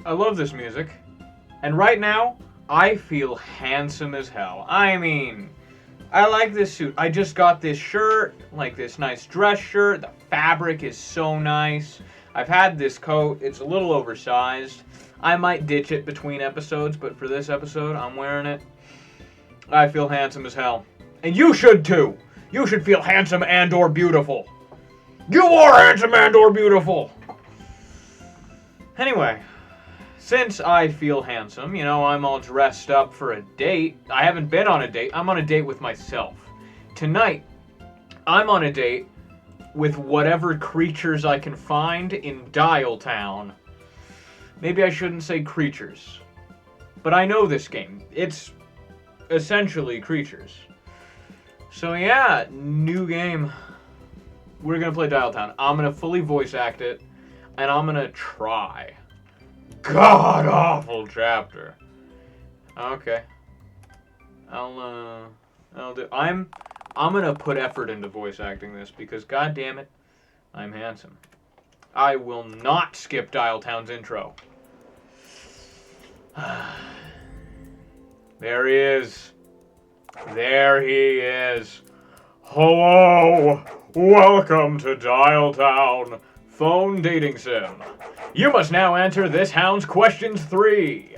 I love this music. And right now, I feel handsome as hell. I mean, I like this suit. I just got this shirt, like this nice dress shirt. The fabric is so nice. I've had this coat. It's a little oversized. I might ditch it between episodes, but for this episode, I'm wearing it. I feel handsome as hell. And you should too. You should feel handsome and or beautiful. You are handsome and or beautiful. Anyway, since I feel handsome, you know, I'm all dressed up for a date. I haven't been on a date. I'm on a date with myself. Tonight, I'm on a date with whatever creatures I can find in Dialtown. Maybe I shouldn't say creatures. But I know this game. It's essentially creatures. So yeah, new game. We're gonna play Dialtown. I'm gonna fully voice act it, and I'm gonna try. God awful chapter. Okay. I'll do. I'm gonna put effort into voice acting this because god damn it, I'm handsome. I will not skip Dialtown's intro. There he is. There he is. Hello. Welcome to Dialtown. Phone dating sim. You must now answer this hound's questions 3.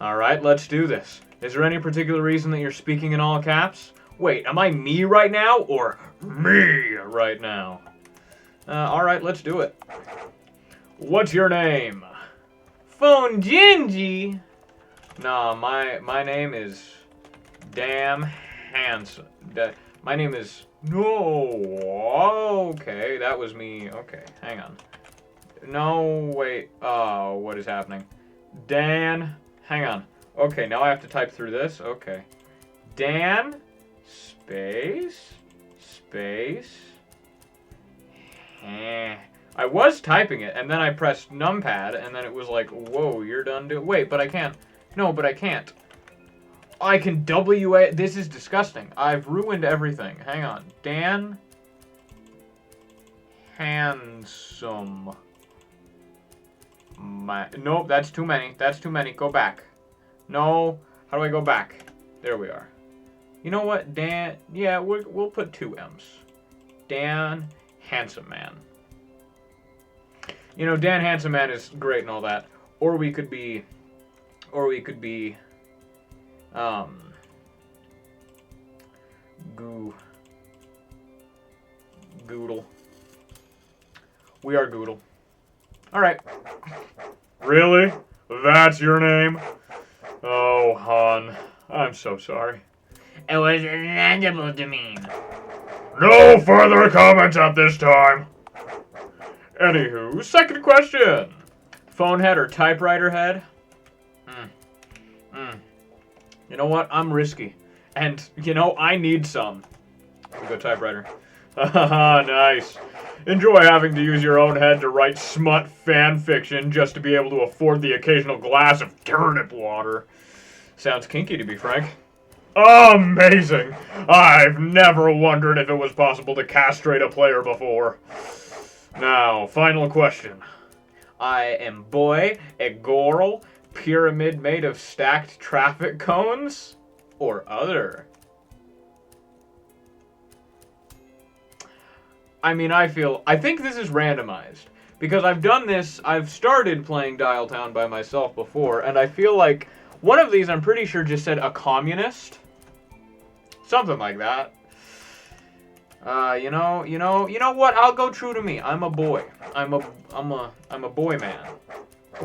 Alright, let's do this. Is there any particular reason that you're speaking in all caps? Wait, am I me right now or me right now? Alright, let's do it. What's your name? Phone Gingy. Nah, my name is Damn Handsome. My name is... No. Okay, that was me. Okay, hang on. No, wait. Oh, what is happening? Dan. Hang on. Okay, now I have to type through this. Okay. Dan. Space. Space. I was typing it, and then I pressed numpad, and then it was like, whoa, you're done doing... Wait, but I can't. No, but I can't. I can WA... This is disgusting. I've ruined everything. Hang on. Dan... Handsome. Nope, that's too many. That's too many. Go back. No. How do I go back? There we are. You know what? Dan... Yeah, we'll put 2 M's. Dan Handsome Man. You know, Dan Handsome Man is great and all that. Or we could be... Goodle. We are Goodle. Alright. Really? That's your name? Oh, Hahn. I'm so sorry. It was inedible to me. No further comments at this time. Anywho, second question. Phone head or typewriter head? You know what? I'm risky. And, you know, I need some. We go typewriter. Haha, nice. Enjoy having to use your own head to write smut fan fiction just to be able to afford the occasional glass of turnip water. Sounds kinky, to be frank. Amazing! I've never wondered if it was possible to castrate a player before. Now, final question. I am boy, a girl, pyramid made of stacked traffic cones, or other? I mean, I think this is randomized, because I've done this, I've started playing Dialtown by myself before, and I feel like one of these, I'm pretty sure, just said a communist. Something like that. You know what? I'll go true to me. I'm a boy. I'm a boy man.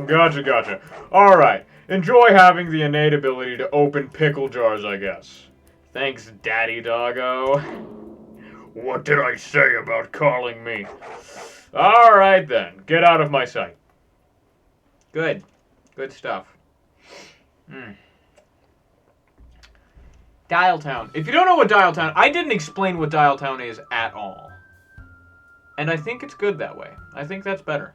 Gotcha. Alright. Enjoy having the innate ability to open pickle jars, I guess. Thanks, Daddy Doggo. What did I say about calling me? Alright then. Get out of my sight. Good. Good stuff. Dialtown. If you don't know what Dialtown... I didn't explain what Dialtown is at all. And I think it's good that way. I think that's better.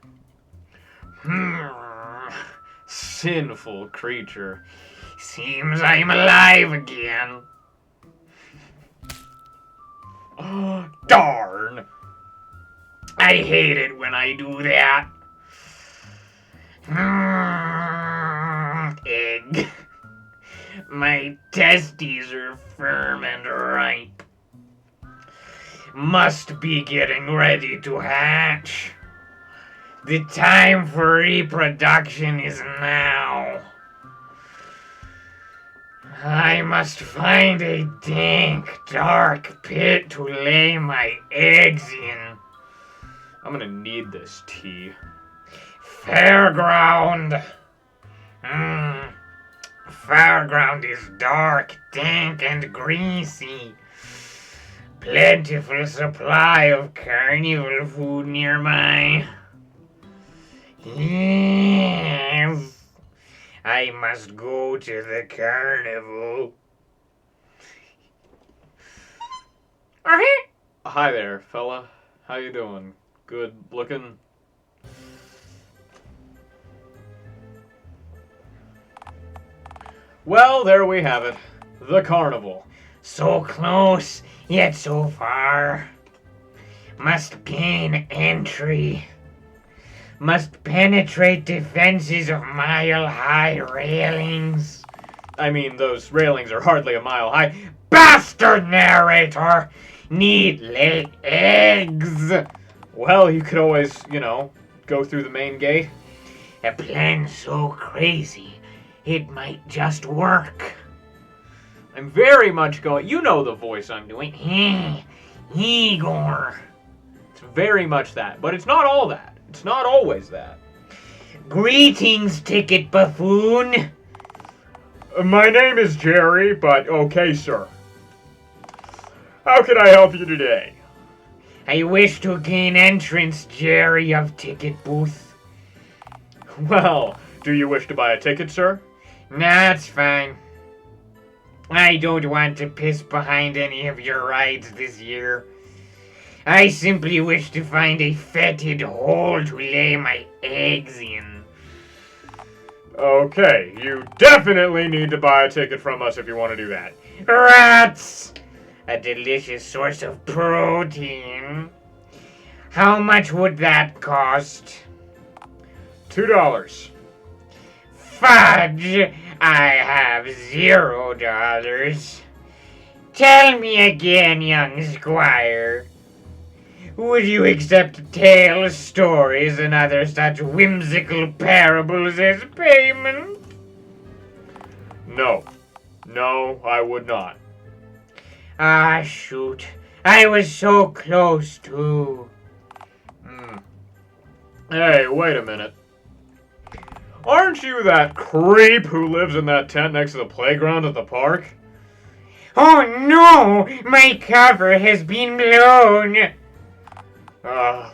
Sinful creature. Seems I'm alive again. Oh, darn. I hate it when I do that. pasties are firm and ripe. Must be getting ready to hatch. The time for reproduction is now. I must find a dank, dark pit to lay my eggs in. I'm gonna need this tea. Fairground. Fairground is dark, dank, and greasy. Plentiful supply of carnival food nearby. Yes. I must go to the carnival. Hi there, fella. How you doing? Good looking? Well, there we have it. The carnival. So close, yet so far. Must gain entry. Must penetrate defenses of mile-high railings. I mean, those railings are hardly a mile high. Bastard narrator! Need lay eggs! Well, you could always, go through the main gate. A plan so crazy, it might just work. I'm very much going... You know the voice I'm doing. Igor. It's very much that, but it's not all that. It's not always that. Greetings, ticket buffoon. My name is Jerry, but okay, sir. How can I help you today? I wish to gain entrance, Jerry of Ticket Booth. Well, do you wish to buy a ticket, sir? Nah, it's fine. I don't want to piss behind any of your rides this year. I simply wish to find a fetid hole to lay my eggs in. Okay, you definitely need to buy a ticket from us if you want to do that. Rats! A delicious source of protein. How much would that cost? $2. Fudge! I have $0. Tell me again, young squire. Would you accept tales, stories, and other such whimsical parables as payment? No. No, I would not. Ah, shoot. I was so close, too. Hey, wait a minute. Aren't you that creep who lives in that tent next to the playground at the park? Oh, no! My cover has been blown!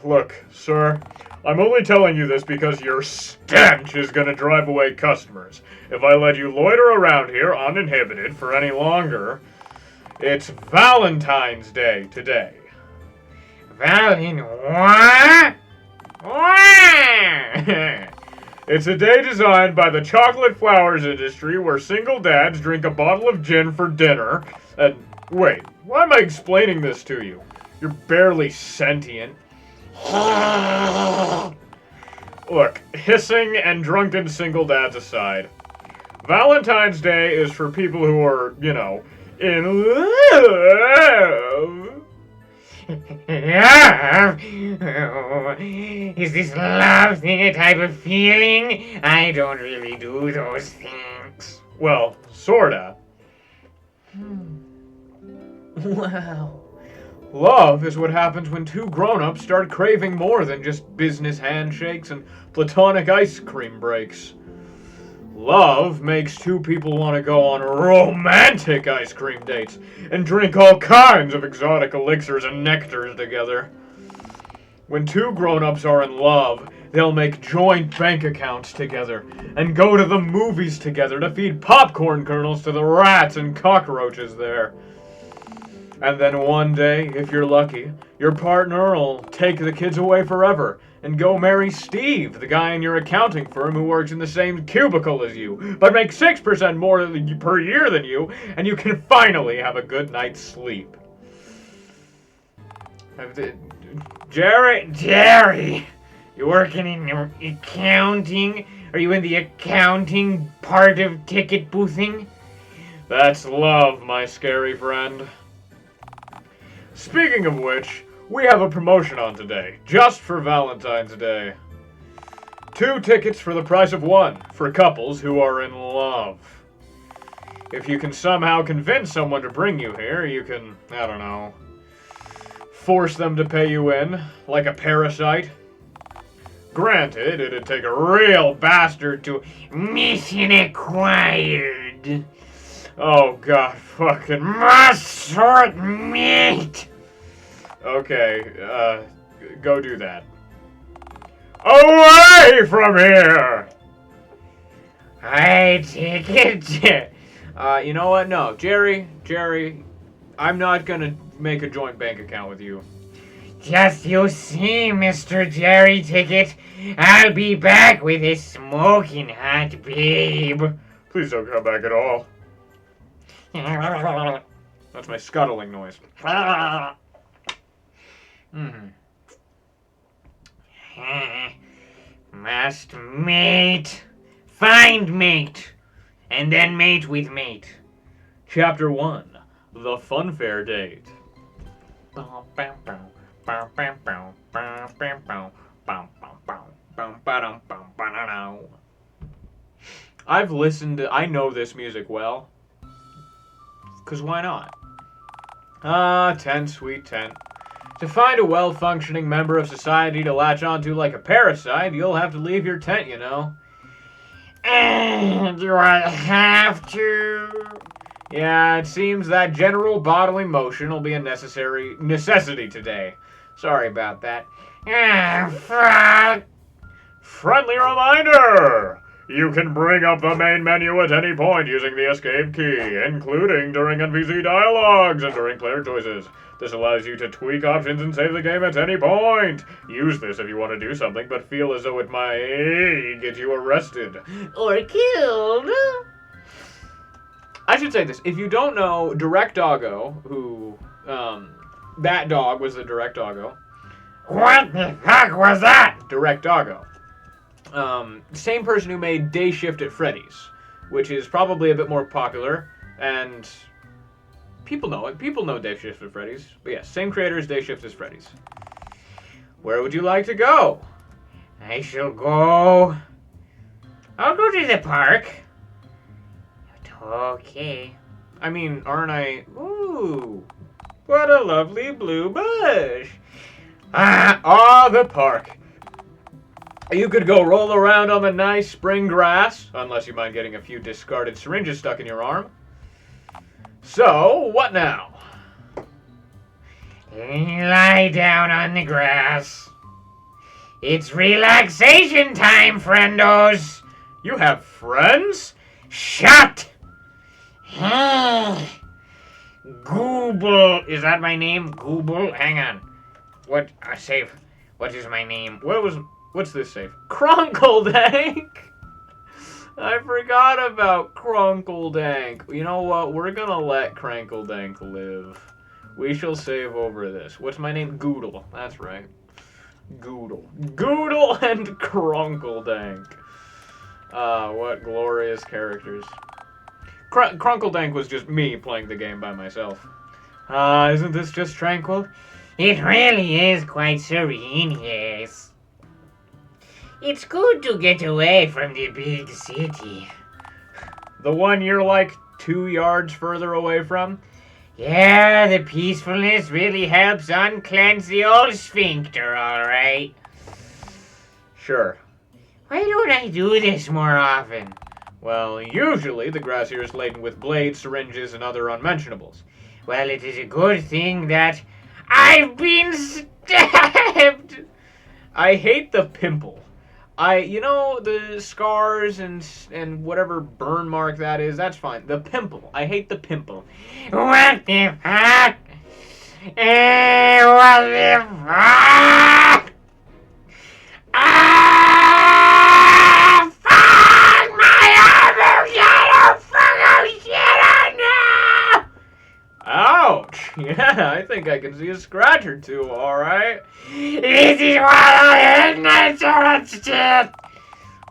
Look, sir, I'm only telling you this because your stench is gonna drive away customers. If I let you loiter around here uninhibited for any longer, it's Valentine's Day today. What? It's a day designed by the chocolate flowers industry where single dads drink a bottle of gin for dinner. And wait, why am I explaining this to you? You're barely sentient. Look, hissing and drunken single dads aside, Valentine's Day is for people who are, in love. Love? Is this love thing a type of feeling? I don't really do those things. Well, sorta. Wow. Love is what happens when two grown-ups start craving more than just business handshakes and platonic ice cream breaks. Love makes two people want to go on romantic ice cream dates and drink all kinds of exotic elixirs and nectars together. When two grown-ups are in love, they'll make joint bank accounts together and go to the movies together to feed popcorn kernels to the rats and cockroaches there. And then one day, if you're lucky, your partner will take the kids away forever and go marry Steve, the guy in your accounting firm who works in the same cubicle as you, but makes 6% more per year than you, and you can finally have a good night's sleep. Jerry, you working in accounting? Are you in the accounting part of ticket boothing? That's love, my scary friend. Speaking of which, we have a promotion on today, just for Valentine's Day. 2 tickets for the price of 1 for couples who are in love. If you can somehow convince someone to bring you here, you can, I don't know, force them to pay you in, like a parasite. Granted, it'd take a real bastard to mission acquired. Oh god, fucking must sort meat! Okay, go do that. Away from here! I take it. You know what? No, Jerry, I'm not gonna make a joint bank account with you. Just you see, Mr. Jerry Ticket. I'll be back with a smoking hot babe. Please don't come back at all. That's my scuttling noise. Must mate. Find mate. And then mate with mate. Chapter 1. The Funfair Date. I've listened to, I know this music well. 'Cause why not? 10, sweet 10. To find a well-functioning member of society to latch onto like a parasite, you'll have to leave your tent, you know. Do I have to? Yeah, it seems that general bodily motion will be a necessity today. Sorry about that. Fuck. Friendly reminder! You can bring up the main menu at any point using the escape key, including during NPC dialogues and during player choices. This allows you to tweak options and save the game at any point. Use this if you want to do something, but feel as though it might get you arrested. Or killed. I should say this. If you don't know, Direct Doggo, who, that dog was the Direct Doggo. What the fuck was that? Direct Doggo. Same person who made Day Shift at Freddy's, which is probably a bit more popular, and people know it. People know Day Shift at Freddy's. But yes, same creator as Day Shift as Freddy's. Where would you like to go? I shall go... I'll go to the park. Okay. I mean, aren't I... Ooh, what a lovely blue bush. The park. You could go roll around on the nice spring grass, unless you mind getting a few discarded syringes stuck in your arm. So, what now? Lie down on the grass. It's relaxation time, friendos. You have friends? Shut! Gooble. Is that my name? Gooble? Hang on. What? Save. What is my name? What's this save? Kronkledank! I forgot about Kronkledank. You know what? We're gonna let Kronkledank live. We shall save over this. What's my name? Goodle. That's right. Goodle. Goodle and Kronkledank. What glorious characters. Kronkledank was just me playing the game by myself. Isn't this just tranquil? It really is quite serene, yes. It's good to get away from the big city. The one you're like 2 yards further away from? Yeah, the peacefulness really helps unclench the old sphincter, alright. Sure. Why don't I do this more often? Well, usually the grass here is laden with blades, syringes, and other unmentionables. Well, it is a good thing that I've been stabbed! I hate the pimple. You know, the scars and whatever burn mark that is, that's fine. The pimple. I hate the pimple. What the fuck? What the fuck? Fuck my avocado! Fuck shit, oh no! Ouch! Yeah, I think I can see a scratch or two, alright? This is what I hate, shit!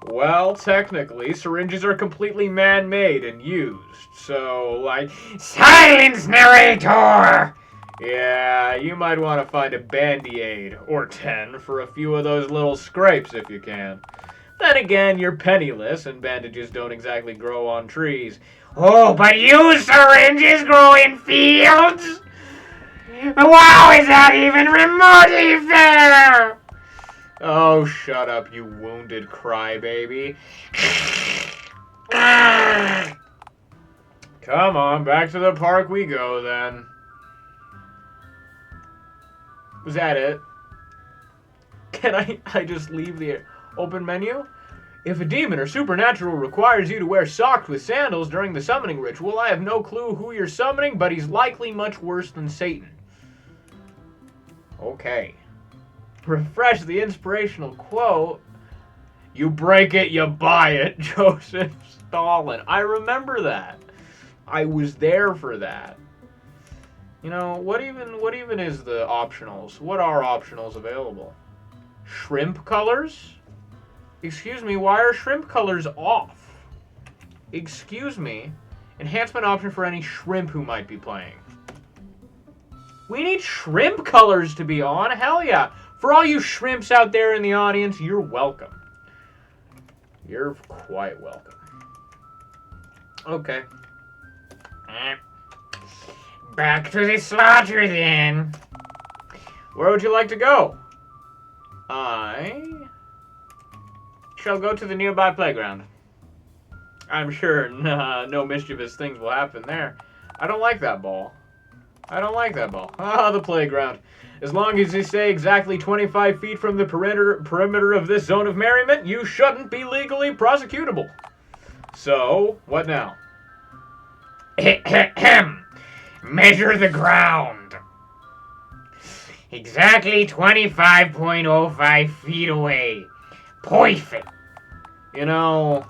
Well, technically, syringes are completely man-made and used. So, like, silence, narrator! Yeah, you might want to find a Band-Aid or 10 for a few of those little scrapes if you can. Then again, you're penniless and bandages don't exactly grow on trees. Oh, but you syringes grow in fields? Wow, is that even remotely fair? Oh, shut up, you wounded crybaby. Come on, back to the park we go then. Was that it? Can I just leave the open menu? If a demon or supernatural requires you to wear socks with sandals during the summoning ritual, I have no clue who you're summoning, but he's likely much worse than Satan. Okay. Refresh the inspirational quote. You break it, you buy it, Joseph Stalin. I remember that. I was there for that. You know, what even is the optionals? What are optionals available? Shrimp colors? Excuse me, why are shrimp colors off? Excuse me. Enhancement option for any shrimp who might be playing. We need shrimp colors to be on? Hell yeah. For all you shrimps out there in the audience, you're welcome. You're quite welcome. Okay. Back to the slaughter then. Where would you like to go? I shall go to the nearby playground. I'm sure no mischievous things will happen there. I don't like that ball. I don't like that ball. Ah, the playground. As long as you stay exactly 25 feet from the perimeter of this zone of merriment, you shouldn't be legally prosecutable. So, what now? Measure the ground. Exactly 25.05 feet away. Perfect. You know,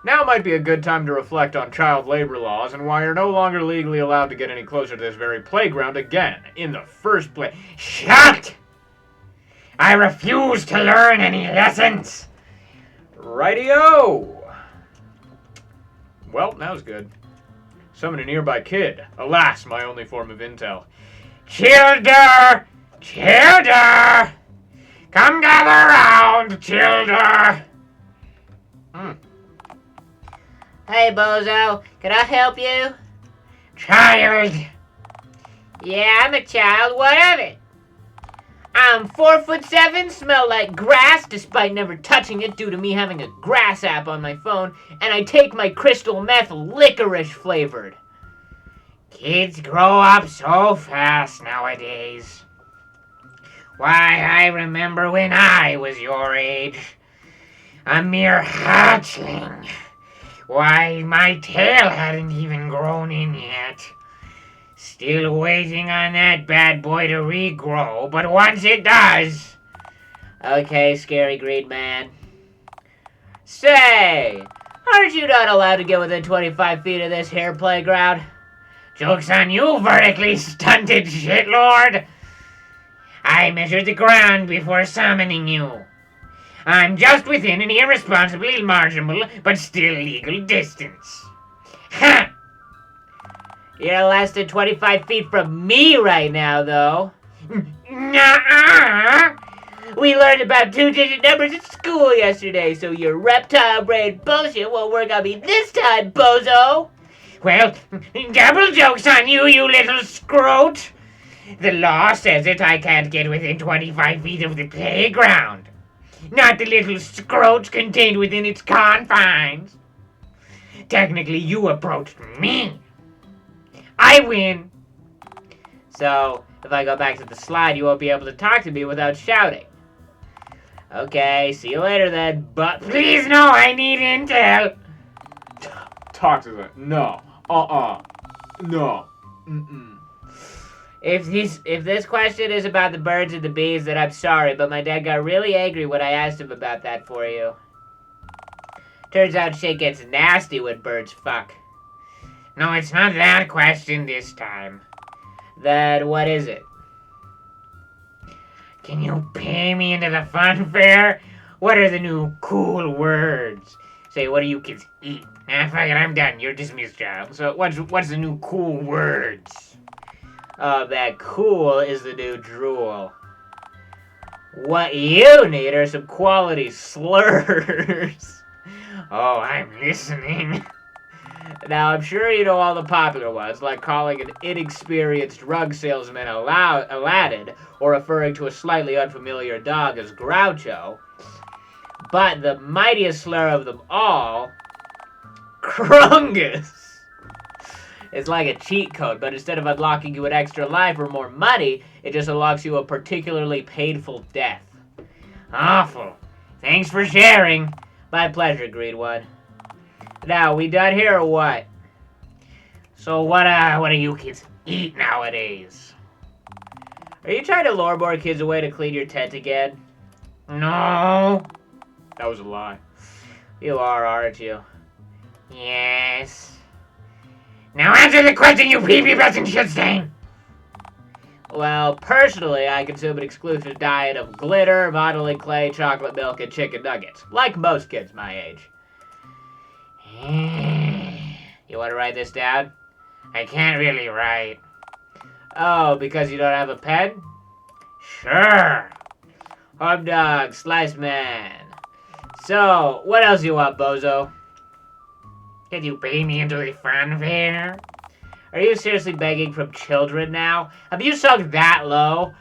now might be a good time to reflect on child labor laws and why you're no longer legally allowed to get any closer to this very playground again, in the first place. Shut! I refuse to learn any lessons! Rightio! Well, that was good. Summon a nearby kid. Alas, my only form of intel. Childer! Childer! Come gather round, Childer! Hey, Bozo, can I help you? Child! Yeah, I'm a child. What of it? I'm 4'7", smell like grass despite never touching it due to me having a grass app on my phone, and I take my crystal meth licorice flavored. Kids grow up so fast nowadays. Why, I remember when I was your age. A mere hatchling. Why, my tail hadn't even grown in yet. Still waiting on that bad boy to regrow, but once it does... Okay, scary green man. Say, aren't you not allowed to get within 25 feet of this here playground? Joke's on you, vertically stunted shitlord! I measured the ground before summoning you. I'm just within an irresponsibly marginal but still legal distance. Ha! You're less than 25 feet from me right now, though. Nuh-uh! We learned about 2-digit numbers at school yesterday, so your reptile brain bullshit won't work on me this time, bozo! Well, double joke's on you, you little scrote! The law says that I can't get within 25 feet of the playground. Not the little scrote contained within its confines. Technically, you approached me. I win. So, if I go back to the slide, you won't be able to talk to me without shouting. Okay, see you later then, but please no, I need intel. Talk to them. No. No. If this question is about the birds and the bees, then I'm sorry, but my dad got really angry when I asked him about that for you. Turns out shit gets nasty when birds fuck. No, it's not that question this time. Then what is it? Can you pay me into the fun fair? what are the new cool words? Say, what do you kids eat? Nah, fuck it, I'm done. You're dismissed, child. So, what's the new cool words? That cool is the new drool. What you need are some quality slurs. Oh, I'm listening. Now, I'm sure you know all the popular ones, like calling an inexperienced drug salesman Aladdin, or referring to a slightly unfamiliar dog as Groucho. But the mightiest slur of them all, Krungus. It's like a cheat code, but instead of unlocking you an extra life or more money, it just unlocks you a particularly painful death. Awful. Thanks for sharing. My pleasure, Greenwood. Now, we done here or what? So what do you kids eat nowadays? Are you trying to lure more kids away to clean your tent again? No. That was a lie. You are, aren't you? Yes. Now answer the question, you pee-pee busting shit stain! Well, personally, I consume an exclusive diet of glitter, modeling clay, chocolate milk, and chicken nuggets. Like most kids my age. You want to write this down? I can't really write. Oh, because you don't have a pen? Sure. Hot dog, slice man. So, what else you want, bozo? Can you pay me into the fun fair? Are you seriously begging from children now? Have you sunk that low?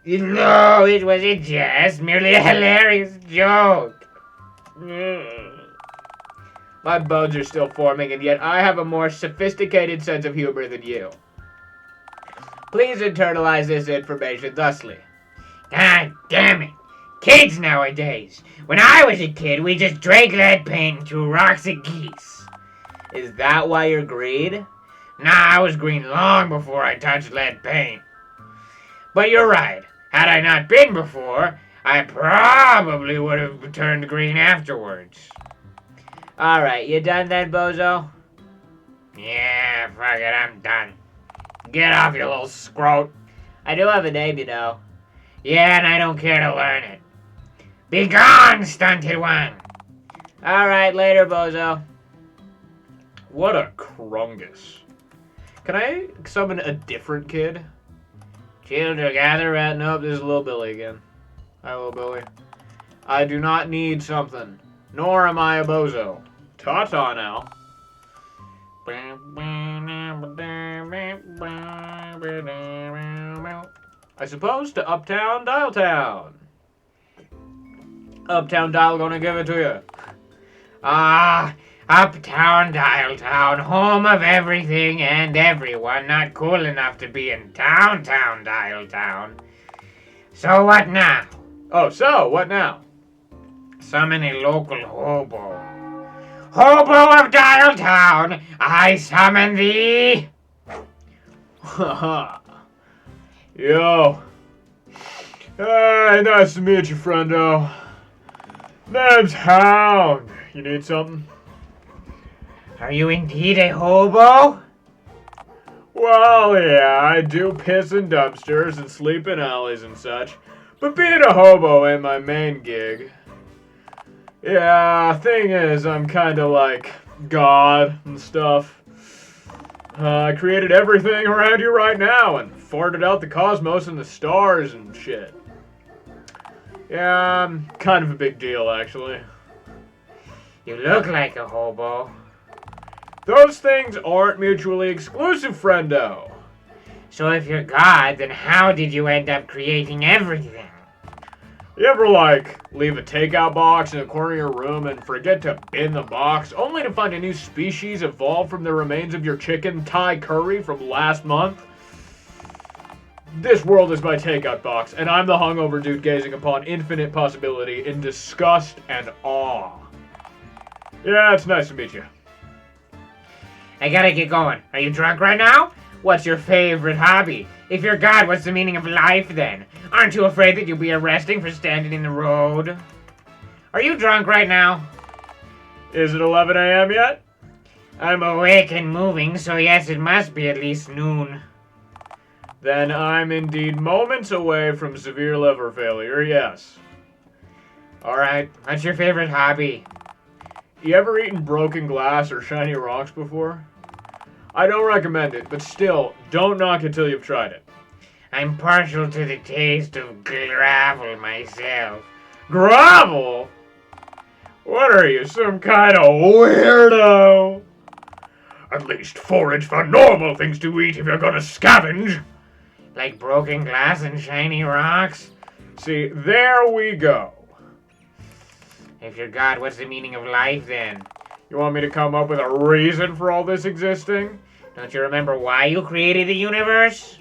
No, it was a jest, merely a hilarious joke. My bones are still forming, and yet I have a more sophisticated sense of humor than you. Please internalize this information thusly. God damn it. Kids nowadays. When I was a kid, we just drank lead paint into rocks and geese. Is that why you're green? Nah, I was green long before I touched lead paint. But you're right. Had I not been before, I probably would have turned green afterwards. Alright, you done then, bozo? Yeah, fuck it, I'm done. Get off, you little scrote. I do have a name, you know. Yeah, and I don't care to learn it. Be gone, stunted one! Alright, later, bozo. What a Krungus. Can I summon a different kid? Children, gather around. Nope, this is Little Billy again. Hi, Little Billy. I do not need something. Nor am I a bozo. Ta-ta now. I suppose to Uptown Dialtown. Uptown Dial gonna give it to you. Ah, Uptown Dialtown, home of everything and everyone not cool enough to be in Downtown Dialtown. So what now? Oh, so what now? Summon a local hobo. Hobo of Dialtown, I summon thee! Haha. Yo. Hey, nice to meet you, friendo. Name's Hahn. You need something? Are you indeed a hobo? Well, yeah, I do piss in dumpsters and sleep in alleys and such, but being a hobo ain't my main gig. Yeah, thing is, I'm kinda like God and stuff. I created everything around you right now and farted out the cosmos and the stars and shit. Yeah, I'm kind of a big deal, actually. You look like a hobo. Those things aren't mutually exclusive, friendo. So if you're God, then how did you end up creating everything? You ever, like, leave a takeout box in a corner of your room and forget to bin the box, only to find a new species evolved from the remains of your chicken Thai curry from last month? This world is my takeout box, and I'm the hungover dude gazing upon infinite possibility in disgust and awe. Yeah, it's nice to meet you. I gotta get going. Are you drunk right now? What's your favorite hobby? If you're God, what's the meaning of life then? Aren't you afraid that you'll be arresting for standing in the road? Are you drunk right now? Is it 11 a.m. yet? I'm awake and moving, so yes, it must be at least noon. Then I'm indeed moments away from severe liver failure, yes. Alright, what's your favorite hobby? You ever eaten broken glass or shiny rocks before? I don't recommend it, but still, don't knock it till you've tried it. I'm partial to the taste of gravel myself. Gravel? What are you, some kind of weirdo? At least forage for normal things to eat if you're gonna scavenge. Like broken glass and shiny rocks? See, there we go. If you're God, what's the meaning of life then? You want me to come up with a reason for all this existing? Don't you remember why you created the universe?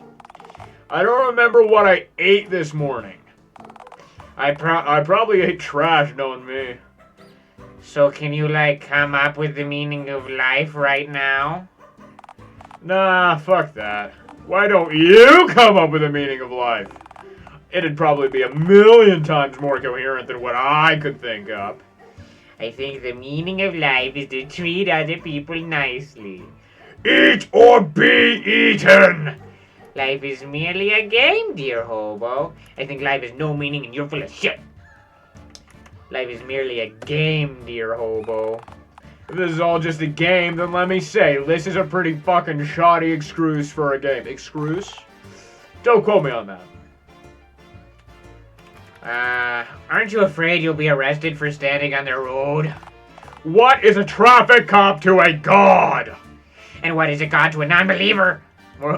I don't remember what I ate this morning. I probably ate trash, knowing me. So can you, come up with the meaning of life right now? Nah, fuck that. Why don't you come up with the meaning of life? It'd probably be 1,000,000 times more coherent than what I could think up. I think the meaning of life is to treat other people nicely. Eat or be eaten! Life is merely a game, dear hobo. I think life has no meaning and you're full of shit. Life is merely a game, dear hobo. If this is all just a game, then let me say, this is a pretty fucking shoddy excuse for a game. Excuse? Don't quote me on that. Aren't you afraid you'll be arrested for standing on the road? What is a traffic cop to a god? And what is a god to a non-believer?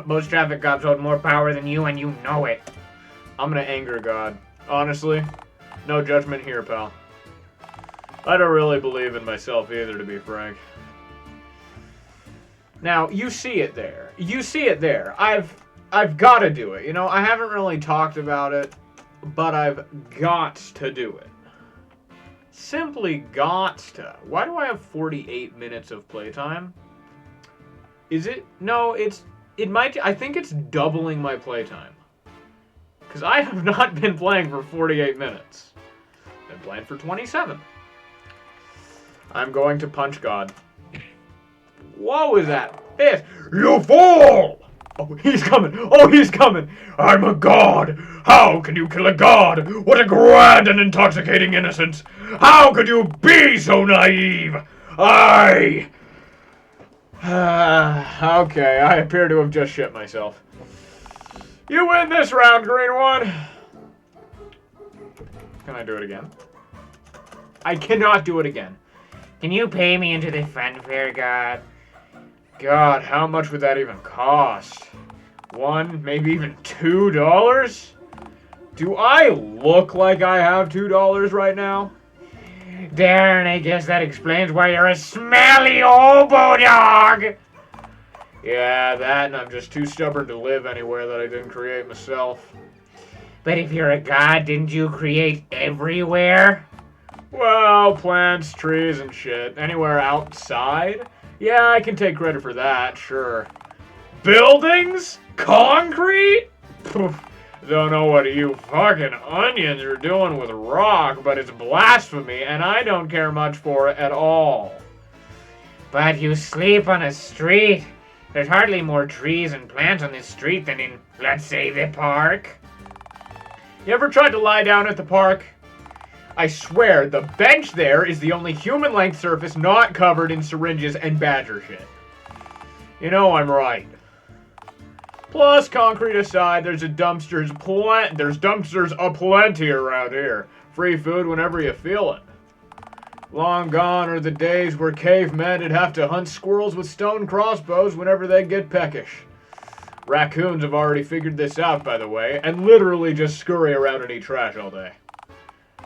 Most traffic cops hold more power than you, and you know it. I'm gonna anger God. Honestly, no judgment here, pal. I don't really believe in myself either, to be frank. Now, you see it there. You see it there. I've got to do it. You know, I haven't really talked about it, but I've got to do it. Simply got to. Why do I have 48 minutes of playtime? Is it? No, it might. I think it's doubling my playtime. Because I have not been playing for 48 minutes. Been playing for 27. I'm going to punch God. What was that fist? You fool! Oh, he's coming! Oh, he's coming! I'm a god! How can you kill a god? What a grand and intoxicating innocence! How could you be so naive? Okay, I appear to have just shit myself. You win this round, green one! Can I do it again? I cannot do it again. Can you pay me into the funfair, God? God, how much would that even cost? $1, maybe even $2? Do I look like I have $2 right now? Darn, I guess that explains why you're a smelly hobo dog! Yeah, that, and I'm just too stubborn to live anywhere that I didn't create myself. But if you're a god, didn't you create everywhere? Well, plants, trees, and shit. Anywhere outside? Yeah, I can take credit for that, sure. Buildings? Concrete? Poof. Don't know what you fucking onions are doing with rock, but it's blasphemy, and I don't care much for it at all. But you sleep on a street. There's hardly more trees and plants on this street than in, let's say, the park. You ever tried to lie down at the park? I swear, the bench there is the only human-length surface not covered in syringes and badger shit. You know I'm right. Plus, concrete aside, there's dumpsters aplenty around here. Free food whenever you feel it. Long gone are the days where cavemen would have to hunt squirrels with stone crossbows whenever they get peckish. Raccoons have already figured this out, by the way, and literally just scurry around and eat trash all day.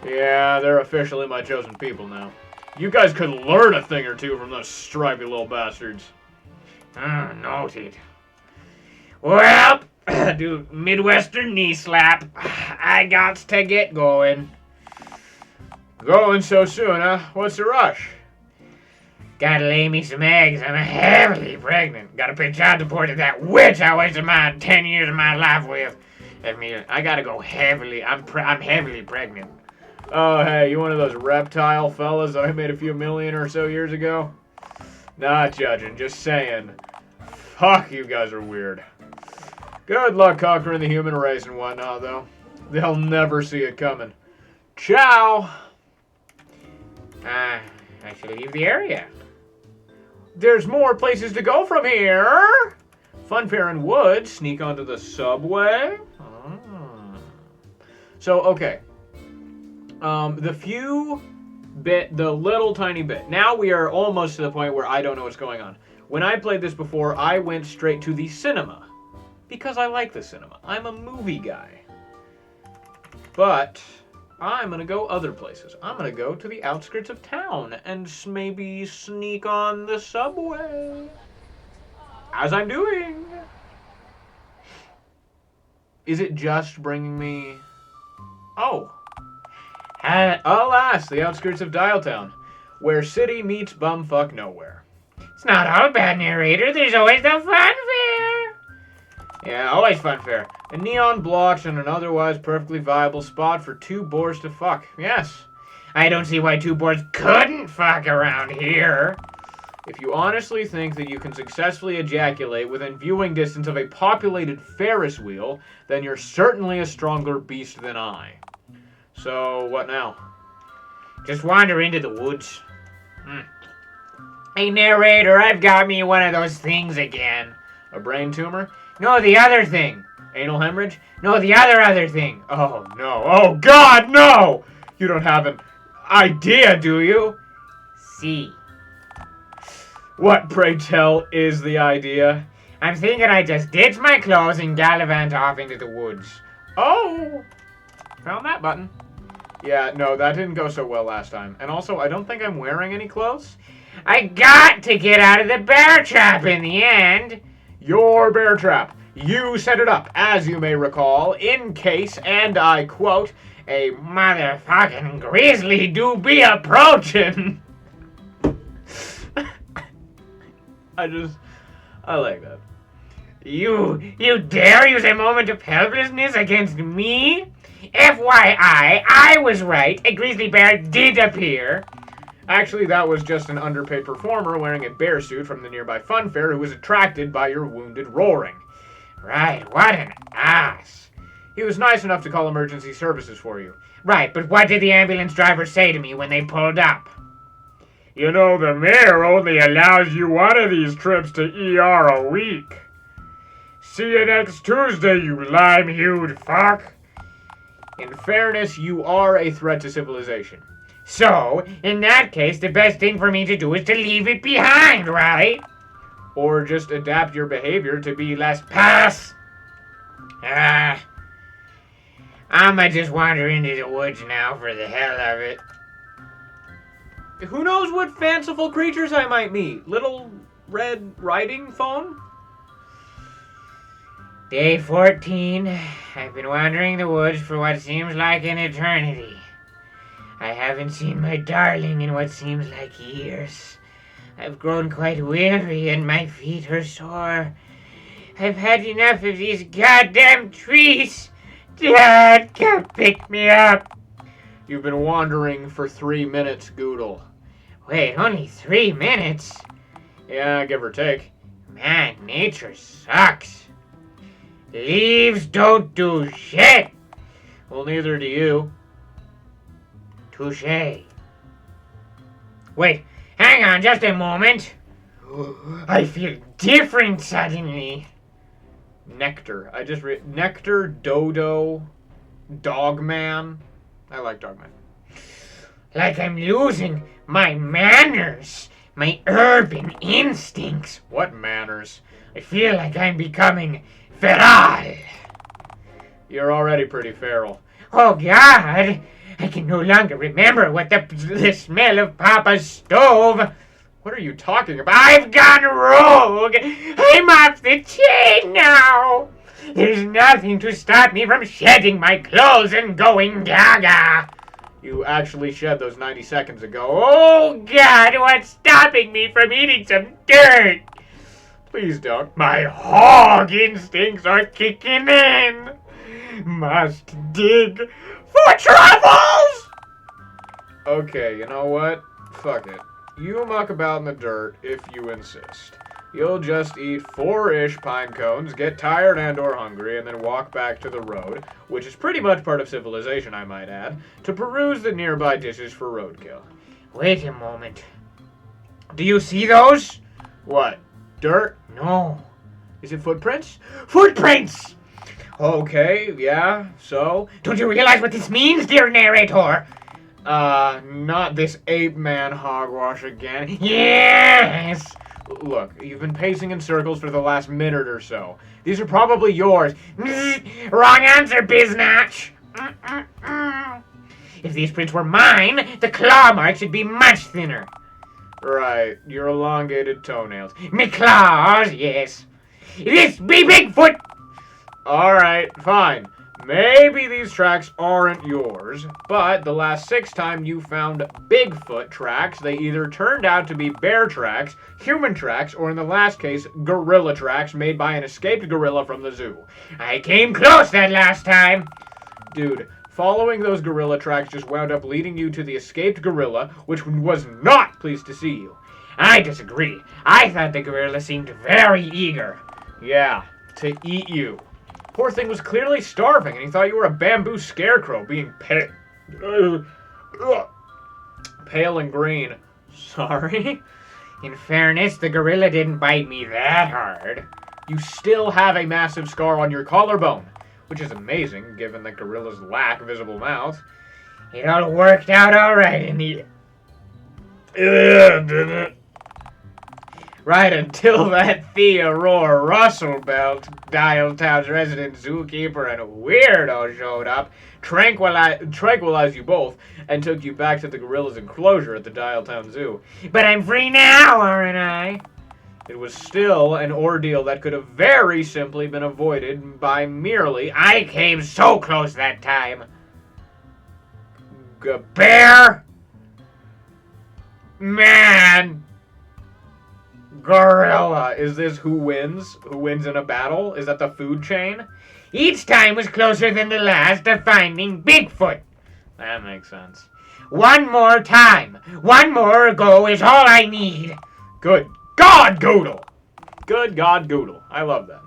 Yeah, they're officially my chosen people now. You guys could learn a thing or two from those stripy little bastards. Noted. Well, do Midwestern knee slap. I got to get going. Going so soon, huh? What's the rush? Gotta lay me some eggs. I'm heavily pregnant. Gotta pay child support to that witch I wasted my 10 years of my life with. I gotta go heavily. I'm heavily pregnant. Oh, hey, you one of those reptile fellas that I made a few million or so years ago? Not judging, just saying. Fuck, you guys are weird. Good luck conquering the human race and whatnot, though. They'll never see it coming. Ciao! I should leave the area. There's more places to go from here. Funfair and Woods, sneak onto the subway. So, okay. The little tiny bit. Now we are almost to the point where I don't know what's going on. When I played this before, I went straight to the cinema. Because I like the cinema. I'm a movie guy. But I'm going to go other places. I'm going to go to the outskirts of town and maybe sneak on the subway. As I'm doing. Is it just bringing me... Oh. Alas, the outskirts of Dialtown, where city meets bumfuck nowhere. It's not all bad, narrator. There's always the funfair. Yeah, always funfair. And neon blocks and an otherwise perfectly viable spot for two boars to fuck. Yes. I don't see why two boars couldn't fuck around here. If you honestly think that you can successfully ejaculate within viewing distance of a populated Ferris wheel, then you're certainly a stronger beast than I. So, what now? Just wander into the woods. Hey, narrator, I've got me one of those things again. A brain tumor? No, the other thing. Anal hemorrhage? No, the other thing. Oh, no. Oh, God, no! You don't have an idea, do you? See. What, pray tell, is the idea? I'm thinking I just ditch my clothes and gallivant off into the woods. Oh! Found that button. Yeah, no, that didn't go so well last time. And also, I don't think I'm wearing any clothes. I got to get out of the bear trap in the end. Your bear trap. You set it up, as you may recall, in case, and I quote, a motherfucking grizzly do be approaching. I like that. You dare use a moment of helplessness against me? FYI, I was right. A grizzly bear did appear. Actually, that was just an underpaid performer wearing a bear suit from the nearby funfair who was attracted by your wounded roaring. Right, what an ass. He was nice enough to call emergency services for you. Right, but what did the ambulance driver say to me when they pulled up? You know, the mayor only allows you one of these trips to ER a week. See you next Tuesday, you lime-hued fuck. In fairness, you are a threat to civilization. So, in that case, the best thing for me to do is to leave it behind, right? Or just adapt your behavior to be less pass. I'ma just wander into the woods now for the hell of it. Who knows what fanciful creatures I might meet? Little Red Riding Phone? Day 14. I've been wandering the woods for what seems like an eternity. I haven't seen my darling in what seems like years. I've grown quite weary and my feet are sore. I've had enough of these goddamn trees. Dad, come pick me up. You've been wandering for 3 minutes, Goodle. Wait, only 3 minutes? Yeah, give or take. Man, nature sucks. Leaves don't do shit. Well, neither do you. Touché. Wait, hang on just a moment. I feel different suddenly. Nectar. I just read Nectar, Dodo, Dogman. I like Dogman. Like I'm losing my manners, my urban instincts. What manners? I feel like I'm becoming feral. You're already pretty feral. Oh, God. I can no longer remember what the smell of Papa's stove. What are you talking about? I've gone rogue. I'm off the chain now. There's nothing to stop me from shedding my clothes and going gaga. You actually shed those 90 seconds ago. Oh, God, what's stopping me from eating some dirt? Please don't. My hog instincts are kicking in. Must dig for truffles! Okay, you know what? Fuck it. You muck about in the dirt if you insist. You'll just eat 4-ish pine cones, get tired and or hungry, and then walk back to the road, which is pretty much part of civilization, I might add, to peruse the nearby dishes for roadkill. Wait a moment. Do you see those? What? Dirt? No. Is it footprints? Footprints! Okay, yeah, so? Don't you realize what this means, dear narrator? Not this ape man hogwash again. Yes! Look, you've been pacing in circles for the last minute or so. These are probably yours. Wrong answer, Biznatch! If these prints were mine, the claw marks would be much thinner. Right, your elongated toenails. Me claws, yes. This be Bigfoot! Alright, fine. Maybe these tracks aren't yours, but the last 6 times you found Bigfoot tracks, they either turned out to be bear tracks, human tracks, or in the last case, gorilla tracks made by an escaped gorilla from the zoo. I came close that last time. Dude, following those gorilla tracks just wound up leading you to the escaped gorilla, which was not pleased to see you. I disagree. I thought the gorilla seemed very eager. Yeah, to eat you. Poor thing was clearly starving, and he thought you were a bamboo scarecrow being pale and green. Sorry? In fairness, the gorilla didn't bite me that hard. You still have a massive scar on your collarbone, which is amazing given that gorillas lack visible mouths. It all worked out alright in the... Didn't it? Right until that Theodore Russell Belt, Dialtown's resident zookeeper and weirdo showed up, tranquilized you both, and took you back to the gorilla's enclosure at the Dialtown Zoo. But I'm free now, aren't I? It was still an ordeal that could have very simply been avoided by merely... I came so close that time. Bear? Man! Gorilla. Is this who wins? Who wins in a battle? Is that the food chain? Each time was closer than the last to finding Bigfoot. That makes sense. One more time. One more go is all I need. Good God, Goodle! Good God, Goodle. I love that.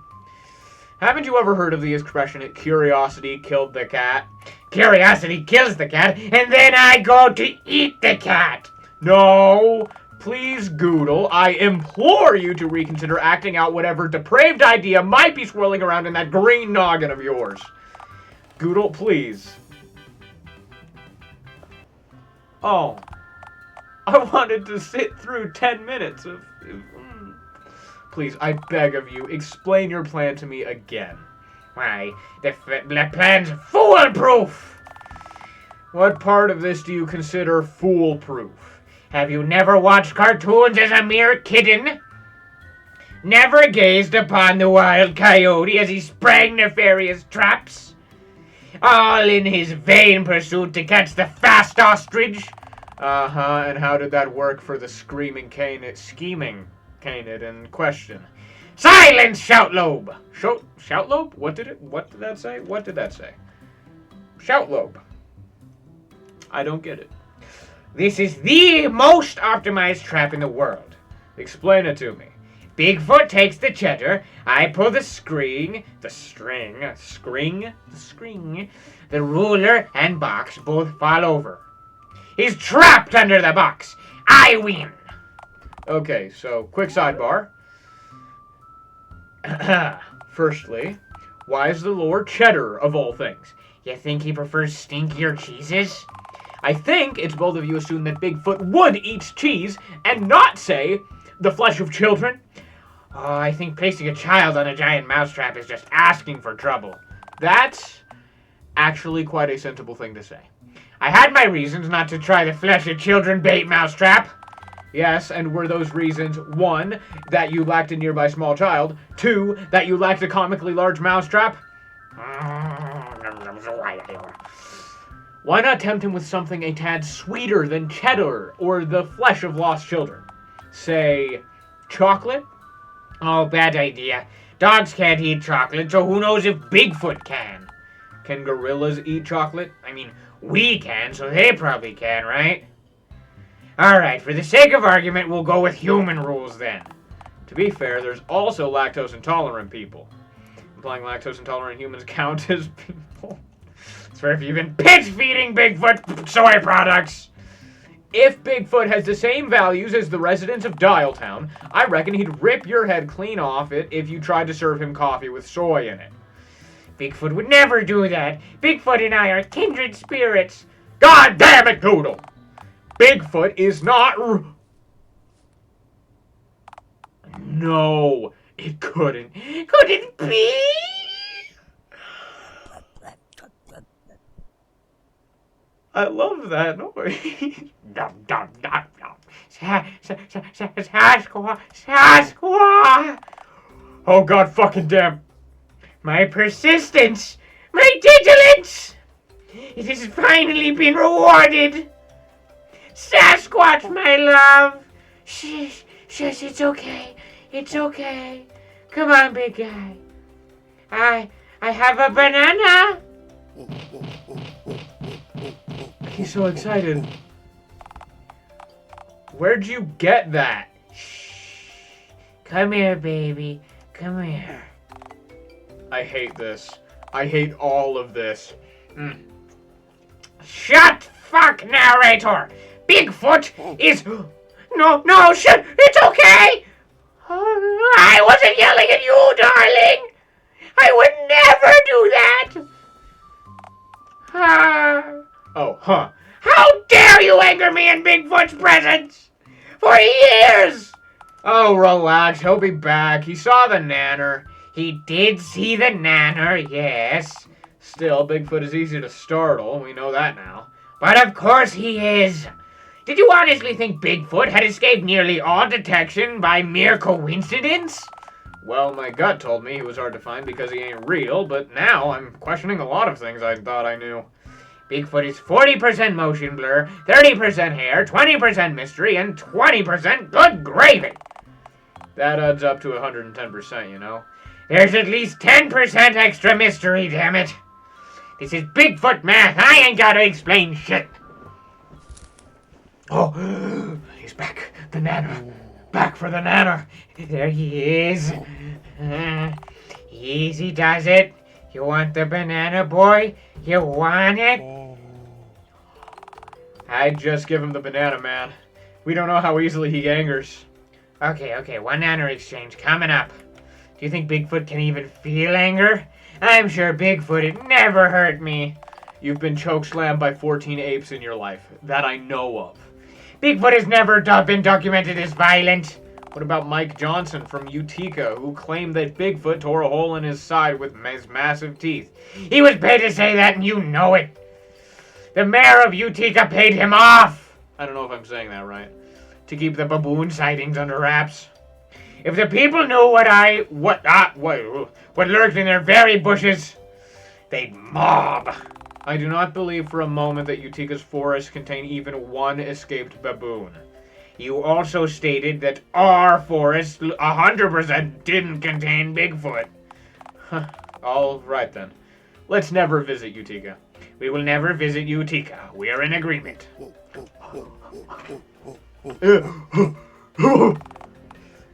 Haven't you ever heard of the expression, curiosity killed the cat? Curiosity kills the cat, and then I go to eat the cat. No. Please, Goodle, I implore you to reconsider acting out whatever depraved idea might be swirling around in that green noggin of yours. Goodle, please. Oh. I wanted to sit through 10 minutes of... Please, I beg of you, explain your plan to me again. Why, the plan's foolproof! What part of this do you consider foolproof? Have you never watched cartoons as a mere kitten? Never gazed upon the wild coyote as he sprang nefarious traps? All in his vain pursuit to catch the fast ostrich? Uh-huh, and how did that work for the scheming canid in question? Silence, Shoutlobe! Shoutlobe? What did that say? What did that say? Shoutlobe. I don't get it. This is the most optimized trap in the world. Explain it to me. Bigfoot takes the cheddar, I pull the ruler and box both fall over. He's trapped under the box. I win. Okay, so quick sidebar. Firstly, why is the lore cheddar of all things? You think he prefers stinkier cheeses? I think it's both of you assume that Bigfoot would eat cheese and not say the flesh of children. Oh, I think placing a child on a giant mousetrap is just asking for trouble. That's actually quite a sensible thing to say. I had my reasons not to try the flesh of children bait mousetrap. Yes, and were those reasons, 1, that you lacked a nearby small child, 2, that you lacked a comically large mousetrap? Why not tempt him with something a tad sweeter than cheddar or the flesh of lost children? Say, chocolate? Oh, bad idea. Dogs can't eat chocolate, so who knows if Bigfoot can? Can gorillas eat chocolate? I mean, we can, so they probably can, right? Alright, for the sake of argument, we'll go with human rules then. To be fair, there's also lactose intolerant people. Implying lactose intolerant humans count as people. Swear if you've been pitch feeding Bigfoot soy products. If Bigfoot has the same values as the residents of Dialtown, I reckon he'd rip your head clean off it if you tried to serve him coffee with soy in it. Bigfoot would never do that. Bigfoot and I are kindred spirits. God damn it, Doodle! Bigfoot is not No, it couldn't. Could it be? I love that noise. Dum, dum, dum, dum. Sasquatch. Oh god fucking damn. My persistence. My vigilance. It has finally been rewarded. Sasquatch, my love. Shush, it's okay. It's okay. Come on, big guy. I have a banana. He's so excited. Where'd you get that? Shh. Come here, baby. Come here. I hate this. I hate all of this. Shut fuck, narrator. Bigfoot is... No, shut. It's okay. I wasn't yelling at you, darling. I would never do that. Oh, huh. How dare you anger me in Bigfoot's presence? For years! Oh, relax. He'll be back. He saw the nanner. He did see the nanner, yes. Still, Bigfoot is easy to startle. We know that now. But of course he is. Did you honestly think Bigfoot had escaped nearly all detection by mere coincidence? Well, my gut told me he was hard to find because he ain't real, but now I'm questioning a lot of things I thought I knew. Bigfoot is 40% motion blur, 30% hair, 20% mystery, and 20% good gravy. That adds up to 110%, you know? There's at least 10% extra mystery, damn it. This is Bigfoot math. I ain't gotta explain shit. Oh, he's back. The nanner. Back for the nanner. There he is. Easy does it. You want the banana, boy? You want it? I'd just give him the banana, man. We don't know how easily he angers. Okay, one nanner exchange coming up. Do you think Bigfoot can even feel anger? I'm sure Bigfoot had never hurt me. You've been chokeslammed by 14 apes in your life. That I know of. Bigfoot has never been documented as violent. What about Mike Johnson from Utica, who claimed that Bigfoot tore a hole in his side with his massive teeth? He was paid to say that, and you know it. The mayor of Utica paid him off. I don't know if I'm saying that right. To keep the baboon sightings under wraps. If the people knew what lurked in their very bushes, they'd mob. I do not believe for a moment that Utica's forests contain even one escaped baboon. You also stated that our forest 100% didn't contain Bigfoot. All right then. Let's never visit Utica. We will never visit Utica. We are in agreement.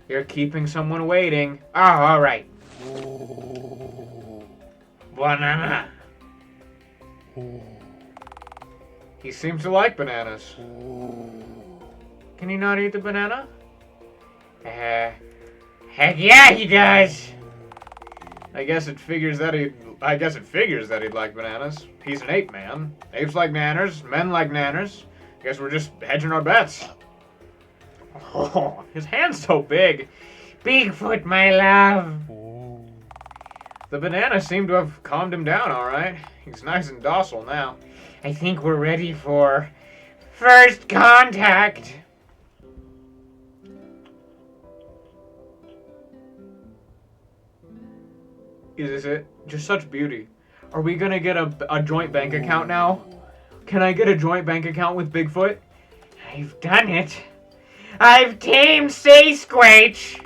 You're keeping someone waiting. Oh, all right. Banana. He seems to like bananas. Can he not eat the banana? Heck yeah, he does. I guess it figures that he'd like bananas. He's an ape man. Apes like nanners. Men like nanners. Guess we're just hedging our bets. Oh, his hand's so big. Bigfoot, my love. The banana seemed to have calmed him down, all right. He's nice and docile now. I think we're ready for first contact. Is this it? Just such beauty. Are we gonna get a joint bank account now? Can I get a joint bank account with Bigfoot? I've done it. I've tamed Sasquatch.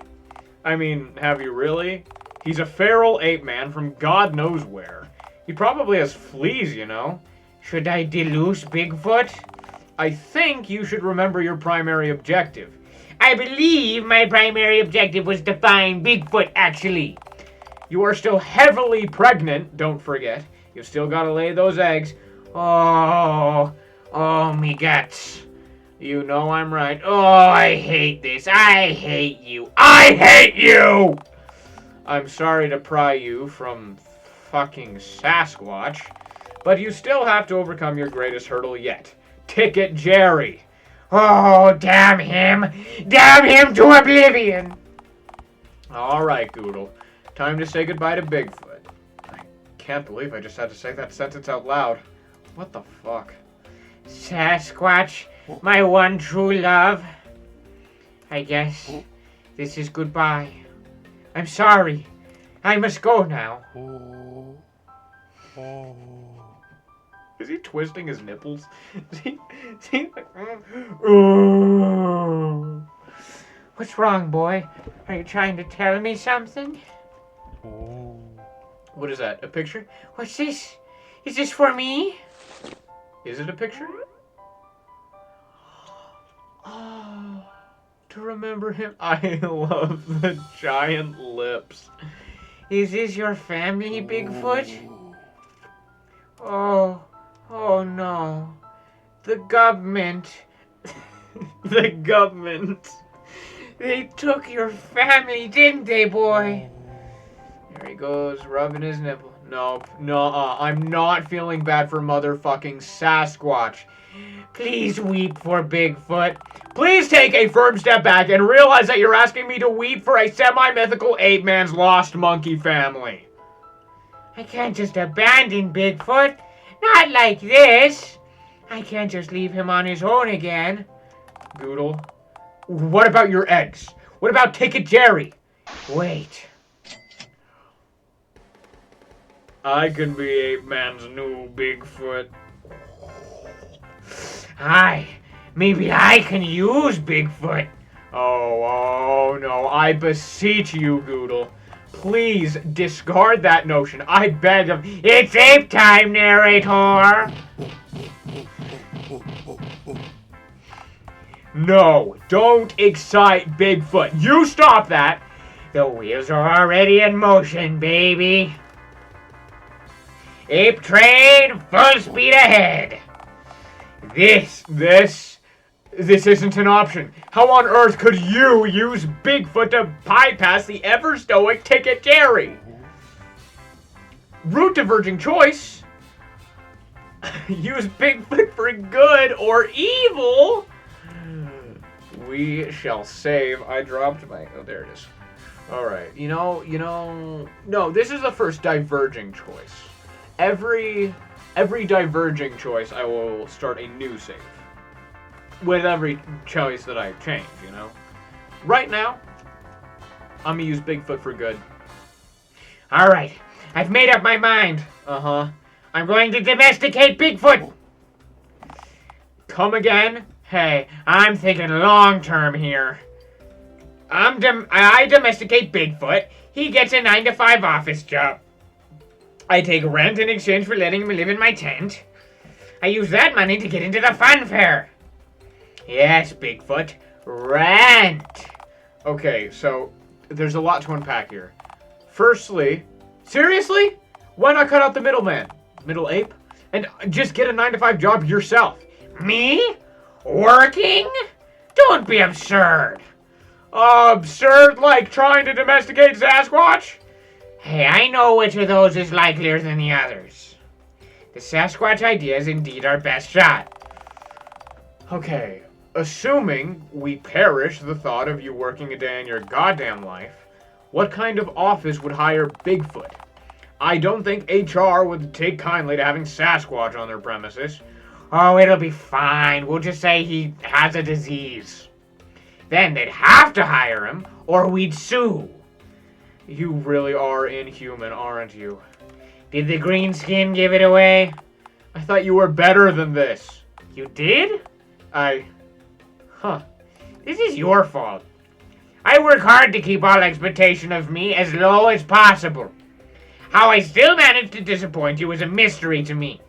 I mean, have you really? He's a feral ape man from God knows where. He probably has fleas, you know. Should I deluce Bigfoot? I think you should remember your primary objective. I believe my primary objective was to find Bigfoot, actually. You are still heavily pregnant, don't forget. You've still got to lay those eggs. Oh, me guts. You know I'm right. Oh, I hate this. I hate you. I hate you! I'm sorry to pry you from fucking Sasquatch, but you still have to overcome your greatest hurdle yet. Ticket Jerry. Oh, damn him! Damn him to oblivion! Alright, Goodle. Time to say goodbye to Bigfoot. I can't believe I just had to say that sentence out loud. What the fuck? Sasquatch, my one true love. I guess this is goodbye. I'm sorry. I must go now. Is he twisting his nipples? Is he like... What's wrong, boy? Are you trying to tell me something? What is that? A picture? What's this? Is this for me? Is it a picture? Oh, to remember him. I love the giant lips. Is this your family, Bigfoot? Oh no. The government. The government. They took your family, didn't they, boy? There he goes, rubbing his nipple. Nope, I'm not feeling bad for motherfucking Sasquatch. Please weep for Bigfoot. Please take a firm step back and realize that you're asking me to weep for a semi-mythical ape man's lost monkey family. I can't just abandon Bigfoot. Not like this. I can't just leave him on his own again. Goodle, what about your eggs? What about Ticket Jerry? Wait. I can be ape man's new Bigfoot. Maybe I can use Bigfoot. Oh no, I beseech you, Goodle. Please discard that notion. I beg of... It's ape time, narrator! No, don't excite Bigfoot. You stop that! The wheels are already in motion, baby. Ape train, full speed ahead. This isn't an option. How on earth could you use Bigfoot to bypass the ever-stoic Ticket Jerry? Route diverging choice. Use Bigfoot for good or evil. We shall save. I dropped my... Oh, there it is. Alright, no, this is the first diverging choice. Every diverging choice, I will start a new save. With every choice that I change, Right now, I'm gonna use Bigfoot for good. Alright, I've made up my mind. I'm going to domesticate Bigfoot. Come again? Hey, I'm thinking long term here. I domesticate Bigfoot. He gets a 9-to-5 office job. I take rent in exchange for letting him live in my tent. I use that money to get into the fun fair. Yes, Bigfoot. Rent. Okay, so there's a lot to unpack here. Firstly, seriously? Why not cut out the middleman? Middle ape? And just get a 9-to-5 job yourself. Me? Working? Don't be absurd. Absurd like trying to domesticate Sasquatch? Hey, I know which of those is likelier than the others. The Sasquatch idea is indeed our best shot. Okay, assuming we perish the thought of you working a day in your goddamn life, what kind of office would hire Bigfoot? I don't think HR would take kindly to having Sasquatch on their premises. Oh, it'll be fine. We'll just say he has a disease. Then they'd have to hire him, or we'd sue. You really are inhuman, aren't you? Did the green skin give it away? I thought you were better than this. You did? Huh. This is your fault. I work hard to keep all expectation of me as low as possible. How I still managed to disappoint you is a mystery to me.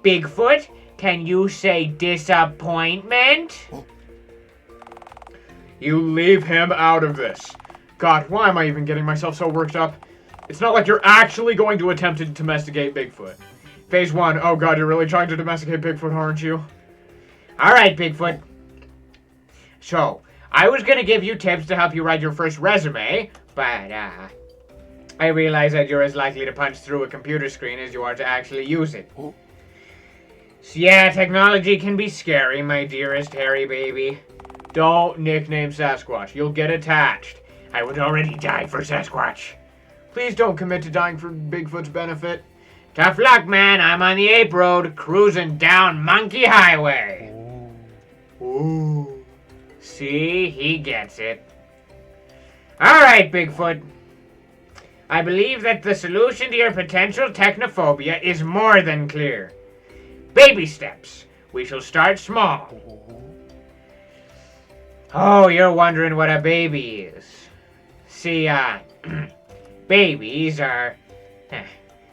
Bigfoot, can you say disappointment? You leave him out of this. God, why am I even getting myself so worked up? It's not like you're actually going to attempt to domesticate Bigfoot. Phase 1, oh God, you're really trying to domesticate Bigfoot, aren't you? All right, Bigfoot. So, I was gonna give you tips to help you write your first resume, but, I realize that you're as likely to punch through a computer screen as you are to actually use it. So yeah, technology can be scary, my dearest hairy baby. Don't nickname Sasquatch. You'll get attached. I would already die for Sasquatch. Please don't commit to dying for Bigfoot's benefit. Tough luck, man. I'm on the Ape Road, cruising down Monkey Highway. Ooh. See? He gets it. All right, Bigfoot. I believe that the solution to your potential technophobia is more than clear. Baby steps. We shall start small. Oh, you're wondering what a baby is. See, babies are...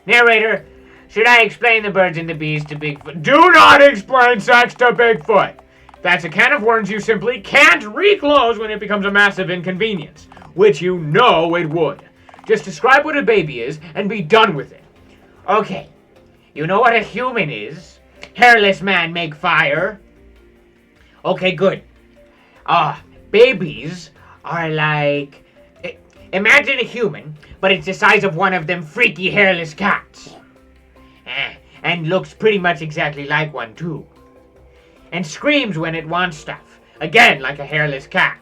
Narrator, should I explain the birds and the bees to Bigfoot? Do not explain sex to Bigfoot! That's a can of worms you simply can't reclose when it becomes a massive inconvenience, which you know it would. Just describe what a baby is and be done with it. Okay, you know what a human is? Hairless man make fire. Okay, good. Babies are like... Imagine a human, but it's the size of one of them freaky hairless cats. And looks pretty much exactly like one, too. And screams when it wants stuff. Again, like a hairless cat.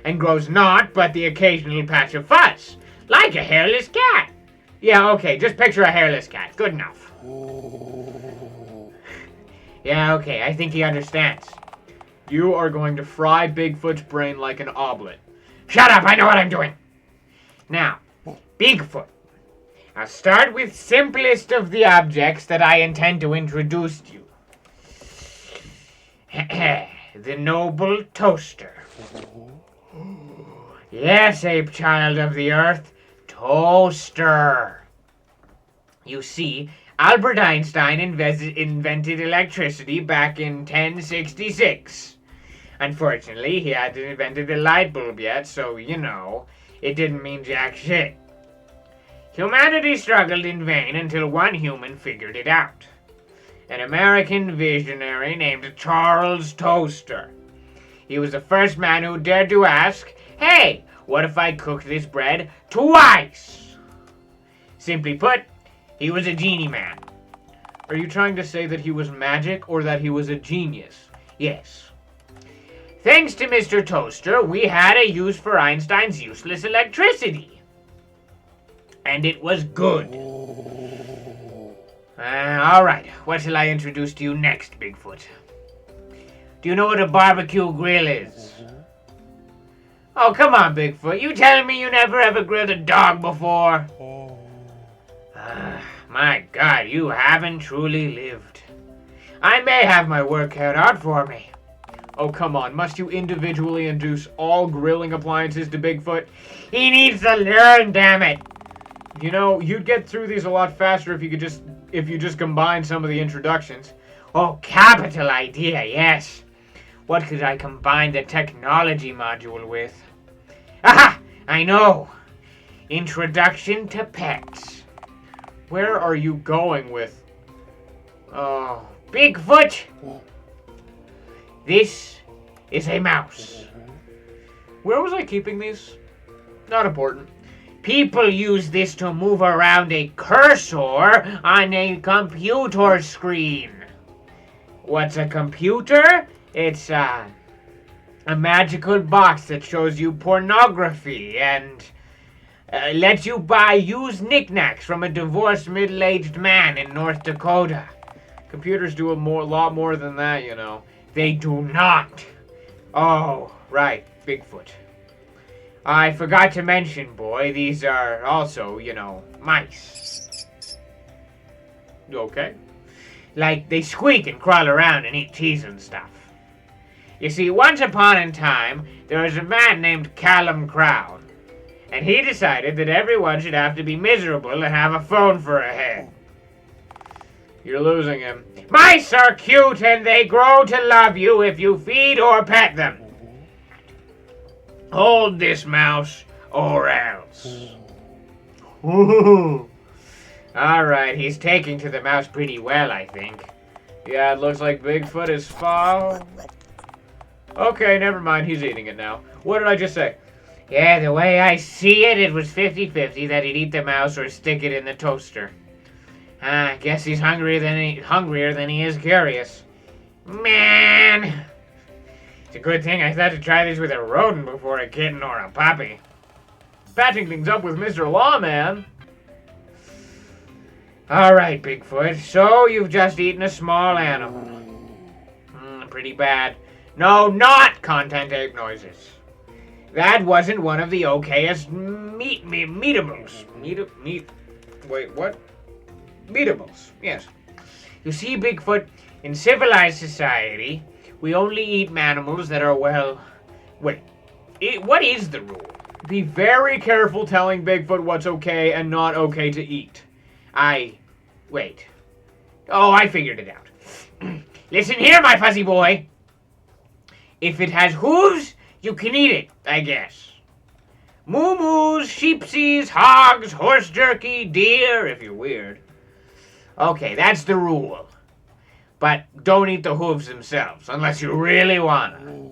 And grows not but the occasional patch of fuzz. Like a hairless cat. Yeah, okay, just picture a hairless cat. Good enough. Yeah, okay, I think he understands. You are going to fry Bigfoot's brain like an omelet. Shut up, I know what I'm doing. Now, Bigfoot. I'll start with simplest of the objects that I intend to introduce to you. The noble toaster. Yes, ape child of the earth, toaster. You see, Albert Einstein invented electricity back in 1066. Unfortunately, he hadn't invented the light bulb yet, so, you know, it didn't mean jack shit. Humanity struggled in vain until one human figured it out. An American visionary named Charles Toaster. He was the first man who dared to ask, hey, what if I cooked this bread twice? Simply put, he was a genie man. Are you trying to say that he was magic or that he was a genius? Yes. Thanks to Mr. Toaster, we had a use for Einstein's useless electricity. And it was good. All right, what shall I introduce to you next, Bigfoot? Do you know what a barbecue grill is? Oh, come on, Bigfoot. You telling me you never ever grilled a dog before? My God, you haven't truly lived. I may have my work cut out for me. Oh, come on. Must you individually induce all grilling appliances to Bigfoot? He needs to learn, damn it. You know, you'd get through these a lot faster if you just combine some of the introductions. Oh, capital idea, yes. What could I combine the technology module with? Aha! I know. Introduction to pets. Where are you going with? Oh, Bigfoot! This is a mouse. Where was I keeping these? Not important. People use this to move around a cursor on a computer screen. What's a computer? It's a magical box that shows you pornography and lets you buy used knickknacks from a divorced middle-aged man in North Dakota. Computers do a lot more than that, you know. They do not. Oh, right, Bigfoot. I forgot to mention, boy, these are also, you know, mice. Okay. Like, they squeak and crawl around and eat cheese and stuff. You see, once upon a time, there was a man named Callum Crown. And he decided that everyone should have to be miserable and have a phone for a head. You're losing him. Mice are cute and they grow to love you if you feed or pet them. Hold this mouse or else. All right, he's taking to the mouse pretty well, I think. Yeah, it looks like Bigfoot is fall. Okay, never mind. He's eating it now. What did I just say? Yeah, the way I see it, it was 50-50 that he'd eat the mouse or stick it in the toaster. I guess he's hungrier than he is curious. Man! It's a good thing I thought to try this with a rodent before a kitten or a puppy. Patching things up with Mr. Lawman. Alright, Bigfoot, so you've just eaten a small animal. Pretty bad. No, not content ape noises. That wasn't one of the okayest meatables. Wait, what? Meatables, yes. You see, Bigfoot, in civilized society, we only eat animals that are, well... Wait, what is the rule? Be very careful telling Bigfoot what's okay and not okay to eat. Wait. Oh, I figured it out. Listen here, my fuzzy boy. If it has hooves, you can eat it, I guess. Moo-moos, sheepsies, hogs, horse jerky, deer, if you're weird. Okay, that's the rule. But don't eat the hooves themselves, unless you really wanna.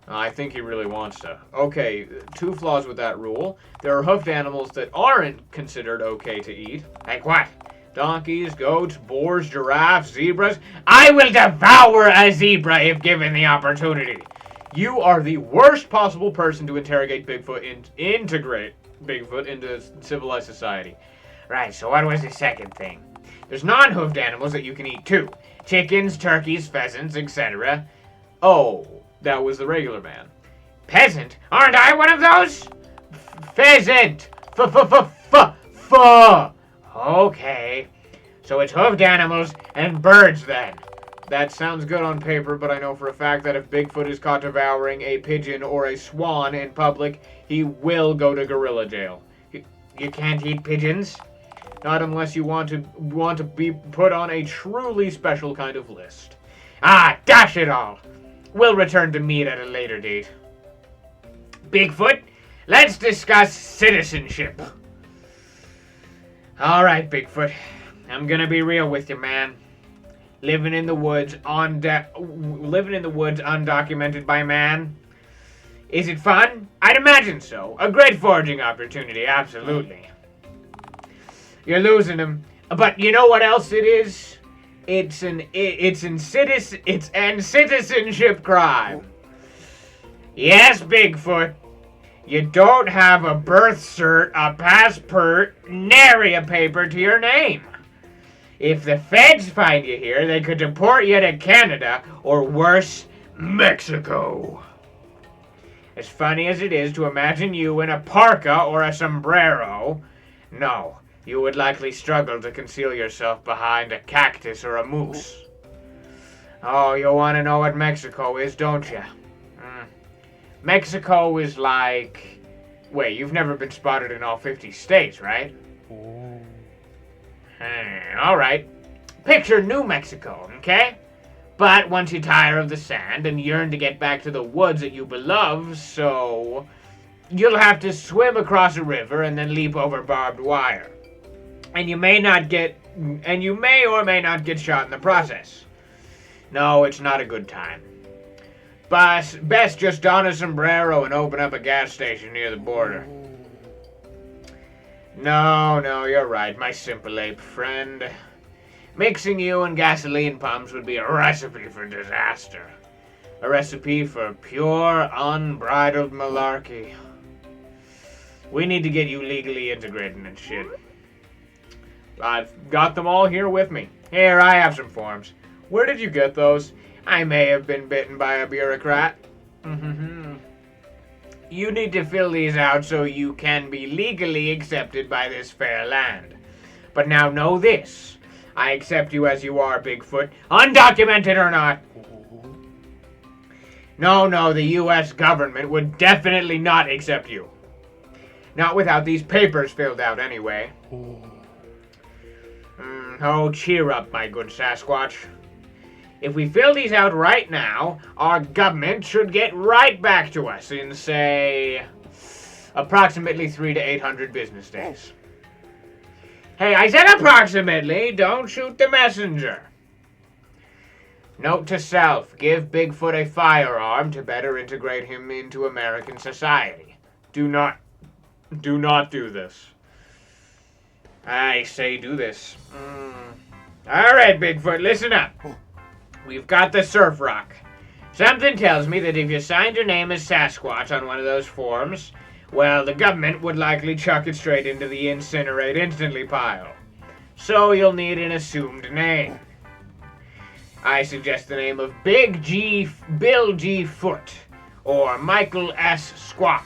I think he really wants to. Okay, two flaws with that rule. There are hoofed animals that aren't considered okay to eat. Like what? Donkeys, goats, boars, giraffes, zebras. I will devour a zebra if given the opportunity. You are the worst possible person to integrate Bigfoot integrate Bigfoot into civilized society. Right, so what was the second thing? There's non-hoofed animals that you can eat too. Chickens, turkeys, pheasants, etc. Oh, that was the regular man. Peasant? Aren't I one of those? Pheasant! Okay. So it's hoofed animals and birds then. That sounds good on paper, but I know for a fact that if Bigfoot is caught devouring a pigeon or a swan in public, he will go to gorilla jail. You can't eat pigeons? Not unless you want to be put on a truly special kind of list. Ah, dash it all! We'll return to meat at a later date. Bigfoot, let's discuss citizenship. All right, Bigfoot. I'm gonna be real with you, man. Living in the woods undocumented by man. Is it fun? I'd imagine so. A great foraging opportunity, absolutely. You're losing them, but you know what else it is? It's an citizenship crime. Yes, Bigfoot. You don't have a birth cert, a passport, nary a paper to your name. If the feds find you here, they could deport you to Canada, or worse, Mexico. As funny as it is to imagine you in a parka or a sombrero, no, you would likely struggle to conceal yourself behind a cactus or a moose. Oh, you want to know what Mexico is, don't you? Mexico is like... Wait, you've never been spotted in all 50 states, right? All right. Picture New Mexico, okay? But once you tire of the sand and yearn to get back to the woods that you beloved, so you'll have to swim across a river and then leap over barbed wire. And you may or may not get shot in the process. No, it's not a good time. But best just don a sombrero and open up a gas station near the border. No, you're right, my simple ape friend. Mixing you and gasoline pumps would be a recipe for disaster. A recipe for pure, unbridled malarkey. We need to get you legally integrated and shit. I've got them all here with me. Here, I have some forms. Where did you get those? I may have been bitten by a bureaucrat. You need to fill these out so you can be legally accepted by this fair land. But now know this. I accept you as you are, Bigfoot, undocumented or not. No, the U.S. government would definitely not accept you. Not without these papers filled out anyway. Oh, cheer up, my good Sasquatch. If we fill these out right now, our government should get right back to us in, say, approximately 300 to 800 business days. Hey, I said approximately. Don't shoot the messenger. Note to self, give Bigfoot a firearm to better integrate him into American society. Do not do this. I say do this. Alright, Bigfoot, listen up. We've got the surf rock. Something tells me that if you signed your name as Sasquatch on one of those forms, well, the government would likely chuck it straight into the incinerate instantly pile. So you'll need an assumed name. I suggest the name of Bill G. Foot, or Michael S. Squatch.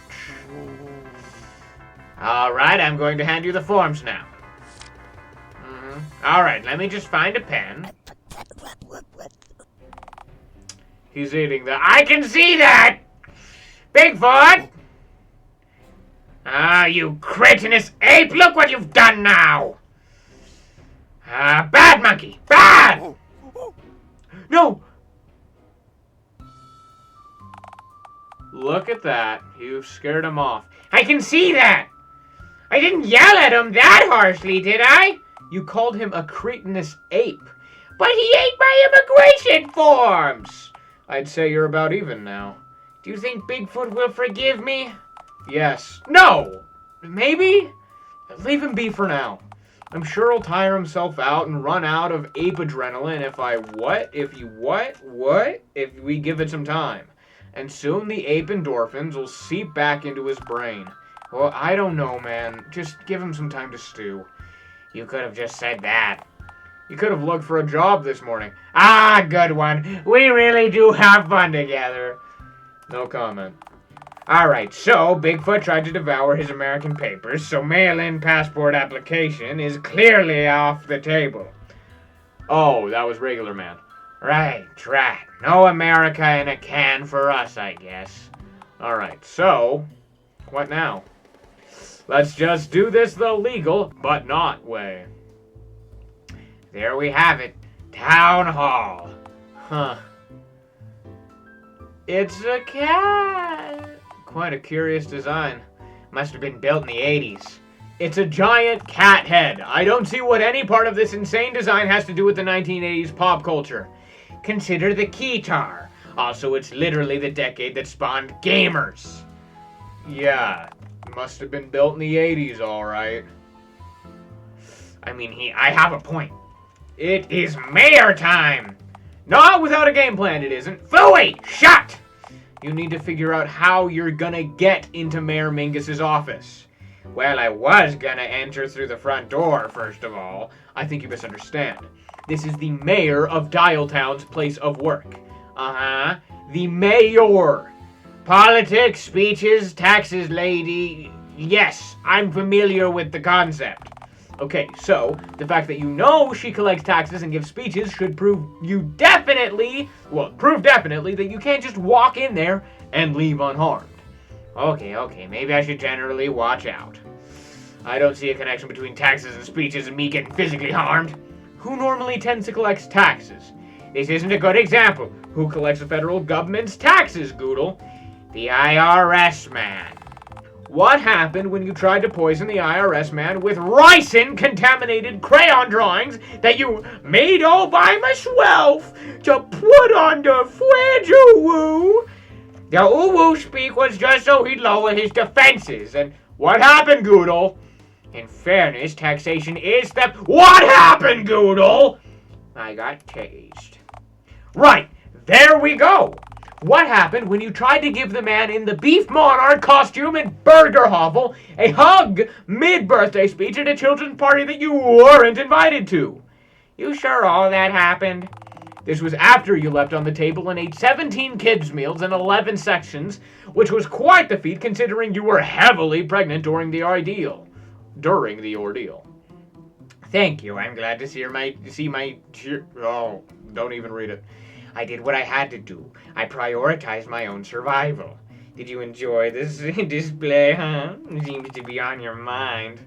Alright, I'm going to hand you the forms now. Alright, let me just find a pen. He's eating that. I can see that! Bigfoot! Ah, you cretinous ape, look what you've done now! Bad monkey! Bad! No! Look at that. You've scared him off. I can see that! I didn't yell at him that harshly, did I? You called him a cretinous ape. But he ate my immigration forms! I'd say you're about even now. Do you think Bigfoot will forgive me? Yes. No! Maybe? Leave him be for now. I'm sure he'll tire himself out and run out of ape adrenaline if we give it some time. And soon the ape endorphins will seep back into his brain. Well, I don't know, man. Just give him some time to stew. You could have just said that. You could have looked for a job this morning. Ah, good one. We really do have fun together. No comment. Alright, so Bigfoot tried to devour his American papers, so mail-in passport application is clearly off the table. Oh, that was regular man. Right. No America in a can for us, I guess. Alright, so, what now? Let's just do this the legal, but not way. There we have it. Town Hall. Huh. It's a cat. Quite a curious design. Must have been built in the 80s. It's a giant cat head. I don't see what any part of this insane design has to do with the 1980s pop culture. Consider the keytar. Also, it's literally the decade that spawned gamers. Yeah, must have been built in the 80s, alright. I mean, I have a point. It is mayor time! Not without a game plan, it isn't. Phooey! Shut! You need to figure out how you're gonna get into Mayor Mingus's office. Well, I was gonna enter through the front door, first of all. I think you misunderstand. This is the mayor of Dialtown's place of work. Uh-huh. The mayor. Politics, speeches, taxes, lady. Yes, I'm familiar with the concept. Okay, so the fact that you know she collects taxes and gives speeches should prove definitely that you can't just walk in there and leave unharmed. Okay, maybe I should generally watch out. I don't see a connection between taxes and speeches and me getting physically harmed. Who normally tends to collect taxes? This isn't a good example. Who collects the federal government's taxes, Goodle? The IRS man. What happened when you tried to poison the IRS man with ricin-contaminated crayon drawings that you made all by myself to put on the fridge, ooh-woo? The ooh-woo speak was just so he'd lower his defenses, and what happened, Goodle? In fairness, taxation is the... What happened, Goodle? I got tased. Right, there we go. What happened when you tried to give the man in the Beef Monarch costume and burger hovel a hug mid-birthday speech at a children's party that you weren't invited to? You sure all that happened? This was after you leapt on the table and ate 17 kids' meals in 11 sections, which was quite the feat considering you were heavily pregnant during the ordeal. Thank you. I'm glad to Oh, don't even read it. I did what I had to do. I prioritized my own survival. Did you enjoy this display, huh? It seems to be on your mind.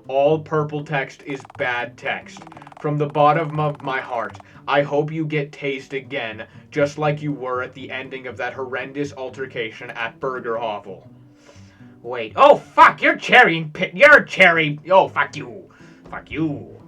All purple text is bad text. From the bottom of my heart, I hope you get tased again, just like you were at the ending of that horrendous altercation at Burger Hovel. Wait. Oh, fuck! You're cherry... Oh, fuck you. Fuck you.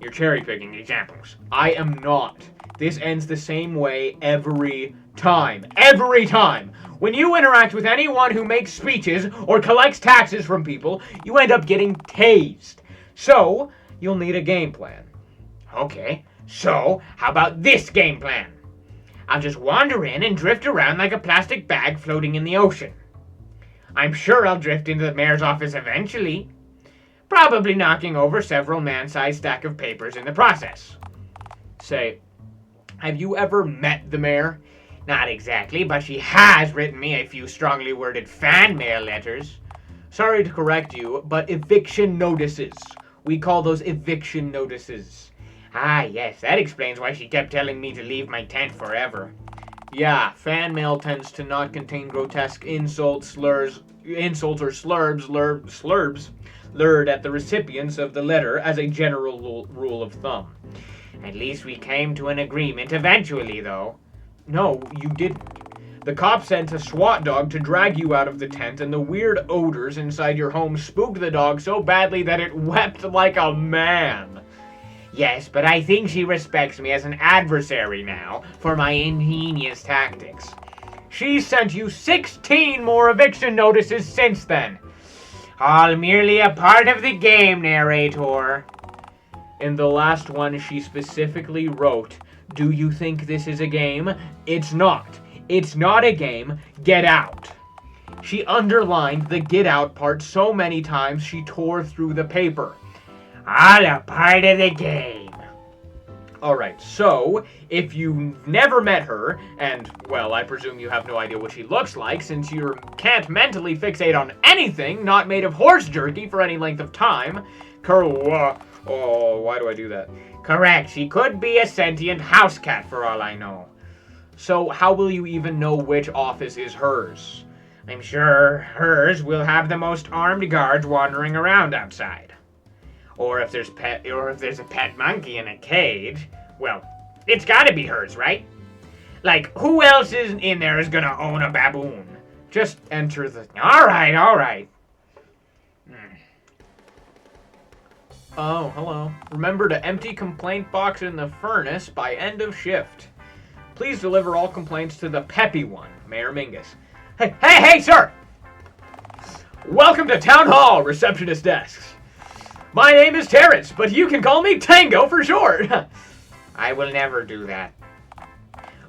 You're cherry-picking examples. I am not. This ends the same way every time. Every time! When you interact with anyone who makes speeches or collects taxes from people, you end up getting tased. So, you'll need a game plan. Okay, so how about this game plan? I'll just wander in and drift around like a plastic bag floating in the ocean. I'm sure I'll drift into the mayor's office eventually, probably knocking over several man-sized stack of papers in the process. Say, have you ever met the mayor? Not exactly, but she has written me a few strongly worded fan mail letters. Sorry to correct you, but eviction notices. We call those eviction notices. Ah, yes, that explains why she kept telling me to leave my tent forever. Yeah, fan mail tends to not contain grotesque insults or slurbs lured at the recipients of the letter as a general rule of thumb. At least we came to an agreement eventually, though. No, you didn't. The cop sent a SWAT dog to drag you out of the tent, and the weird odors inside your home spooked the dog so badly that it wept like a man. Yes, but I think she respects me as an adversary now for my ingenious tactics. She sent you 16 more eviction notices since then. All merely a part of the game, narrator. In the last one, she specifically wrote, "Do you think this is a game? It's not. It's not a game. Get out." She underlined the get out part so many times she tore through the paper. All a part of the game. Alright, so, if you've never met her, and, well, I presume you have no idea what she looks like since you can't mentally fixate on anything not made of horse jerky for any length of time, why do I do that? Correct, she could be a sentient house cat for all I know. So, how will you even know which office is hers? I'm sure hers will have the most armed guards wandering around outside. Or if there's a pet monkey in a cage, well, it's gotta be hers, right? Like, who else in there is gonna own a baboon? Just enter the... Alright. Oh, hello. Remember to empty complaint box in the furnace by end of shift. Please deliver all complaints to the peppy one, Mayor Mingus. Hey, sir! Welcome to Town Hall, receptionist desks. My name is Terrence, but you can call me Tango for short. I will never do that.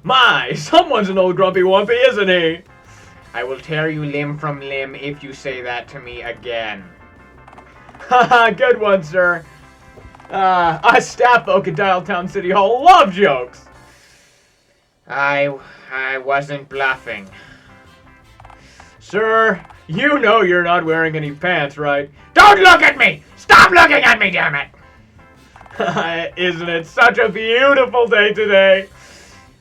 My, someone's an old grumpy wumpy, isn't he? I will tear you limb from limb if you say that to me again. Haha, good one, sir. Us staff folk at Dialtown City Hall love jokes. I wasn't bluffing. Sir, you know you're not wearing any pants, right? Don't look at me! Stop looking at me, damn it! Isn't it such a beautiful day today?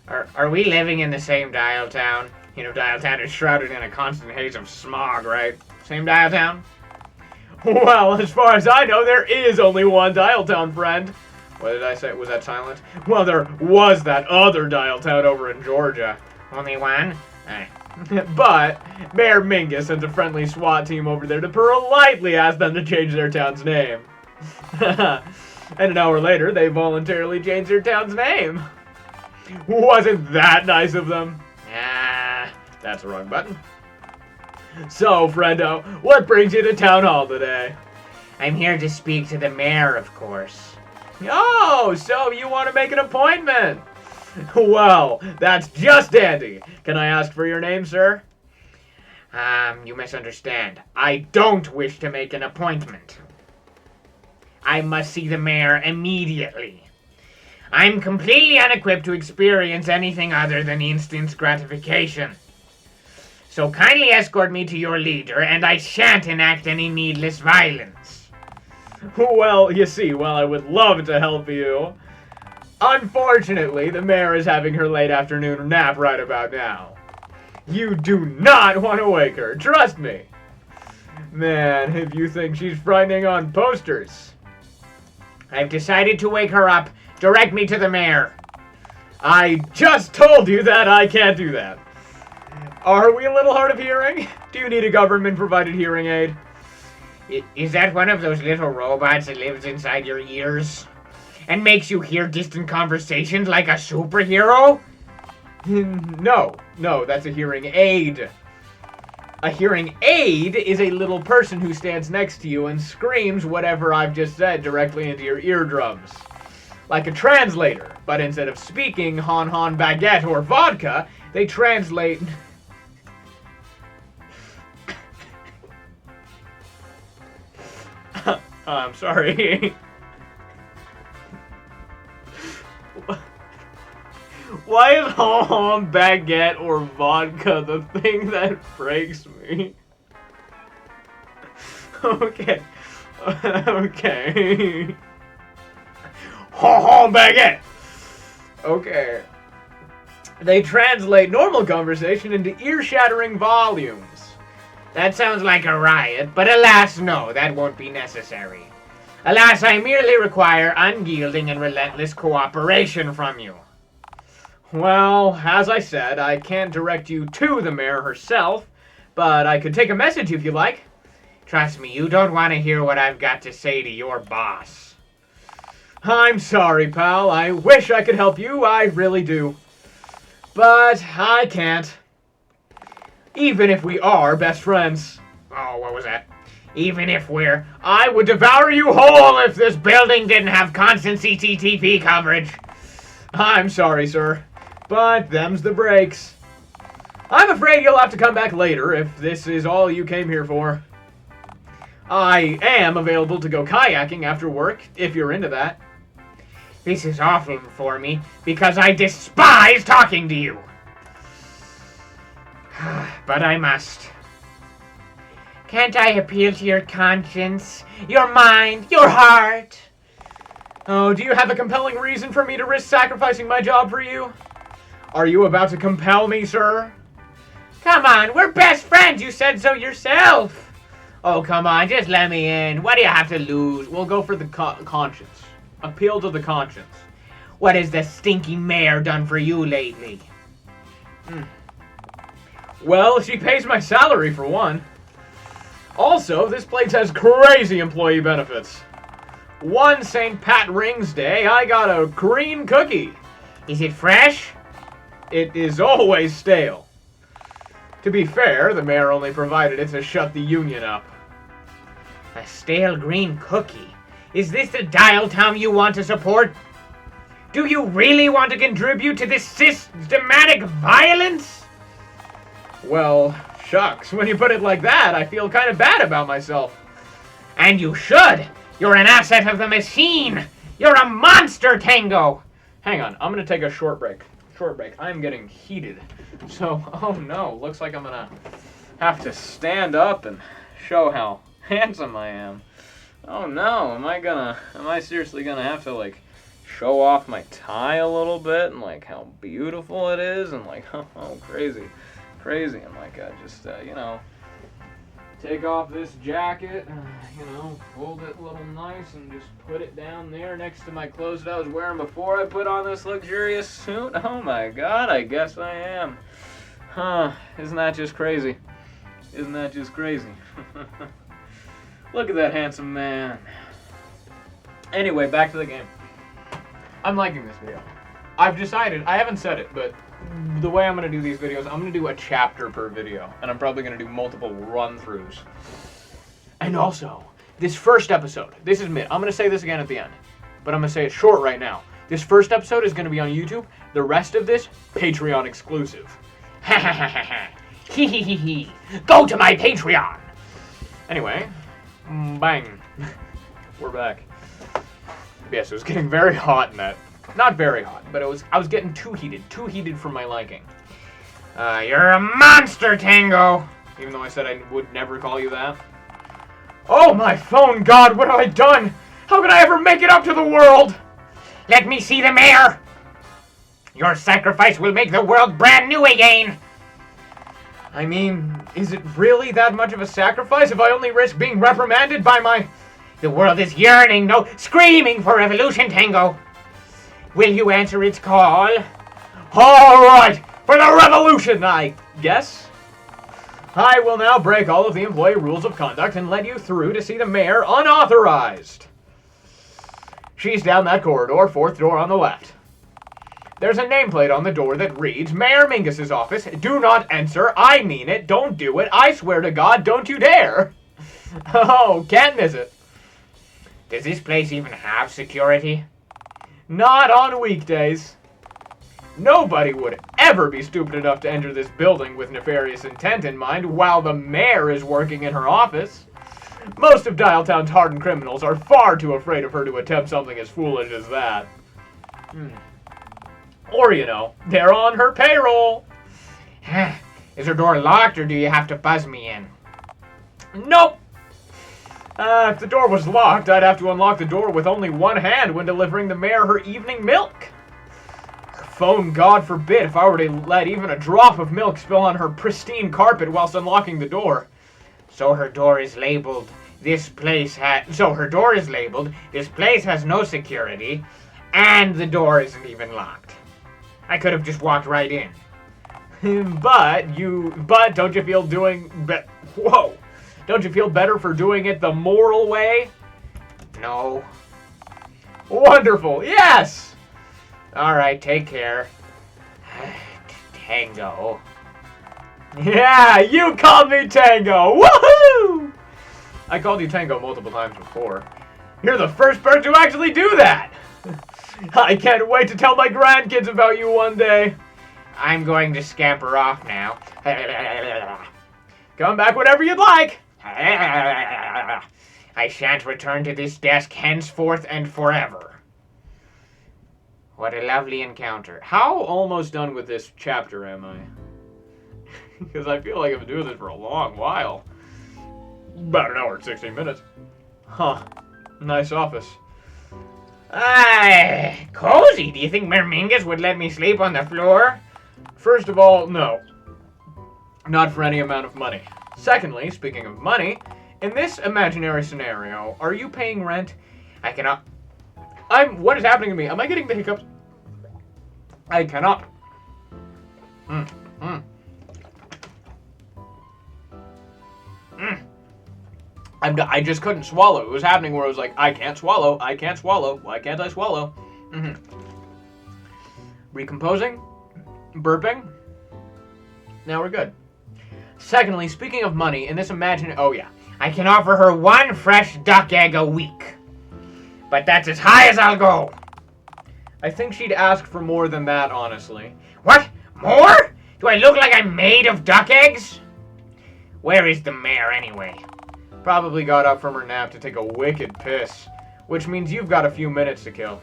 Are we living in the same Dialtown? You know, Dialtown is shrouded in a constant haze of smog, right? Same Dialtown? Well, as far as I know, there is only one Dialtown, friend. What did I say? Was that silent? Well, there was that other Dialtown over in Georgia. Only one? But Mayor Mingus sent a friendly SWAT team over there to politely ask them to change their town's name. And an hour later, they voluntarily changed their town's name. Wasn't that nice of them? That's the wrong button. So, friendo, what brings you to Town Hall today? I'm here to speak to the mayor, of course. Oh, so you want to make an appointment? Well, that's just dandy. Can I ask for your name, sir? You misunderstand. I don't wish to make an appointment. I must see the mayor immediately. I'm completely unequipped to experience anything other than instant gratification. So kindly escort me to your leader, and I shan't enact any needless violence. Well, you see, while I would love to help you, unfortunately, the mayor is having her late afternoon nap right about now. You do not want to wake her, trust me. Man, if you think she's frightening on posters. I've decided to wake her up. Direct me to the mayor. I just told you that I can't do that. Are we a little hard of hearing? Do you need a government-provided hearing aid? Is that one of those little robots that lives inside your ears? and makes you hear distant conversations like a superhero? No, that's a hearing aid. A hearing aid is a little person who stands next to you and screams whatever I've just said directly into your eardrums. Like a translator, but instead of speaking Hahn Hahn baguette or vodka, they translate... I'm sorry. Why is Hahn Hahn baguette or vodka the thing that breaks me? Okay. Okay. Hahn Hahn baguette! Okay. They translate normal conversation into ear-shattering volumes. That sounds like a riot, but alas, no, that won't be necessary. Alas, I merely require unyielding and relentless cooperation from you. Well, as I said, I can't direct you to the mayor herself, but I could take a message if you like. Trust me, you don't want to hear what I've got to say to your boss. I'm sorry, pal. I wish I could help you. I really do. But I can't. Even if we are best friends. Oh, what was that? Even if I would devour you whole if this building didn't have constant CCTV coverage. I'm sorry, sir, but them's the breaks. I'm afraid you'll have to come back later if this is all you came here for. I am available to go kayaking after work, if you're into that. This is awful for me, because I despise talking to you. But I must. Can't I appeal to your conscience, your mind, your heart? Oh, do you have a compelling reason for me to risk sacrificing my job for you? Are you about to compel me, sir? Come on, we're best friends. You said so yourself. Oh, come on, just let me in. What do you have to lose? We'll go for the conscience. Appeal to the conscience. What has the stinky mayor done for you lately? Well, she pays my salary for one. Also, this place has crazy employee benefits. One St. Pat Rings Day, I got a green cookie. Is it fresh? It is always stale. To be fair, the mayor only provided it to shut the union up. A stale green cookie? Is this the Dialtown you want to support? Do you really want to contribute to this systematic violence? Well, shucks, when you put it like that, I feel kind of bad about myself. And you should! You're an asset of the machine! You're a monster, Tango! Hang on, I'm gonna take a short break. I'm getting heated. So, oh no, looks like I'm gonna have to stand up and show how handsome I am. Oh no, am I seriously gonna have to like show off my tie a little bit and like how beautiful it is and like, oh crazy. And like take off this jacket, fold it a little nice and just put it down there next to my clothes that I was wearing before I put on this luxurious suit. Oh my god, I guess I am. Huh, isn't that just crazy? Look at that handsome man. Anyway, back to the game. I'm liking this video. I've decided, I haven't said it, but the way I'm going to do these videos, I'm going to do a chapter per video, and I'm probably going to do multiple run-throughs. And also, this first episode, this is mid. I'm going to say this again at the end, but I'm going to say it short right now. This first episode is going to be on YouTube. The rest of this, Patreon exclusive. Ha ha ha ha ha. Hee hee hee hee. Go to my Patreon. Anyway, bang. We're back. Yes, it was getting very hot in that. Not very hot, but I was getting too heated for my liking. You're a monster, Tango! Even though I said I would never call you that. Oh my phone, God, what have I done? How could I ever make it up to the world? Let me see the mayor! Your sacrifice will make the world brand new again! I mean, is it really that much of a sacrifice if I only risk being reprimanded by my... The world is yearning, no, screaming for revolution, Tango! Will you answer its call? All right, for the revolution, I guess. I will now break all of the employee rules of conduct and let you through to see the mayor unauthorized. She's down that corridor, fourth door on the left. There's a nameplate on the door that reads, Mayor Mingus's office. Do not enter. I mean it. Don't do it. I swear to God, don't you dare. Oh, can't miss it. Does this place even have security? Not on weekdays. Nobody would ever be stupid enough to enter this building with nefarious intent in mind while the mayor is working in her office. Most of Dialtown's hardened criminals are far too afraid of her to attempt something as foolish as that. Or, you know, they're on her payroll. Is her door locked or do you have to buzz me in? Nope. If the door was locked, I'd have to unlock the door with only one hand when delivering the mayor her evening milk. Her phone, God forbid, if I were to let even a drop of milk spill on her pristine carpet whilst unlocking the door. So her door is labeled, this place has no security, and the door isn't even locked. I could have just walked right in. But don't you feel Don't you feel better for doing it the moral way? No. Wonderful, yes! Alright, take care. Tango. Yeah, you called me Tango! Woohoo! I called you Tango multiple times before. You're the first person to actually do that! I can't wait to tell my grandkids about you one day. I'm going to scamper off now. Come back whenever you'd like. I shan't return to this desk henceforth and forever. What a lovely encounter. How almost done with this chapter am I? Because I feel like I've been doing this for a long while. About an hour and 16 minutes. Huh. Nice office. Cozy. Do you think Mayor Mingus would let me sleep on the floor? First of all, no. Not for any amount of money. Secondly, speaking of money, in this imaginary scenario, are you paying rent? I cannot. What is happening to me? Am I getting the hiccups? I cannot. I just couldn't swallow. It was happening where I was like, I can't swallow. I can't swallow. Why can't I swallow? Recomposing. Burping. Now we're good. Secondly, speaking of money, in this oh yeah. I can offer her one fresh duck egg a week. But that's as high as I'll go. I think she'd ask for more than that, honestly. What? More? Do I look like I'm made of duck eggs? Where is the mayor anyway? Probably got up from her nap to take a wicked piss. Which means you've got a few minutes to kill.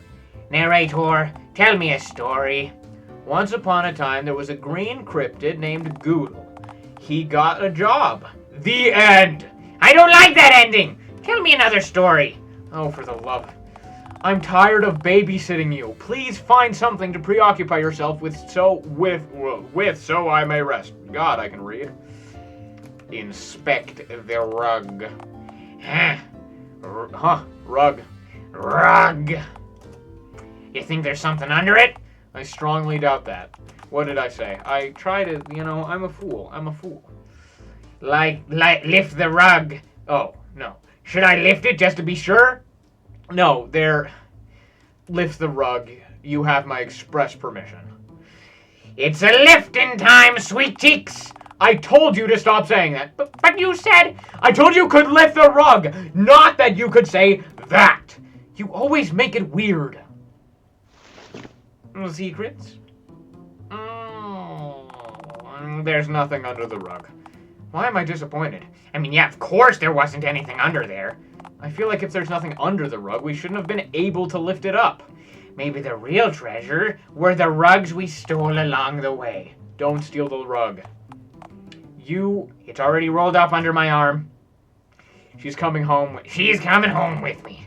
Narrator, tell me a story. Once upon a time, there was a green cryptid named Goodle. He got a job. The end! I don't like that ending! Tell me another story. Oh, for the love. I'm tired of babysitting you. Please find something to preoccupy yourself with so I may rest. God, I can read. Inspect the rug. Rug. Rug. You think there's something under it? I strongly doubt that. What did I say? I try to, I'm a fool. I'm a fool. Like, lift the rug. Oh, no. Should I lift it just to be sure? No, lift the rug. You have my express permission. It's a lifting time, sweet cheeks. I told you to stop saying that. But you said, I told you could lift the rug. Not that you could say that. You always make it weird. Secrets? There's nothing under the rug. Why am I disappointed? I mean, yeah, of course there wasn't anything under there. I feel like if there's nothing under the rug, we shouldn't have been able to lift it up. Maybe the real treasure were the rugs we stole along the way. Don't steal the rug. It's already rolled up under my arm. She's coming home. She's coming home with me.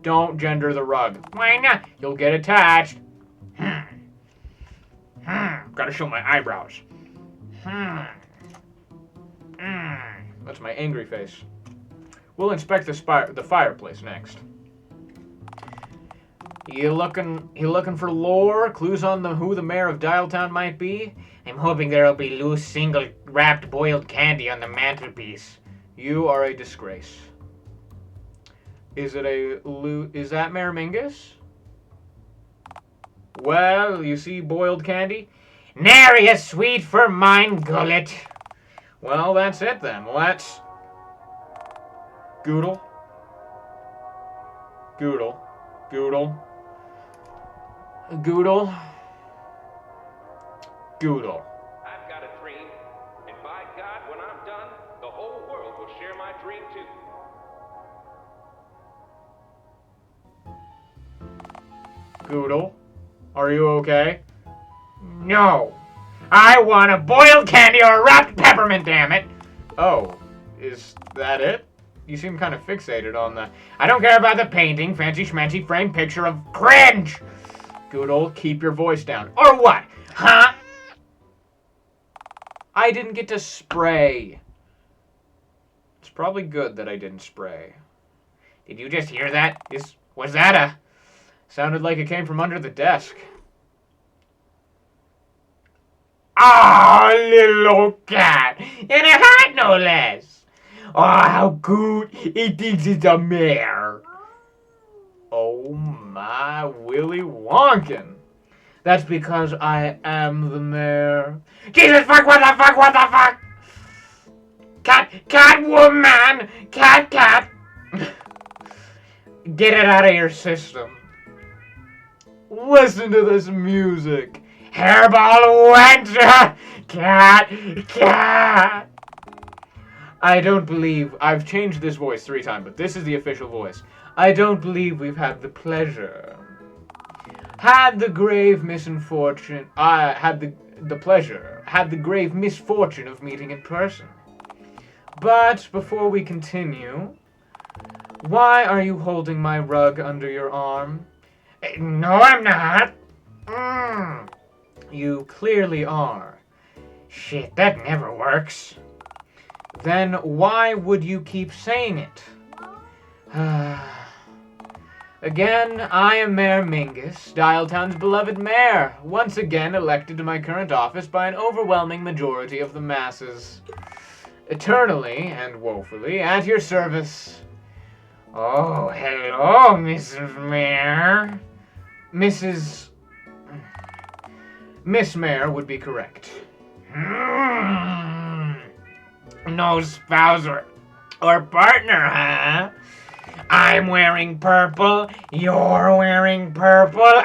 Don't gender the rug. Why not? You'll get attached. Gotta show my eyebrows. That's my angry face. We'll inspect the fireplace next. You looking for lore? Clues on who the mayor of Dialtown might be? I'm hoping there'll be loose, single-wrapped boiled candy on the mantelpiece. You are a disgrace. Is that Mayor Mingus? Well, you see boiled candy? Nary a sweet for mine gullet. Well, that's it then. Let's... Goodle. Goodle. Goodle. Goodle. Goodle. I've got a dream, and by God, when I'm done, the whole world will share my dream too. Goodle. Are you okay? No. I want a boiled candy or a wrapped peppermint, damn it. Oh, is that it? You seem kind of fixated on the... I don't care about the painting, fancy schmancy framed picture of cringe. Goodle, keep your voice down. Or what? Huh? I didn't get to spray. It's probably good that I didn't spray. Did you just hear that? Was that a... Sounded like it came from under the desk. Ah, little cat. In a hat, no less. Oh, how good it thinks it's a mare. Oh my Willy Wonkin. That's because I am the mayor. Jesus fuck, what the fuck, what the fuck? Cat woman, cat. Get it out of your system. Listen to this music. Hairball wench, cat. I don't believe... I've changed this voice 3 times, but this is the official voice. I don't believe we've had the pleasure. Had the grave misfortune... had the grave misfortune of meeting in person. But before we continue, why are you holding my rug under your arm? No, I'm not. You clearly are. Shit, that never works. Then why would you keep saying it? Again, I am Mayor Mingus, Dialtown's beloved mayor, once again elected to my current office by an overwhelming majority of the masses. Eternally and woefully at your service. Oh, hello, Mrs. Mayor. Miss Mayor would be correct. No spouse or partner, huh? I'm wearing purple, you're wearing purple,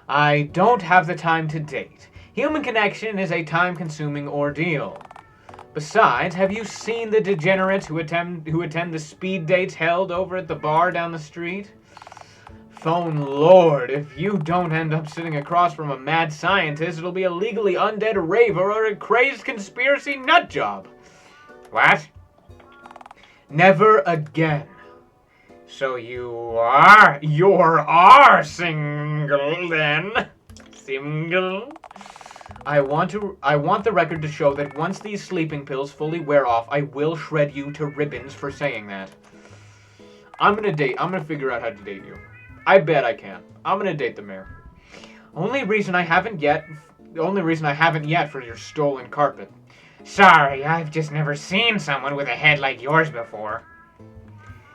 I don't have the time to date. Human connection is a time-consuming ordeal. Besides, have you seen the degenerates who attend the speed dates held over at the bar down the street? Phone Lord, if you don't end up sitting across from a mad scientist, it'll be a legally undead raver or a crazed conspiracy nut job. What? Never again. So you're single then? Single? I want the record to show that once these sleeping pills fully wear off, I will shred you to ribbons for saying that. I'm gonna figure out how to date you. I bet I can. I'm gonna date the mayor. Only reason I haven't yet for your stolen carpet. Sorry, I've just never seen someone with a head like yours before.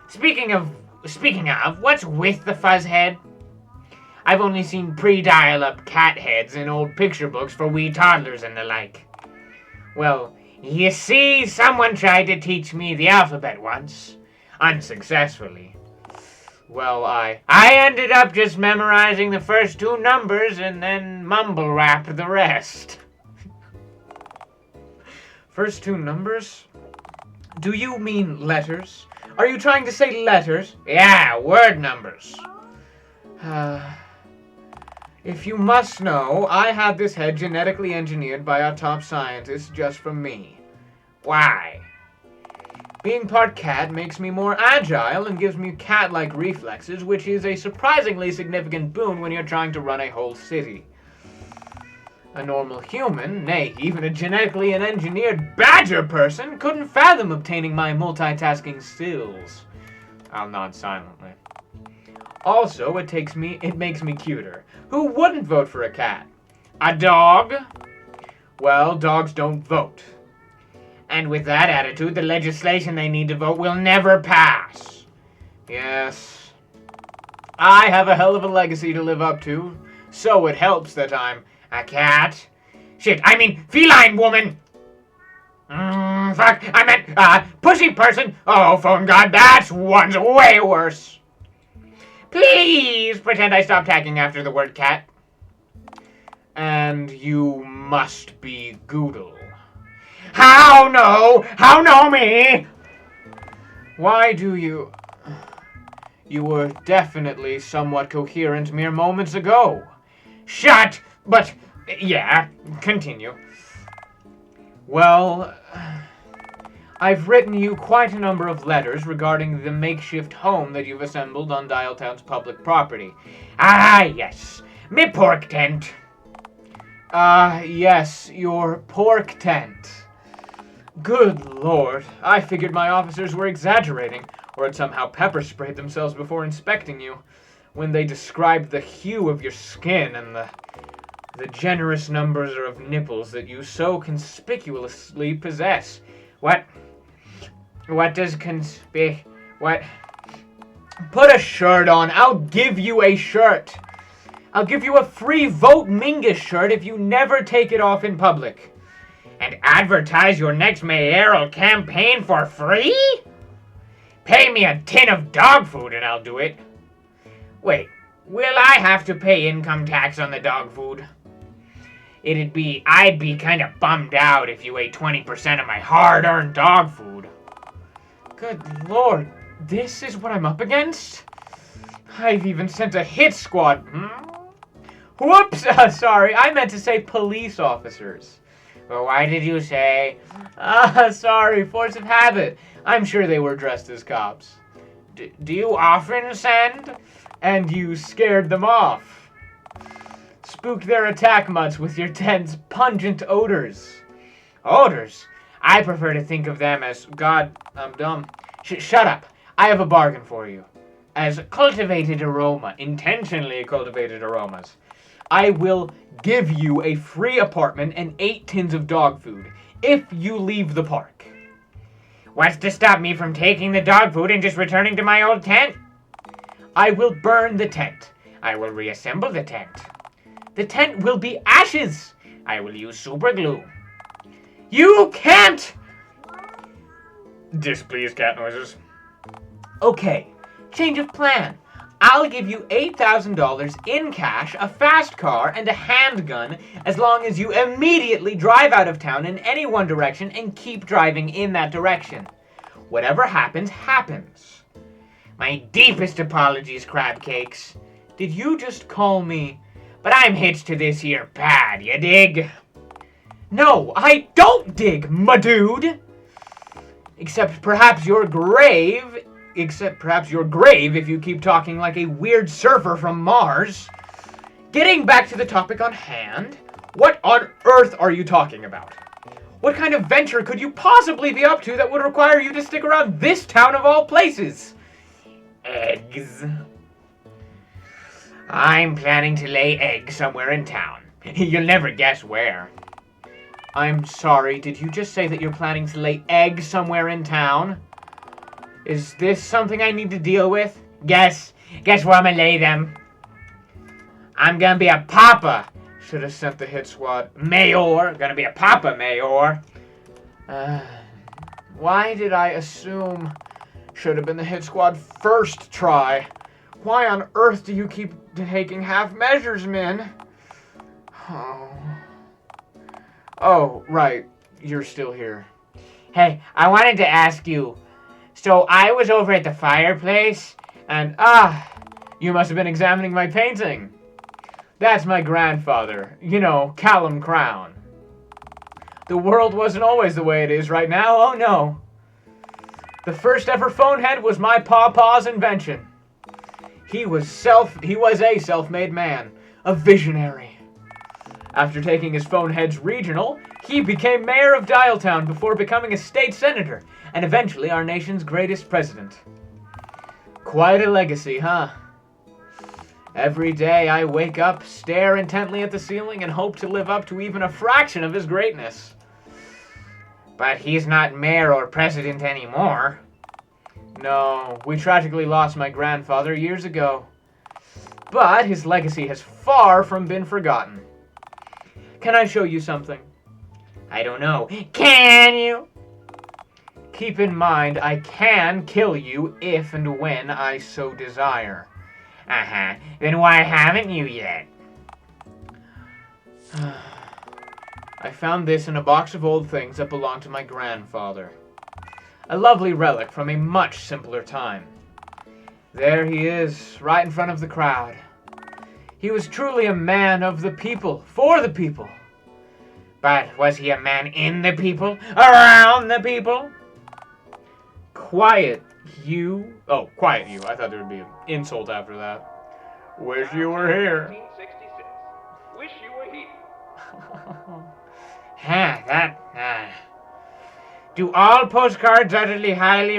Speaking of, what's with the fuzz head? I've only seen pre-dial-up cat heads in old picture books for wee toddlers and the like. Well, you see, someone tried to teach me the alphabet once. Unsuccessfully. Well, I ended up just memorizing the first 2 numbers and then mumble-rapped the rest. First 2 numbers? Do you mean letters? Are you trying to say letters? Yeah, word numbers. If you must know, I had this head genetically engineered by our top scientists just for me. Why? Being part cat makes me more agile and gives me cat-like reflexes, which is a surprisingly significant boon when you're trying to run a whole city. A normal human, nay, even a genetically engineered badger person, couldn't fathom obtaining my multitasking skills. I'll nod silently. Also, it makes me cuter. Who wouldn't vote for a cat? A dog? Well, dogs don't vote. And with that attitude, the legislation they need to vote will never pass. Yes. I have a hell of a legacy to live up to, so it helps that I'm a cat? Shit, I mean feline woman! Fuck, I meant, pussy person! Oh, phone god, that one's way worse! Please pretend I stopped tagging after the word cat. And you must be Goodle. How no? How no me? Why do you... You were definitely somewhat coherent mere moments ago. Shut! But, yeah, continue. Well, I've written you quite a number of letters regarding the makeshift home that you've assembled on Dialtown's public property. Ah, yes. Me pork tent. Yes, your pork tent. Good Lord, I figured my officers were exaggerating, or had somehow pepper sprayed themselves before inspecting you, when they described the hue of your skin and the generous numbers of nipples that you so conspicuously possess. What does what? Put a shirt on. I'll give you a shirt. I'll give you a free Vote Mingus shirt if you never take it off in public. And advertise your next mayoral campaign for free? Pay me a tin of dog food and I'll do it. Wait, will I have to pay income tax on the dog food? I'd be kind of bummed out if you ate 20% of my hard-earned dog food. Good Lord, this is what I'm up against? I've even sent a hit squad. Whoops, sorry, I meant to say police officers. Well, why did you say? Sorry, force of habit. I'm sure they were dressed as cops. Do you often send? And you scared them off. Spooked their attack mutts with your tent's pungent odors. Odors? I prefer to think of them as, God, I'm dumb. Shut up. I have a bargain for you. As cultivated aroma, intentionally cultivated aromas. I will give you a free apartment and 8 tins of dog food if you leave the park. What's to stop me from taking the dog food and just returning to my old tent? I will burn the tent. I will reassemble the tent. The tent will be ashes. I will use super glue. You can't! Displeased cat noises. Okay, change of plan. I'll give you $8,000 in cash, a fast car, and a handgun as long as you immediately drive out of town in any one direction and keep driving in that direction. Whatever happens, happens. My deepest apologies, crab cakes. Did you just call me? But I'm hitched to this here pad, you dig? No, I don't dig, my dude. Except perhaps your grave if you keep talking like a weird surfer from Mars. Getting back to the topic on hand, what on earth are you talking about? What kind of venture could you possibly be up to that would require you to stick around this town of all places? Eggs. I'm planning to lay eggs somewhere in town. You'll never guess where. I'm sorry, did you just say that you're planning to lay eggs somewhere in town? Is this something I need to deal with? Guess where I'm gonna lay them. I'm gonna be a papa. Should have sent the hit squad. Mayor. Gonna be a papa, Mayor. Why did I assume? Should have been the hit squad first try. Why on earth do you keep taking half measures, Min? Oh, right. You're still here. Hey, I wanted to ask you. So I was over at the fireplace, and you must have been examining my painting. That's my grandfather. You know, Callum Crown. The world wasn't always the way it is right now, oh no. The first ever phone head was my pawpaw's invention. He was a self-made man, a visionary. After taking his phone heads regional, he became mayor of Dialtown before becoming a state senator, and eventually our nation's greatest president. Quite a legacy, huh? Every day I wake up, stare intently at the ceiling, and hope to live up to even a fraction of his greatness. But he's not mayor or president anymore. No, we tragically lost my grandfather years ago. But his legacy has far from been forgotten. Can I show you something? I don't know. Can you? Keep in mind, I can kill you if and when I so desire. Uh-huh. Then why haven't you yet? I found this in a box of old things that belonged to my grandfather. A lovely relic from a much simpler time. There he is, right in front of the crowd. He was truly a man of the people, for the people. But was he a man in the people? Around the people? Quiet you. Oh, quiet you. I thought there would be an insult after that. Wish you were here. 1966. Wish you were here. Do all postcards utter highly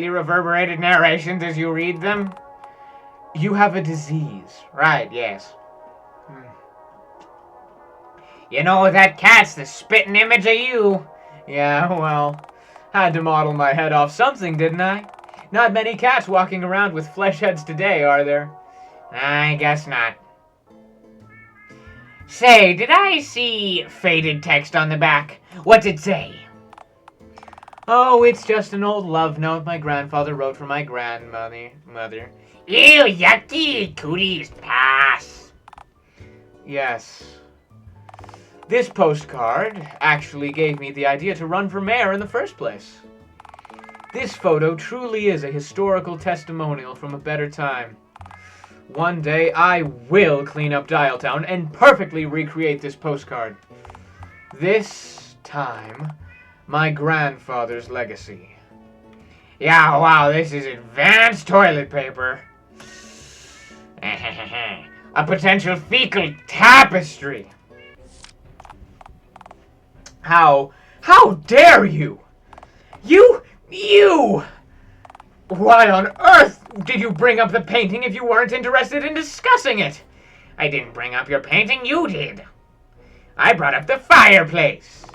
reverberated narrations as you read them? You have a disease. Right, yes. You know, that cat's the spitting image of you. Yeah, well, had to model my head off something, didn't I? Not many cats walking around with flesh heads today, are there? I guess not. Say, did I see faded text on the back? What's it say? Oh, it's just an old love note my grandfather wrote for my grandmother. Ew, yucky, cooties, pass. Yes. This postcard actually gave me the idea to run for mayor in the first place. This photo truly is a historical testimonial from a better time. One day I will clean up Dialtown and perfectly recreate this postcard. This time, my grandfather's legacy. Yeah, wow, this is advanced toilet paper. A potential fecal tapestry. How dare you? You! Why on earth did you bring up the painting if you weren't interested in discussing it? I didn't bring up your painting, you did. I brought up the fireplace.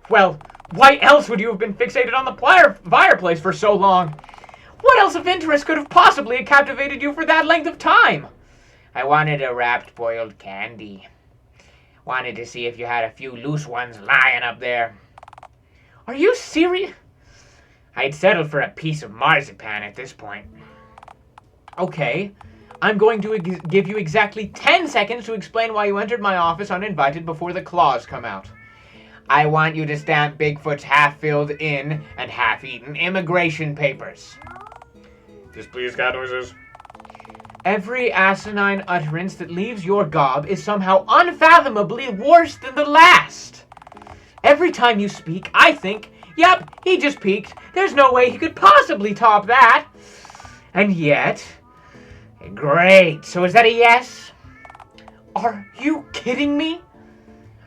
Well, why else would you have been fixated on the fireplace for so long? What else of interest could have possibly captivated you for that length of time? I wanted a wrapped boiled candy. Wanted to see if you had a few loose ones lying up there. Are you serious? I'd settle for a piece of marzipan at this point. Okay, I'm going to give you exactly 10 seconds to explain why you entered my office uninvited before the claws come out. I want you to stamp Bigfoot's half-filled in and half-eaten immigration papers. Displeased cat noises. Every asinine utterance that leaves your gob is somehow unfathomably worse than the last. Every time you speak, I think, yep, he just peeked. There's no way he could possibly top that. And yet... Great. So is that a yes? Are you kidding me?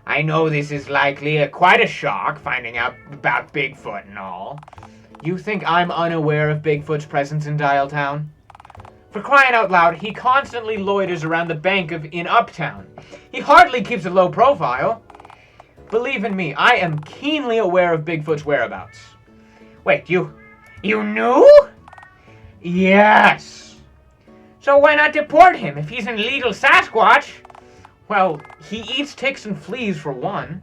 I know this is likely quite a shock, finding out about Bigfoot and all. You think I'm unaware of Bigfoot's presence in Dialtown? For crying out loud, he constantly loiters around the bank in Uptown. He hardly keeps a low profile. Believe in me, I am keenly aware of Bigfoot's whereabouts. Wait, you knew? Yes. So why not deport him if he's an illegal Sasquatch? Well, he eats ticks and fleas for one.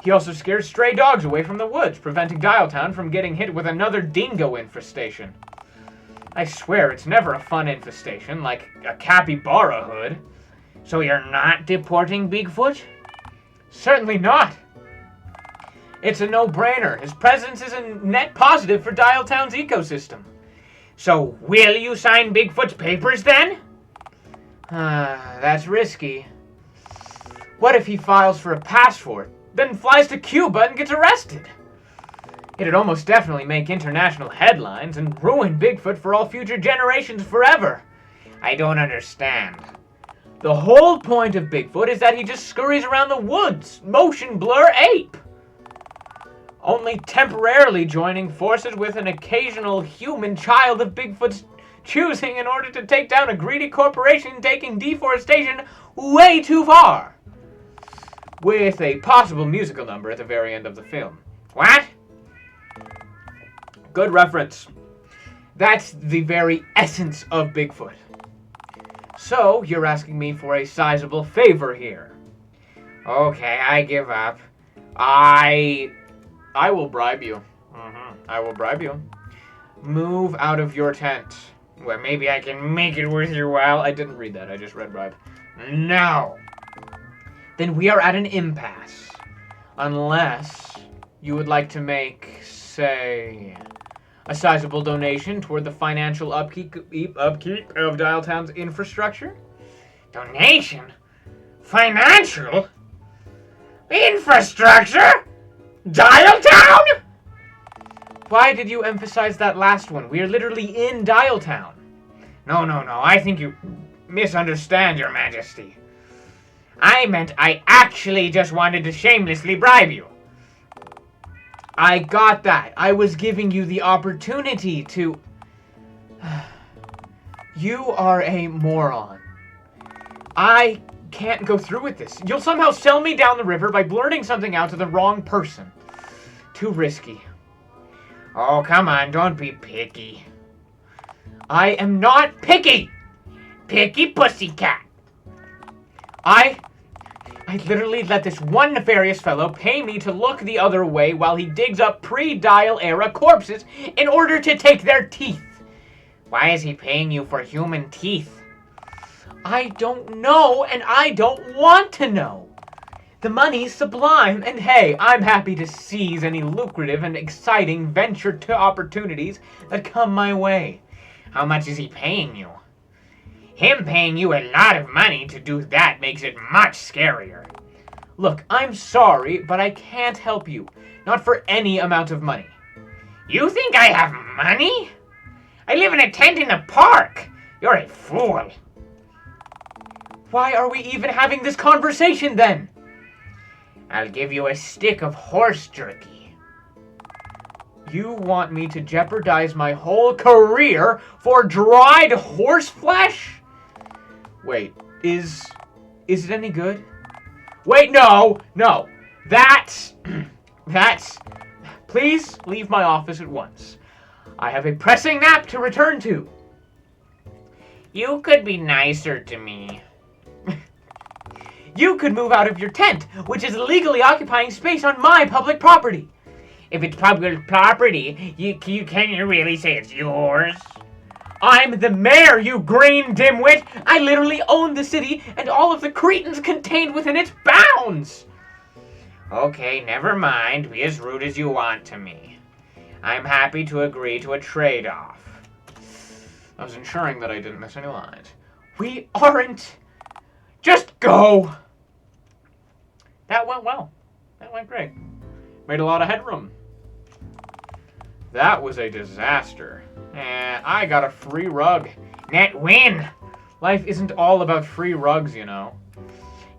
He also scares stray dogs away from the woods, preventing Dialtown from getting hit with another dingo infestation. I swear it's never a fun infestation, like a capybara hood. So you're not deporting Bigfoot? Certainly not. It's a no-brainer. His presence is a net positive for Dialtown's ecosystem. So will you sign Bigfoot's papers then? That's risky. What if he files for a passport, then flies to Cuba and gets arrested? It'd almost definitely make international headlines and ruin Bigfoot for all future generations forever. I don't understand. The whole point of Bigfoot is that he just scurries around the woods, motion blur ape. Only temporarily joining forces with an occasional human child of Bigfoot's choosing in order to take down a greedy corporation taking deforestation way too far. with a possible musical number at the very end of the film. What? Good reference. That's the very essence of Bigfoot. So, you're asking me for a sizable favor here. Okay, I give up. I will bribe you. I will bribe you. Move out of your tent. Well, maybe I can make it worth your while. I didn't read that. I just read bribe. No. Then we are at an impasse. Unless you would like to make, say, a sizable donation toward the financial upkeep of Dialtown's infrastructure. Donation? Financial? Infrastructure? Dialtown? Why did you emphasize that last one? We are literally in Dialtown. No. I think you misunderstand, Your Majesty. I meant I actually just wanted to shamelessly bribe you. I got that. I was giving you the opportunity to... You are a moron. I can't go through with this. You'll somehow sell me down the river by blurting something out to the wrong person. Too risky. Oh, come on, don't be picky. I am not picky! Picky pussycat. I literally let this one nefarious fellow pay me to look the other way while he digs up pre-Dial era corpses in order to take their teeth. Why is he paying you for human teeth? I don't know, and I don't want to know. The money's sublime, and hey, I'm happy to seize any lucrative and exciting venture to opportunities that come my way. How much is he paying you? Him paying you a lot of money to do that makes it much scarier. Look, I'm sorry, but I can't help you. Not for any amount of money. You think I have money? I live in a tent in the park. You're a fool. Why are we even having this conversation then? I'll give you a stick of horse jerky. You want me to jeopardize my whole career for dried horse flesh? Wait, is it any good? Wait, no. That's... Please leave my office at once. I have a pressing nap to return to. You could be nicer to me. You could move out of your tent, which is illegally occupying space on my public property. If it's public property, can you really say it's yours? I'm the mayor, you green dimwit! I literally own the city and all of the cretins contained within its bounds! Okay, never mind. Be as rude as you want to me. I'm happy to agree to a trade-off. I was ensuring that I didn't miss any lines. We aren't... Just go! That went well. That went great. Made a lot of headroom. That was a disaster. I got a free rug. Net win! Life isn't all about free rugs, you know.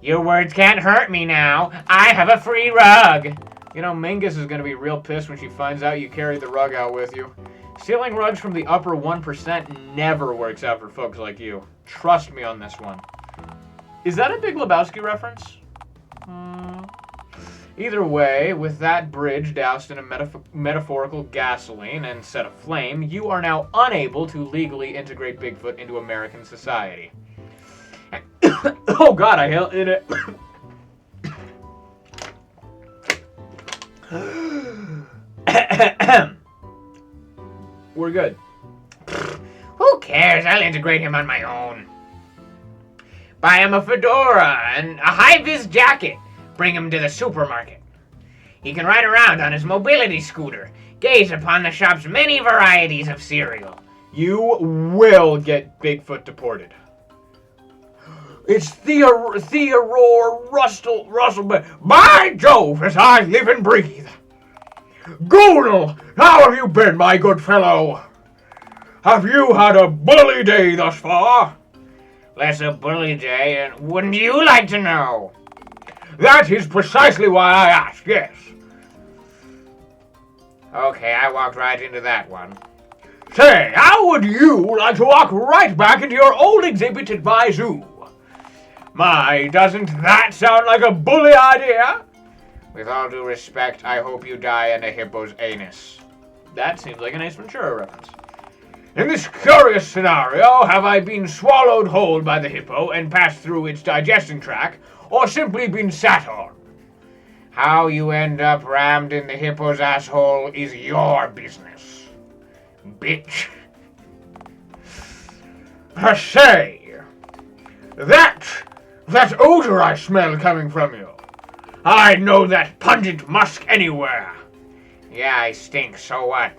Your words can't hurt me now. I have a free rug. You know, Mingus is going to be real pissed when she finds out you carried the rug out with you. Stealing rugs from the upper 1% never works out for folks like you. Trust me on this one. Is that a Big Lebowski reference? Either way, with that bridge doused in a metaphorical gasoline and set aflame, you are now unable to legally integrate Bigfoot into American society. Oh God, I held in it. We're good. Who cares? I'll integrate him on my own. Buy him a fedora and a high-vis jacket. Bring him to the supermarket. He can ride around on his mobility scooter, gaze upon the shop's many varieties of cereal. You will get Bigfoot deported. It's Theodore Russell. By Jove, as I live and breathe. Goodle, how have you been, my good fellow? Have you had a bully day thus far? Less a bully day, and wouldn't you like to know? That is precisely why I asked, yes. Okay, I walked right into that one. Say, how would you like to walk right back into your old exhibit at my zoo? My, doesn't that sound like a bully idea? With all due respect, I hope you die in a hippo's anus. That seems like an Ace Ventura reference. In this curious scenario, have I been swallowed whole by the hippo and passed through its digestion tract, or simply been sat on? How you end up rammed in the hippo's asshole is your business, bitch. I say, that odor I smell coming from you. I know that pungent musk anywhere. Yeah, I stink, so what?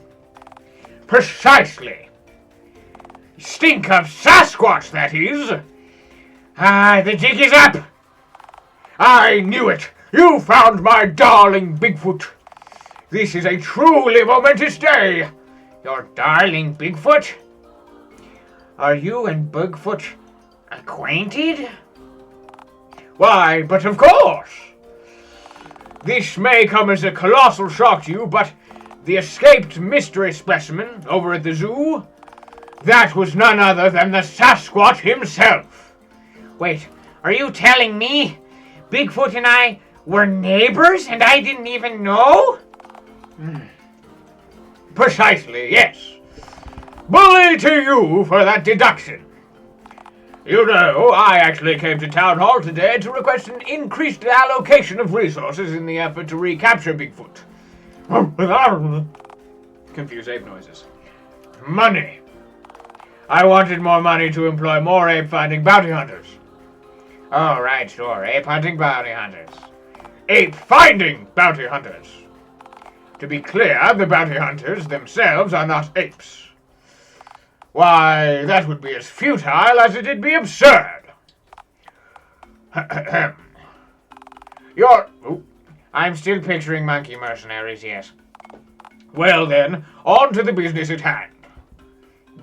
Precisely. Stink of Sasquatch, that is. The jig is up. I knew it. You found my darling Bigfoot. This is a truly momentous day. Your darling Bigfoot? Are you and Bigfoot acquainted? Why, but of course. This may come as a colossal shock to you, but the escaped mystery specimen over at the zoo, that was none other than the Sasquatch himself. Wait, are you telling me Bigfoot and I were neighbors and I didn't even know? Precisely, yes. Bully to you for that deduction. You know, I actually came to Town Hall today to request an increased allocation of resources in the effort to recapture Bigfoot. Confused ape noises. Money. I wanted more money to employ more ape-finding bounty hunters. Oh, right, sure. Ape-hunting bounty hunters. Ape-finding bounty hunters. To be clear, the bounty hunters themselves are not apes. Why, that would be as futile as it'd be absurd. I'm still picturing monkey mercenaries, yes. Well then, on to the business at hand.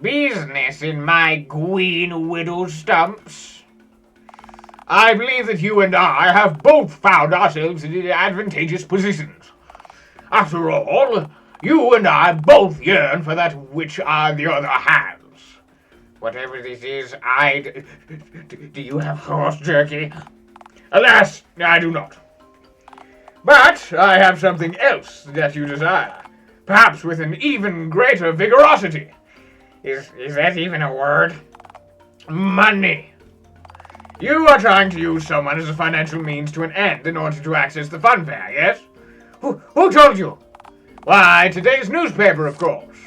Business in my green widow stumps. I believe that you and I have both found ourselves in advantageous positions. After all, you and I both yearn for that which the other has. Whatever this is, do you have horse jerky? Alas, I do not. But I have something else that you desire, perhaps with an even greater vigorosity. Is that even a word? Money. You are trying to use someone as a financial means to an end in order to access the fun fair, yes? Who told you? Why, today's newspaper, of course.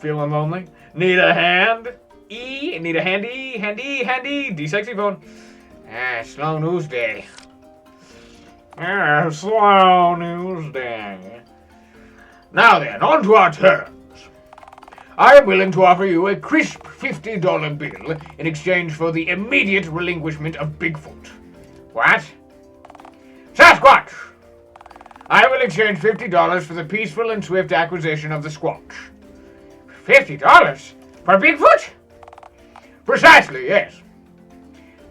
Feeling lonely? Need a hand? Need a handy, D-sexy phone. Slow news day. Slow news day. Now then, on to our terms. I am willing to offer you a crisp $50 bill in exchange for the immediate relinquishment of Bigfoot. What? Sasquatch! I will exchange $50 for the peaceful and swift acquisition of the Squatch. $50? For Bigfoot? Precisely, yes.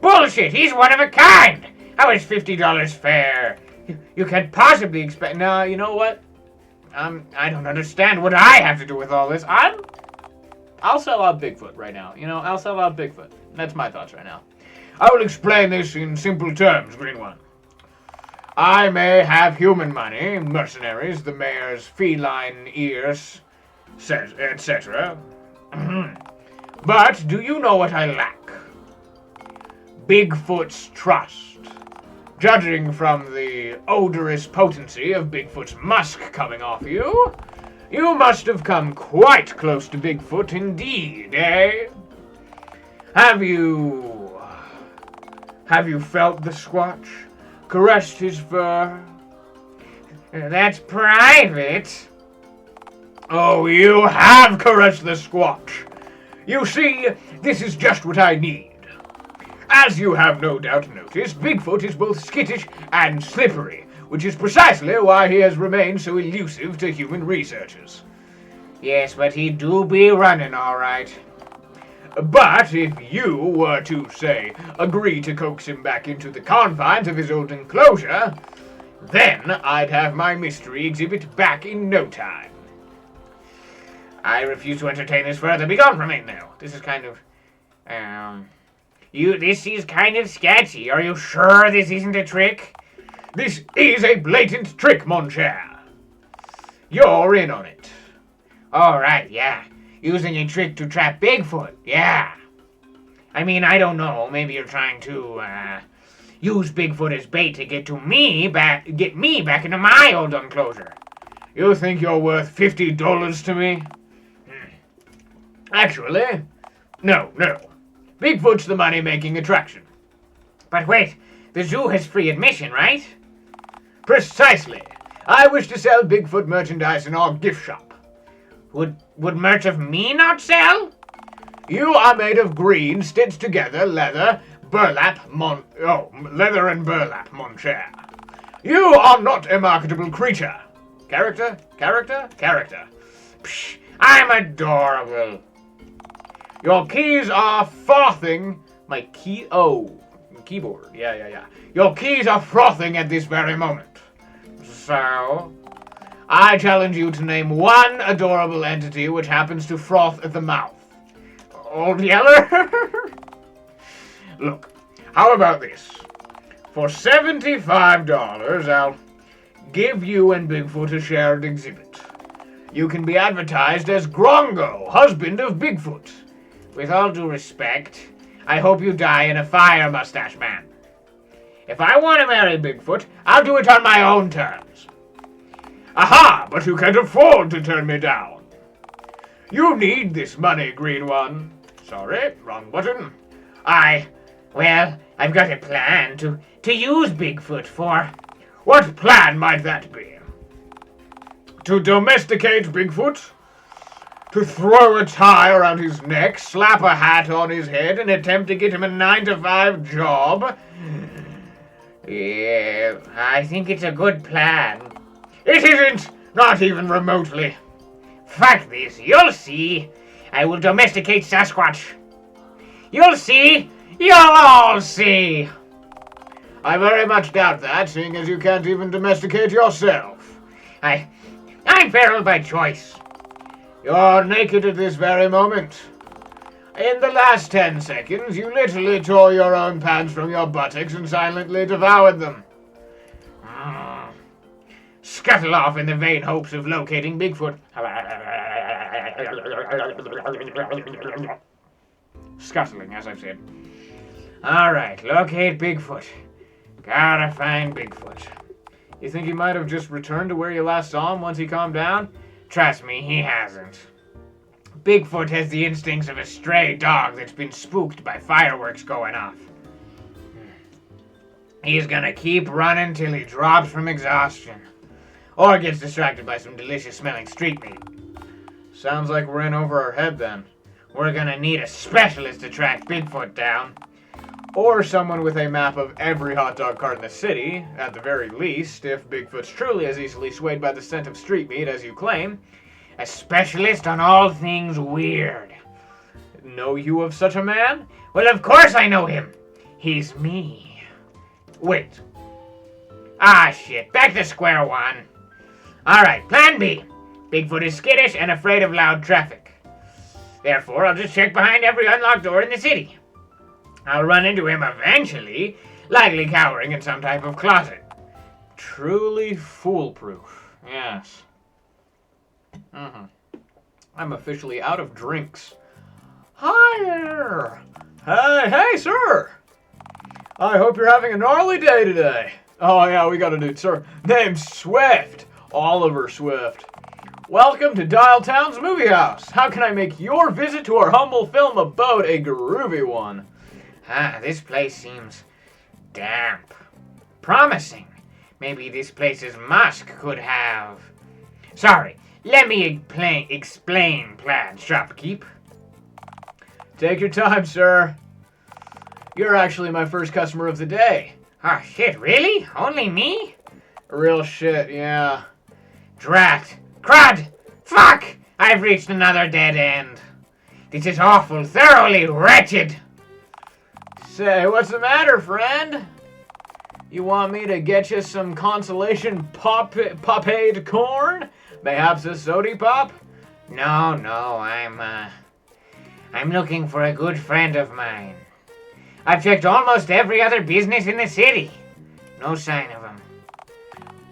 Bullshit! He's one of a kind! How is $50 fair? You can't possibly expect... No, you know what? I don't understand what I have to do with all this. I'll sell out Bigfoot right now. I'll sell out Bigfoot. That's my thoughts right now. I will explain this in simple terms, Green One. I may have human money, mercenaries, the mayor's feline ears, etc. But do you know what I lack? Bigfoot's trust. Judging from the odorous potency of Bigfoot's musk coming off you, you must have come quite close to Bigfoot indeed, eh? Have you felt the Squatch? Caressed his fur? That's private. Oh, you have caressed the Squatch. You see, this is just what I need. As you have no doubt noticed, Bigfoot is both skittish and slippery, which is precisely why he has remained so elusive to human researchers. Yes, but he do be running all right. But if you were to, say, agree to coax him back into the confines of his old enclosure, then I'd have my mystery exhibit back in no time. I refuse to entertain this further. Be gone from me now. This is kind of This is kind of sketchy. Are you sure this isn't a trick? This is a blatant trick, mon cher. You're in on it. All right, yeah. Using a trick to trap Bigfoot, yeah. I mean, I don't know. Maybe you're trying to use Bigfoot as bait to get me back into my old enclosure. You think you're worth $50 to me? Actually, no. Bigfoot's the money-making attraction. But wait, the zoo has free admission, right? Precisely. I wish to sell Bigfoot merchandise in our gift shop. Would merch of me not sell? You are made of green, stitched together leather, leather and burlap, mon cher. You are not a marketable creature. Character. Psh, I'm adorable. Your keys are frothing. Keyboard. Yeah. Your keys are frothing at this very moment. So? I challenge you to name one adorable entity which happens to froth at the mouth. Old Yeller? Look, how about this? For $75, I'll give you and Bigfoot a shared exhibit. You can be advertised as Grongo, husband of Bigfoot. With all due respect, I hope you die in a fire, Mustache Man. If I want to marry Bigfoot, I'll do it on my own terms. Aha, but you can't afford to turn me down. You need this money, green one. Sorry, wrong button. Well, I've got a plan to use Bigfoot for... What plan might that be? To domesticate Bigfoot? To throw a tie around his neck, slap a hat on his head, and attempt to get him a 9-to-5 job? Yeah, I think it's a good plan. It isn't! Not even remotely. Fuck this, you'll see. I will domesticate Sasquatch. You'll see. You'll all see. I very much doubt that, seeing as you can't even domesticate yourself. I'm feral by choice. You're naked at this very moment. In the last 10 seconds, you literally tore your own pants from your buttocks and silently devoured them. Scuttle off in the vain hopes of locating Bigfoot. Scuttling, as I've said. Alright, locate Bigfoot. Gotta find Bigfoot. You think he might have just returned to where you last saw him once he calmed down? Trust me, he hasn't. Bigfoot has the instincts of a stray dog that's been spooked by fireworks going off. He's gonna keep running till he drops from exhaustion. Or gets distracted by some delicious smelling street meat. Sounds like we're in over our head then. We're gonna need a specialist to track Bigfoot down. Or someone with a map of every hot dog cart in the city, at the very least, if Bigfoot's truly as easily swayed by the scent of street meat as you claim. A specialist on all things weird. Know you of such a man? Well, of course I know him. He's me. Wait. Shit. Back to square one. Alright, plan B. Bigfoot is skittish and afraid of loud traffic. Therefore, I'll just check behind every unlocked door in the city. I'll run into him eventually, likely cowering in some type of closet. Truly foolproof, yes. I'm officially out of drinks. Hi there! Hey, sir! I hope you're having a gnarly day today. Oh yeah, we got a dude, sir. Name's Swift. Oliver Swift. Welcome to Dialtown's Movie House. How can I make your visit to our humble film abode a groovy one? This place seems damp. Promising. Maybe this place's musk could have... Sorry, let me explain plan, shopkeep. Take your time, sir. You're actually my first customer of the day. Oh, shit, really? Only me? Real shit, yeah. Drat. Crud! Fuck! I've reached another dead end. This is awful, thoroughly wretched. Say, what's the matter, friend? You want me to get you some consolation popade corn? Perhaps a sody pop? No, I'm looking for a good friend of mine. I've checked almost every other business in the city. No sign of him.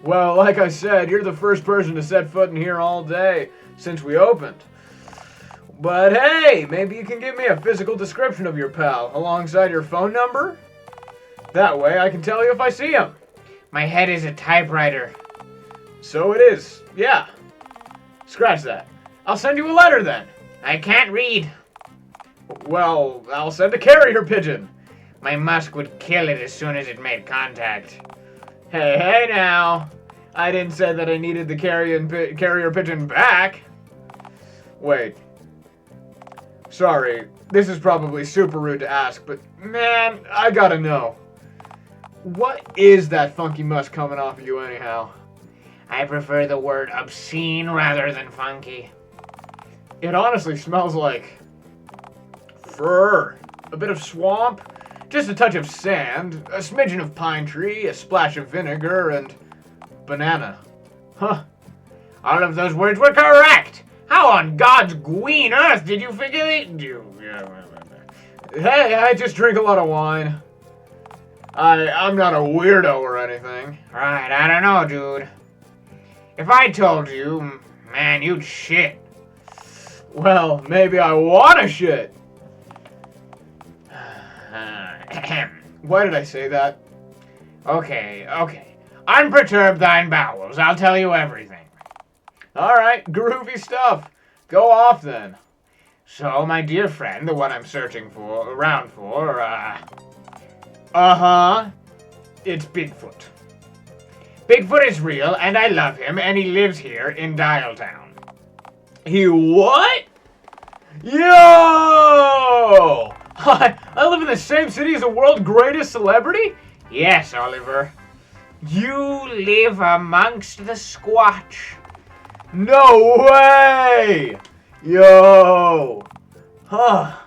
Well, like I said, you're the first person to set foot in here all day since we opened. But hey, maybe you can give me a physical description of your pal alongside your phone number? That way I can tell you if I see him. My head is a typewriter. So it is, yeah. Scratch that. I'll send you a letter then. I can't read. Well, I'll send a carrier pigeon. My musk would kill it as soon as it made contact. Hey now. I didn't say that I needed the carrier pigeon back. Wait. Sorry, this is probably super rude to ask, but man, I gotta know. What is that funky musk coming off of you anyhow? I prefer the word obscene rather than funky. It honestly smells like fur, a bit of swamp, just a touch of sand, a smidgen of pine tree, a splash of vinegar, and banana. Huh. All of those words were correct. How on God's green earth did you figure it? Hey, I just drink a lot of wine. I'm not a weirdo or anything. Right, I don't know, dude. If I told you, man, you'd shit. Well, maybe I wanna shit. Why did I say that? Okay. Unperturb thine bowels. I'll tell you everything. Alright, groovy stuff. Go off then. So, my dear friend, the one I'm searching for, it's Bigfoot. Bigfoot is real, and I love him, and he lives here in Dialtown. He what? Yo! I live in the same city as the world's greatest celebrity? Yes, Oliver. You live amongst the Squatch. No way! Yo! Huh.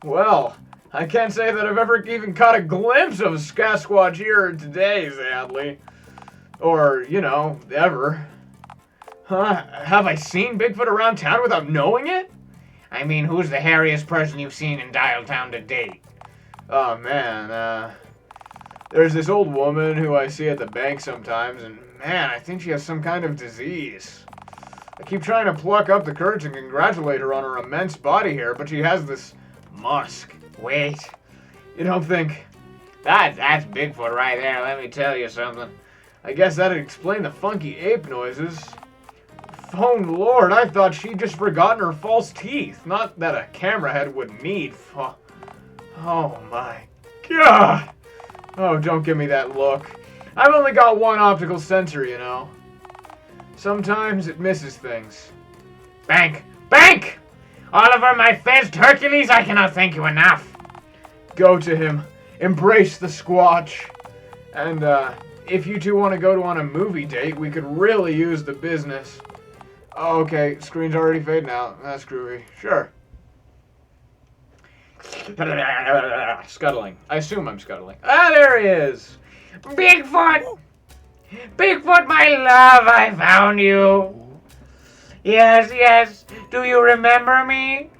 Well, I can't say that I've ever even caught a glimpse of a Sasquatch here today, sadly. Or, ever. Huh? Have I seen Bigfoot around town without knowing it? I mean, who's the hairiest person you've seen in Dialtown to date? Oh, man, there's this old woman who I see at the bank sometimes, and man, I think she has some kind of disease. I keep trying to pluck up the courage and congratulate her on her immense body hair, but she has this musk. Wait. You don't think... That's Bigfoot right there, let me tell you something. I guess that'd explain the funky ape noises. Phone Lord, I thought she'd just forgotten her false teeth. Not that a camera head would need... Oh my God! Oh, don't give me that look. I've only got one optical sensor, Sometimes it misses things. Bank! Oliver, my fezzed Hercules, I cannot thank you enough. Go to him. Embrace the Squatch. And, if you two want to go on a movie date, we could really use the business. Oh, okay, screen's already fading out. That's groovy. Sure. Scuttling. I assume I'm scuttling. Ah, there he is! Bigfoot! Bigfoot, my love, I found you. Yes. Do you remember me?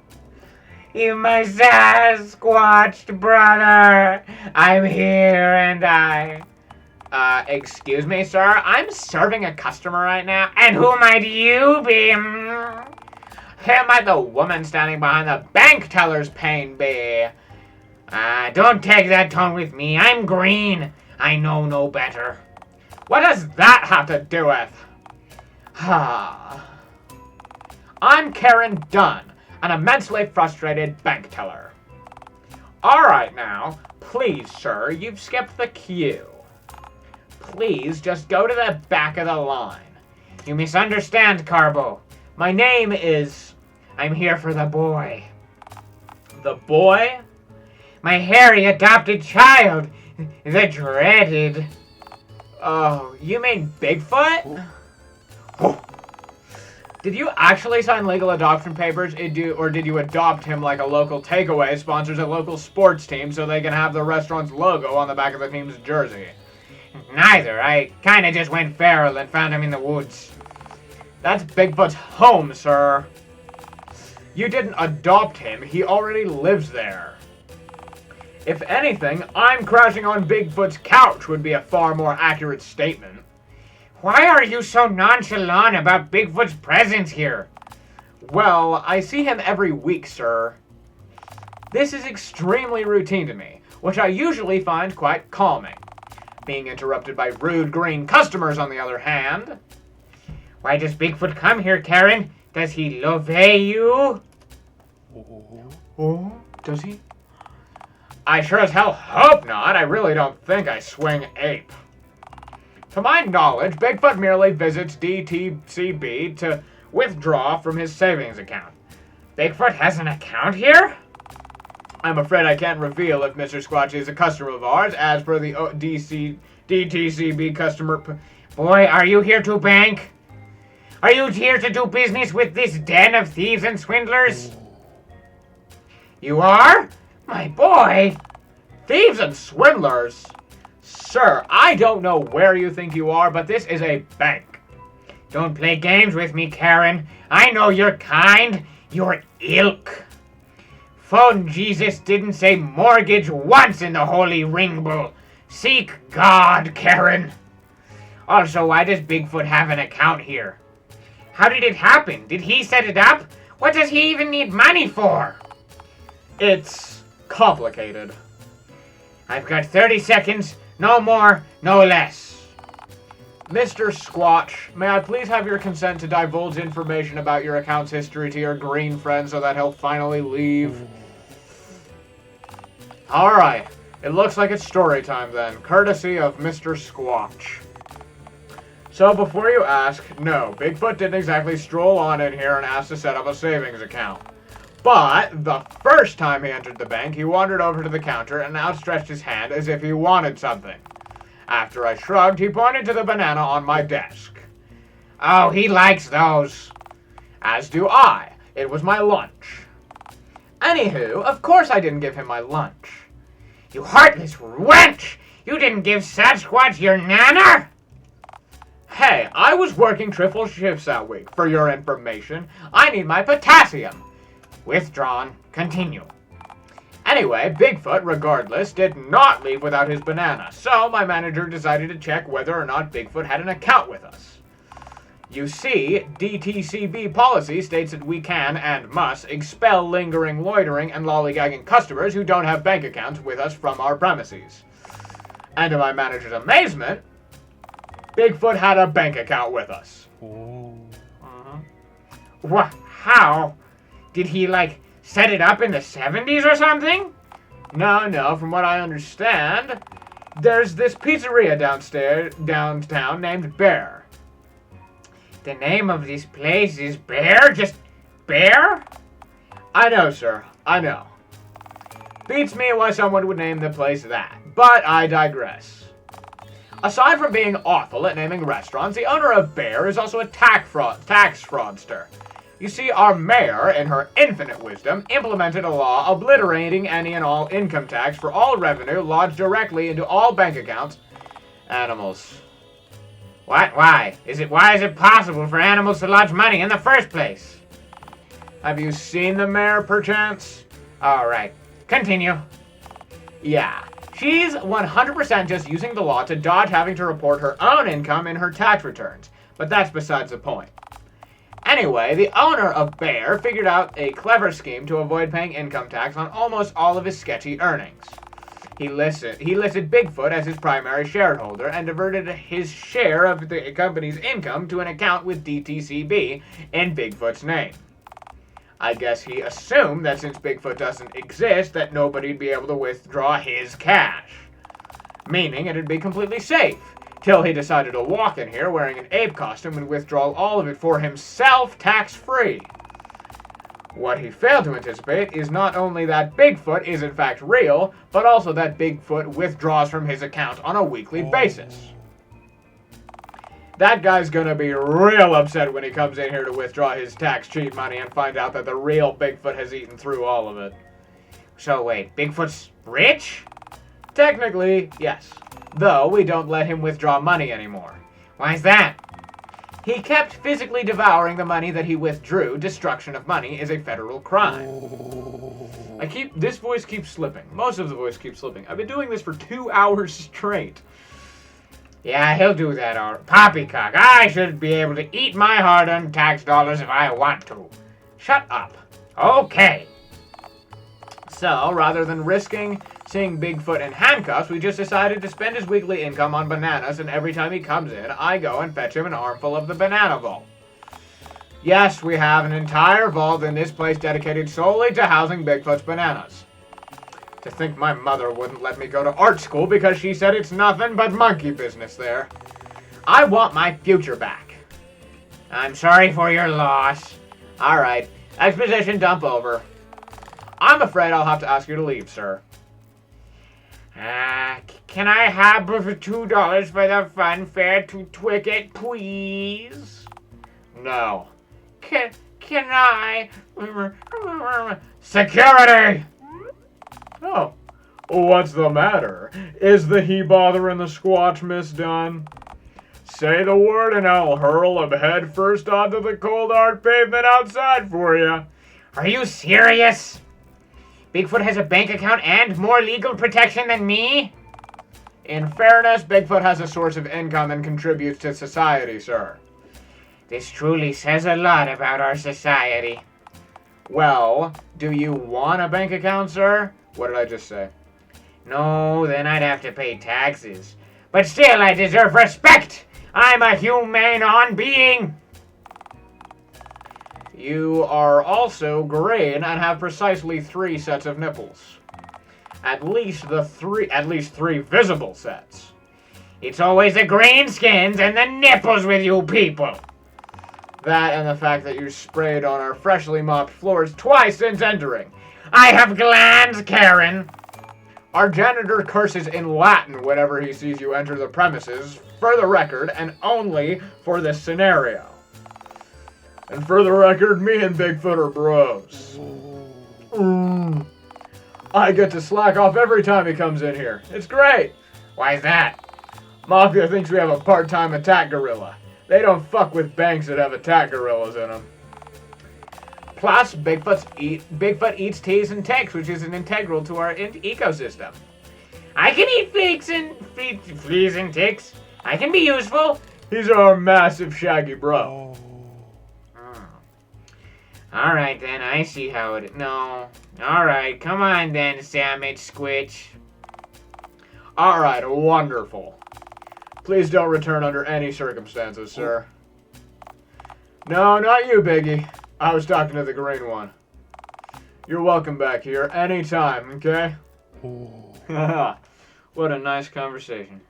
You, my Sasquatched brother. I'm here and excuse me, sir. I'm serving a customer right now. And who might you be? Who might the woman standing behind the bank teller's pane be? Don't take that tone with me. I'm green. I know no better. What does that have to do with? I'm Karen Dunn, an immensely frustrated bank teller. Alright now, please sir, you've skipped the queue. Please just go to the back of the line. You misunderstand, Carbo. My name is... I'm here for the boy. The boy? My hairy adopted child. The dreaded... Oh, you mean Bigfoot? Did you actually sign legal adoption papers, or did you adopt him like a local takeaway sponsors a local sports team so they can have the restaurant's logo on the back of the team's jersey? Neither. I kinda just went feral and found him in the woods. That's Bigfoot's home, sir. You didn't adopt him, he already lives there. If anything, I'm crashing on Bigfoot's couch would be a far more accurate statement. Why are you so nonchalant about Bigfoot's presence here? Well, I see him every week, sir. This is extremely routine to me, which I usually find quite calming. Being interrupted by rude green customers, on the other hand. Why does Bigfoot come here, Karen? Does he love you? Oh, does he? I sure as hell hope not. I really don't think I swing ape. To my knowledge, Bigfoot merely visits DTCB to withdraw from his savings account. Bigfoot has an account here? I'm afraid I can't reveal if Mr. Squatchy is a customer of ours, as per the DTCB customer... Boy, are you here to bank? Are you here to do business with this den of thieves and swindlers? You are? My boy! Thieves and swindlers? Sir, I don't know where you think you are, but this is a bank. Don't play games with me, Karen. I know your kind, your ilk. Phone Jesus didn't say mortgage once in the holy ring bull. Seek God, Karen. Also, why does Bigfoot have an account here? How did it happen? Did he set it up? What does he even need money for? It's complicated. I've got 30 seconds, no more, no less. Mr. Squatch, may I please have your consent to divulge information about your account's history to your green friend so that he'll finally leave? Alright, it looks like it's story time then, courtesy of Mr. Squatch. So before you ask, no, Bigfoot didn't exactly stroll on in here and ask to set up a savings account. But the first time he entered the bank, he wandered over to the counter and outstretched his hand as if he wanted something. After I shrugged, he pointed to the banana on my desk. Oh, he likes those. As do I. It was my lunch. Anywho, of course I didn't give him my lunch. You heartless wench! You didn't give Sasquatch your nana? Hey, I was working triple shifts that week. For your information, I need my potassium. Withdrawn. Continue. Anyway, Bigfoot, regardless, did not leave without his banana, so my manager decided to check whether or not Bigfoot had an account with us. You see, DTCB policy states that we can and must expel lingering, loitering, and lollygagging customers who don't have bank accounts with us from our premises. And to my manager's amazement, Bigfoot had a bank account with us. How? Did he, set it up in the 70s or something? No, from what I understand, there's this pizzeria downtown named Bear. The name of this place is Bear? Just Bear? I know, sir, I know. Beats me why someone would name the place that, but I digress. Aside from being awful at naming restaurants, the owner of Bear is also a tax fraudster. You see, our mayor, in her infinite wisdom, implemented a law obliterating any and all income tax for all revenue lodged directly into all bank accounts. Animals. What? Why? Why is it possible for animals to lodge money in the first place? Have you seen the mayor, perchance? All right. Continue. Yeah. She's 100% just using the law to dodge having to report her own income in her tax returns. But that's besides the point. Anyway, the owner of Bear figured out a clever scheme to avoid paying income tax on almost all of his sketchy earnings. He listed Bigfoot as his primary shareholder and diverted his share of the company's income to an account with DTCB in Bigfoot's name. I guess he assumed that since Bigfoot doesn't exist, that nobody'd be able to withdraw his cash. Meaning it'd be completely safe. Till he decided to walk in here wearing an ape costume and withdraw all of it for himself tax-free. What he failed to anticipate is not only that Bigfoot is in fact real, but also that Bigfoot withdraws from his account on a weekly basis. That guy's gonna be real upset when he comes in here to withdraw his tax cheat money and find out that the real Bigfoot has eaten through all of it. So wait, Bigfoot's rich? Technically, yes. Though we don't let him withdraw money anymore. Why's that? He kept physically devouring the money that he withdrew. Destruction of money is a federal crime. This voice keeps slipping. Most of the voice keeps slipping. I've been doing this for 2 hours straight. Yeah, he'll do that, all right. Poppycock, I should be able to eat my hard-earned tax dollars if I want to. Shut up. Okay. So, rather than risking seeing Bigfoot in handcuffs, we just decided to spend his weekly income on bananas, and every time he comes in, I go and fetch him an armful of the banana vault. Yes, we have an entire vault in this place dedicated solely to housing Bigfoot's bananas. To think my mother wouldn't let me go to art school because she said it's nothing but monkey business there. I want my future back. I'm sorry for your loss. Alright, exposition dump over. I'm afraid I'll have to ask you to leave, sir. Can I have $2 for the fun fare to Twicket, please? No. Can I? Security! Oh, what's the matter? Is the he bothering the squatch miss done? Say the word and I'll hurl him head first onto the cold hard pavement outside for you. Are you serious? Bigfoot has a bank account and more legal protection than me? In fairness, Bigfoot has a source of income and contributes to society, sir. This truly says a lot about our society. Well, do you want a bank account, sir? What did I just say? No, then I'd have to pay taxes. But still, I deserve respect! I'm a humane being! You are also green and have precisely 3 sets of nipples. At least 3 visible sets. It's always the green skins and the nipples with you people! That and the fact that you sprayed on our freshly mopped floors twice since entering. I have glands, Karen! Our janitor curses in Latin whenever he sees you enter the premises, for the record, and only for this scenario. And for the record, me and Bigfoot are bros. I get to slack off every time he comes in here. It's great. Why's that? Mafia thinks we have a part-time attack gorilla. They don't fuck with banks that have attack gorillas in them. Plus, Bigfoot eats teas and ticks, which is an integral to our ecosystem. I can eat fleas and ticks. I can be useful. He's our massive shaggy bro. Alright then, I see how it... No. Alright, come on then, Sandwich Squitch. Alright, wonderful. Please don't return under any circumstances, sir. No, not you, Biggie. I was talking to the green one. You're welcome back here anytime, okay? What a nice conversation.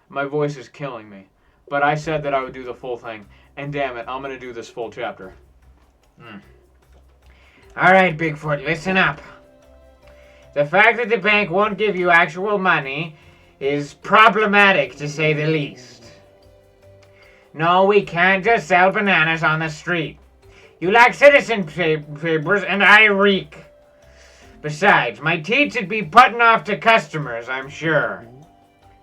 My voice is killing me. But I said that I would do the full thing. And damn it, I'm gonna do this full chapter. Alright, Bigfoot, listen up. The fact that the bank won't give you actual money is problematic, to say the least. No, we can't just sell bananas on the street. You lack citizen papers, and I reek. Besides, my teeth should be putting off to customers, I'm sure.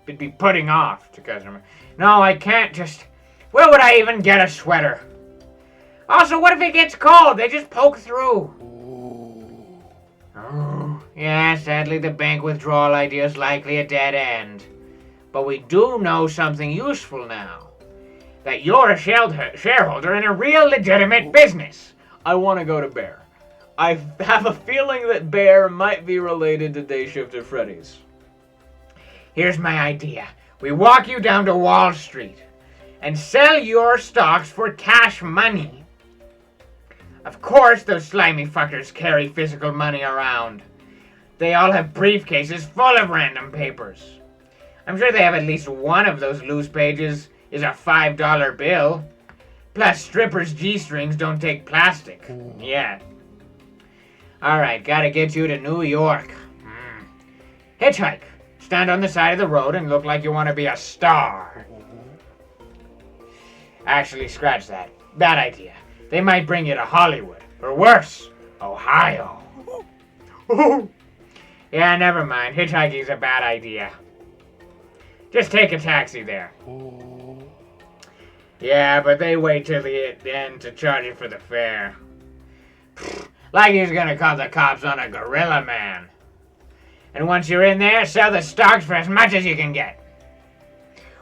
It'd be putting off to customers. No, I can't just... Where would I even get a sweater? Also, what if it gets cold? They just poke through. Oh, yeah, sadly the bank withdrawal idea is likely a dead end. But we do know something useful now. That you're a shareholder in a real legitimate business. I want to go to Bear. I have a feeling that Bear might be related to Day Shift at Freddy's. Here's my idea. We walk you down to Wall Street and sell your stocks for cash money. Of course those slimy fuckers carry physical money around. They all have briefcases full of random papers. I'm sure they have at least one of those loose pages is a $5 bill. Plus strippers' G-strings don't take plastic. Yeah. Alright, gotta get you to New York. Hitchhike. Stand on the side of the road and look like you want to be a star. Actually, scratch that. Bad idea. They might bring you to Hollywood. Or worse, Ohio. Yeah, never mind. Hitchhiking's a bad idea. Just take a taxi there. Yeah, but they wait till the end to charge you for the fare. Like he's gonna call the cops on a gorilla man. And once you're in there, sell the stocks for as much as you can get.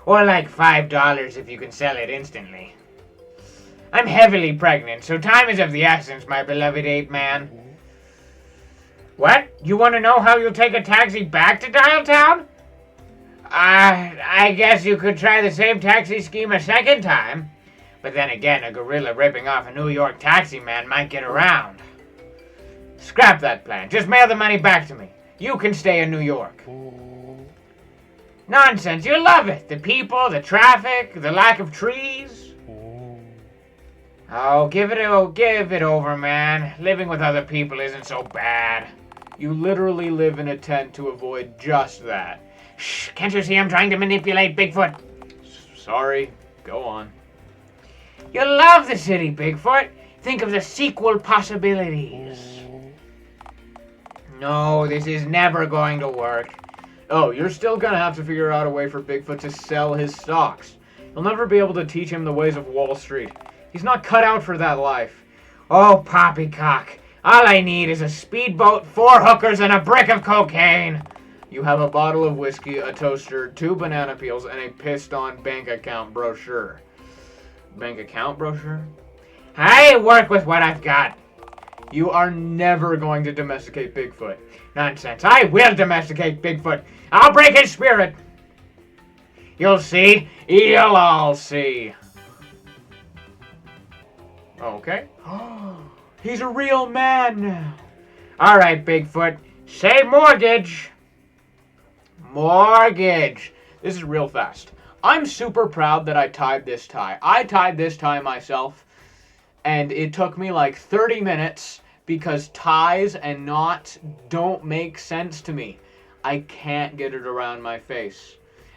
Or like $5 if you can sell it instantly. I'm heavily pregnant, so time is of the essence, my beloved ape man. What? You want to know how you'll take a taxi back to Dialtown? I guess you could try the same taxi scheme a second time. But then again, a gorilla ripping off a New York taxi man might get around. Scrap that plan. Just mail the money back to me. You can stay in New York. Nonsense. You'll love it. The people, the traffic, the lack of trees. Oh, give it over, man. Living with other people isn't so bad. You literally live in a tent to avoid just that. Shh, can't you see I'm trying to manipulate Bigfoot? Sorry, go on. You'll love the city, Bigfoot. Think of the sequel possibilities. No, this is never going to work. Oh, you're still gonna have to figure out a way for Bigfoot to sell his stocks. You'll never be able to teach him the ways of Wall Street. He's not cut out for that life. Oh, poppycock. All I need is a speedboat, 4 hookers, and a brick of cocaine. You have a bottle of whiskey, a toaster, 2 banana peels, and a pissed-on bank account brochure. Bank account brochure? I work with what I've got. You are never going to domesticate Bigfoot. Nonsense. I will domesticate Bigfoot. I'll break his spirit. You'll see. You'll all see. Okay. He's a real man now. All right, Bigfoot. Say mortgage. Mortgage. This is real fast. I'm super proud that I tied this tie. I tied this tie myself, and it took me like 30 minutes because ties and knots don't make sense to me. I can't get it around my face.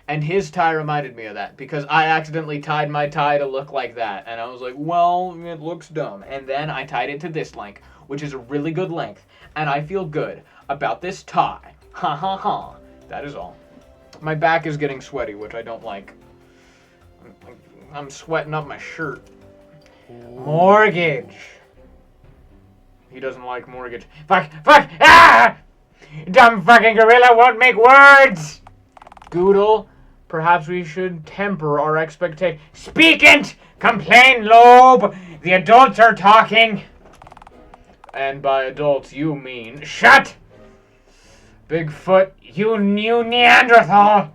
And his tie reminded me of that because I accidentally tied my tie to look like that. And I was like, well, it looks dumb. And then I tied it to this length, which is a really good length. And I feel good about this tie. Ha ha ha. That is all. My back is getting sweaty, which I don't like. I'm sweating up my shirt. Mortgage. He doesn't like mortgage. Fuck! Ah! Dumb fucking gorilla won't make words! Goodle, perhaps we should temper our expectations. Speak it! Complain, Loeb! The adults are talking! And by adults, you mean... Shut! Bigfoot, you new Neanderthal!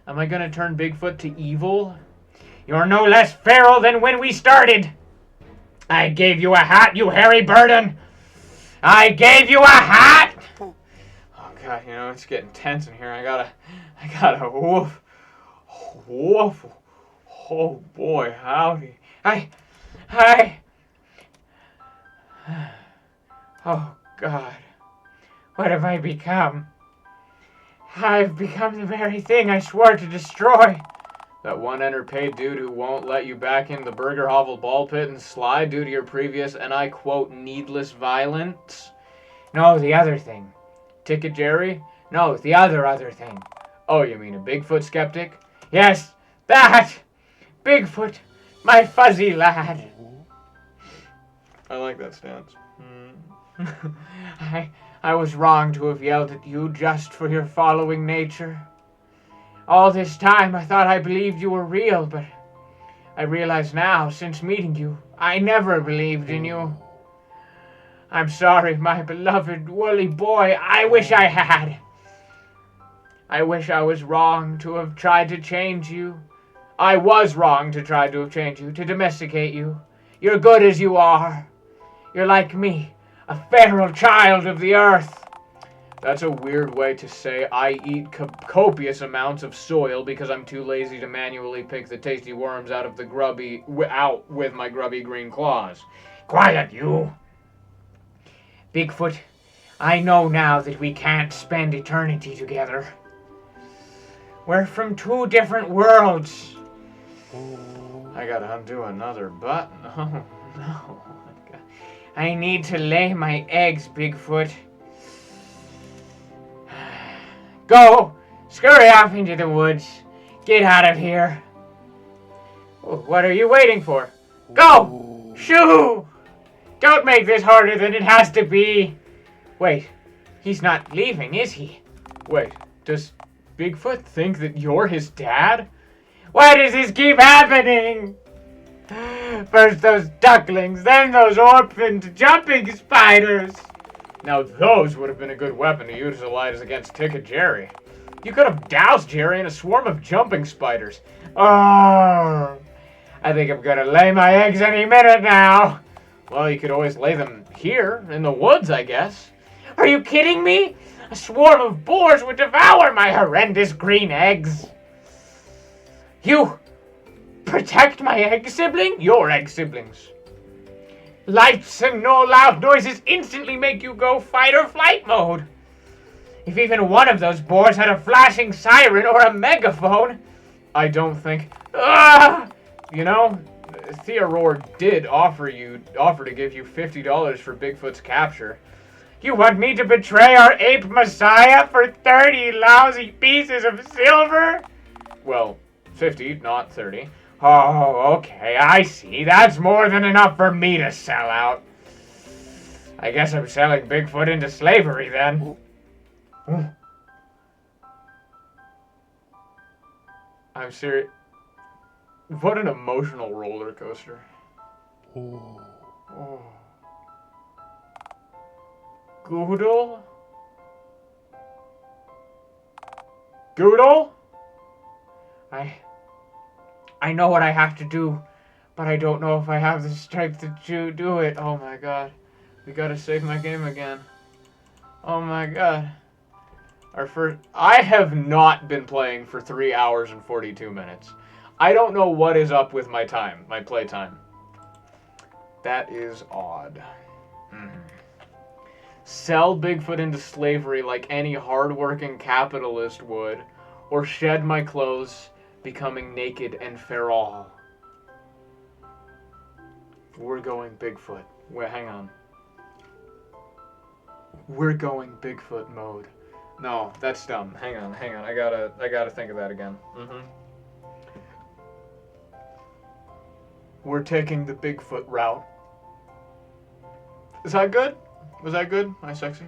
Am I gonna turn Bigfoot to evil? You're no less feral than when we started! I gave you a hat, you hairy burden! I gave you a hat! Oh god, you know, it's getting tense in here. I gotta woof. Woof. Oh boy, howdy. Oh god. What have I become? I've become the very thing I swore to destroy. That one underpaid dude who won't let you back in the Burger Hovel ball pit and slide due to your previous, and I quote, needless violence? No, the other thing. Ticket Jerry? No, the other thing. Oh, you mean a Bigfoot skeptic? Yes, that! Bigfoot, my fuzzy lad. I like that stance. I was wrong to have yelled at you just for your following nature. All this time I thought I believed you were real, but I realize now, since meeting you, I never believed in you. I'm sorry, my beloved woolly boy. I wish I had. I wish I was wrong to have tried to change you. I was wrong to try to have changed you, to domesticate you. You're good as you are. You're like me, a feral child of the earth. That's a weird way to say I eat copious amounts of soil because I'm too lazy to manually pick the tasty worms out of the out with my grubby green claws. Quiet, you. Bigfoot, I know now that we can't spend eternity together. We're from 2 different worlds. I gotta undo another button. Oh, no. I need to lay my eggs, Bigfoot. Go! Scurry off into the woods. Get out of here. What are you waiting for? Go! Shoo! Don't make this harder than it has to be. Wait, he's not leaving, is he? Wait, does Bigfoot think that you're his dad? Why does this keep happening? First those ducklings, then those orphaned jumping spiders. Now those would have been a good weapon to utilize against Ticket Jerry. You could have doused Jerry in a swarm of jumping spiders. Oh, I think I'm gonna lay my eggs any minute now. Well, you could always lay them here, in the woods, I guess. Are you kidding me? A swarm of boars would devour my horrendous green eggs. You protect my egg sibling? Your egg siblings. Lights and no loud noises instantly make you go fight or flight mode. If even one of those boars had a flashing siren or a megaphone. I don't think... Ah! You know, Theodore did offer to give you $50 for Bigfoot's capture. You want me to betray our ape messiah for 30 lousy pieces of silver? Well, 50, not 30. Oh, okay, I see. That's more than enough for me to sell out. I guess I'm selling Bigfoot into slavery then. I'm serious. What an emotional roller coaster. Oh. Goodle? Goodle? I know what I have to do, but I don't know if I have the strength to do it. Oh my god. We gotta save my game again. Oh my god. I have not been playing for 3 hours and 42 minutes. I don't know what is up with my play time. That is odd. Sell Bigfoot into slavery like any hardworking capitalist would, or shed my clothes, becoming naked and feral. We're going Bigfoot. Wait, hang on. We're going Bigfoot mode. No, that's dumb. Hang on. I gotta think of that again. We're taking the Bigfoot route. Is that good? Was that good? Am I sexy?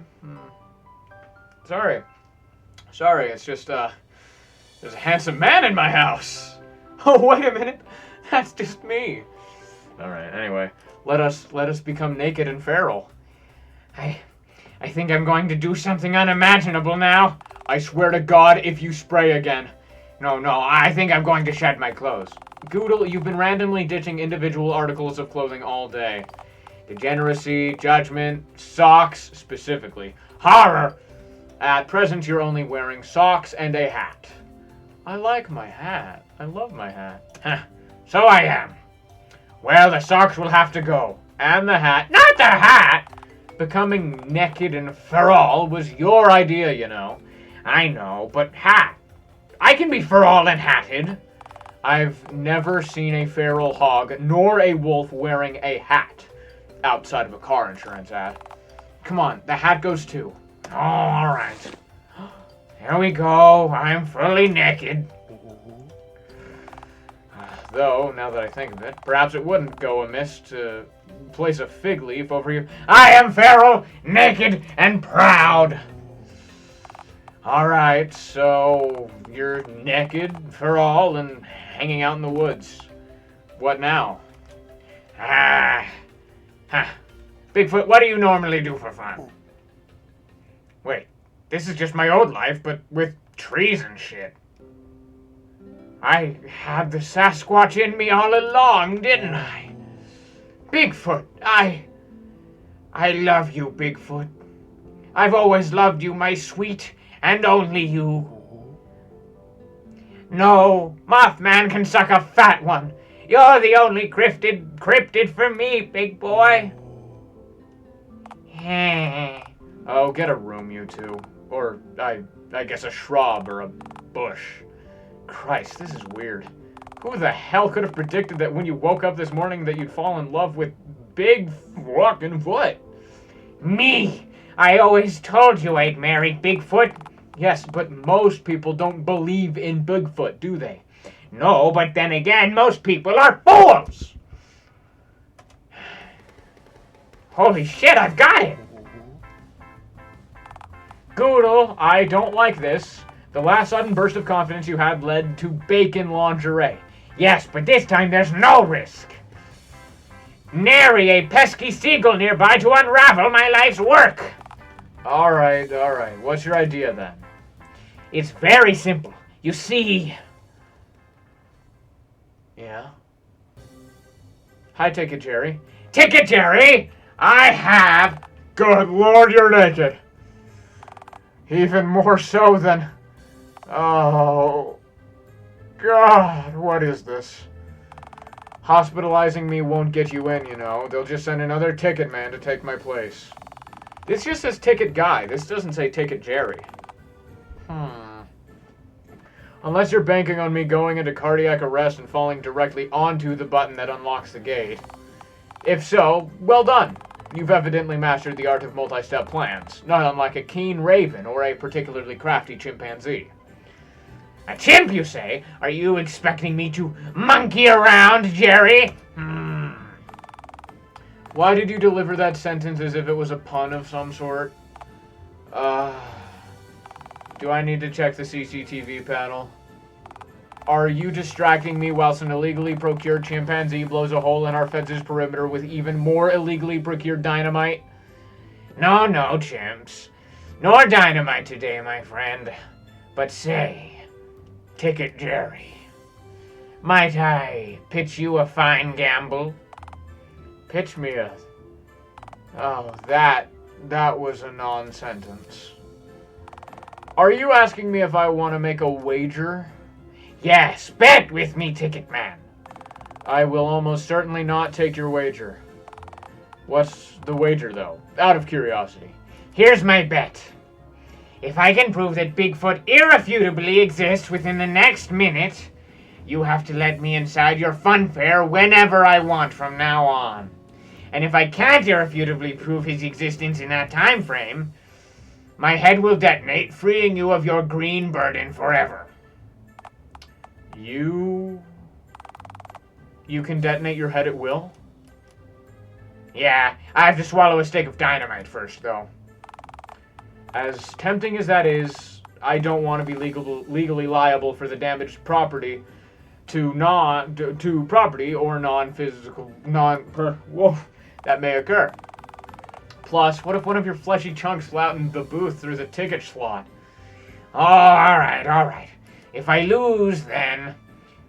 Sorry, it's just, there's a handsome man in my house. Oh, wait a minute. That's just me. Alright, anyway. Let us become naked and feral. I think I'm going to do something unimaginable now. I swear to God, if you spray again. No, I think I'm going to shed my clothes. Goodle, you've been randomly ditching individual articles of clothing all day. Degeneracy, judgment, socks, specifically. Horror! At present, you're only wearing socks and a hat. I like my hat. I love my hat. So I am. Well, the socks will have to go. And the hat. Not the hat! Becoming naked and feral was your idea, you know. I know, but hat. I can be feral and hatted. I've never seen a feral hog nor a wolf wearing a hat outside of a car insurance ad. Come on, the hat goes too. Oh, all right. Here we go. I'm fully naked. Though, now that I think of it, perhaps it wouldn't go amiss to place a fig leaf over you. I am feral, naked, and proud. All right, so you're naked, feral, and hanging out in the woods. What now? Bigfoot, what do you normally do for fun? Wait, this is just my old life, but with trees and shit. I had the Sasquatch in me all along, didn't I? Bigfoot, I love you, Bigfoot. I've always loved you, my sweet, and only you. No, Mothman can suck a fat one. You're the only cryptid for me, big boy. Oh, get a room, you two. Or, I guess a shrub or a bush. Christ, this is weird. Who the hell could have predicted that when you woke up this morning that you'd fall in love with big fucking foot? Me! I always told you I'd marry Bigfoot. Yes, but most people don't believe in Bigfoot, do they? No, but then again, most people are fools! Holy shit, I've got it! Goodle, I don't like this. The last sudden burst of confidence you had led to bacon lingerie. Yes, but this time there's no risk. Nary a pesky seagull nearby to unravel my life's work. Alright. What's your idea then? It's very simple. You see... Yeah? Hi, Ticket Jerry. Ticket, Jerry! I have... Good Lord, you're naked. Even more so than... Oh... God, what is this? Hospitalizing me won't get you in, you know. They'll just send another ticket man to take my place. This just says Ticket Guy. This doesn't say Ticket Jerry. Unless you're banking on me going into cardiac arrest and falling directly onto the button that unlocks the gate. If so, well done. You've evidently mastered the art of multi-step plans, not unlike a keen raven or a particularly crafty chimpanzee. A chimp, you say? Are you expecting me to monkey around, Jerry? Why did you deliver that sentence as if it was a pun of some sort? Do I need to check the CCTV panel? Are you distracting me whilst an illegally procured chimpanzee blows a hole in our fence's perimeter with even more illegally procured dynamite? No, chimps. Nor dynamite today, my friend. But say, Ticket Jerry, might I pitch you a fine gamble? Pitch me a... Oh, that was a non-sentence. Are you asking me if I want to make a wager? Yes, bet with me, Ticket Man. I will almost certainly not take your wager. What's the wager, though? Out of curiosity. Here's my bet. If I can prove that Bigfoot irrefutably exists within the next minute, you have to let me inside your fun fair whenever I want from now on. And if I can't irrefutably prove his existence in that time frame, my head will detonate, freeing you of your green burden forever. You can detonate your head at will? Yeah, I have to swallow a stick of dynamite first, though. As tempting as that is, I don't want to be legally liable for the damaged property to property or non-physical that may occur. Plus, what if one of your fleshy chunks fell out in the booth through the ticket slot? Oh, all right. If I lose, then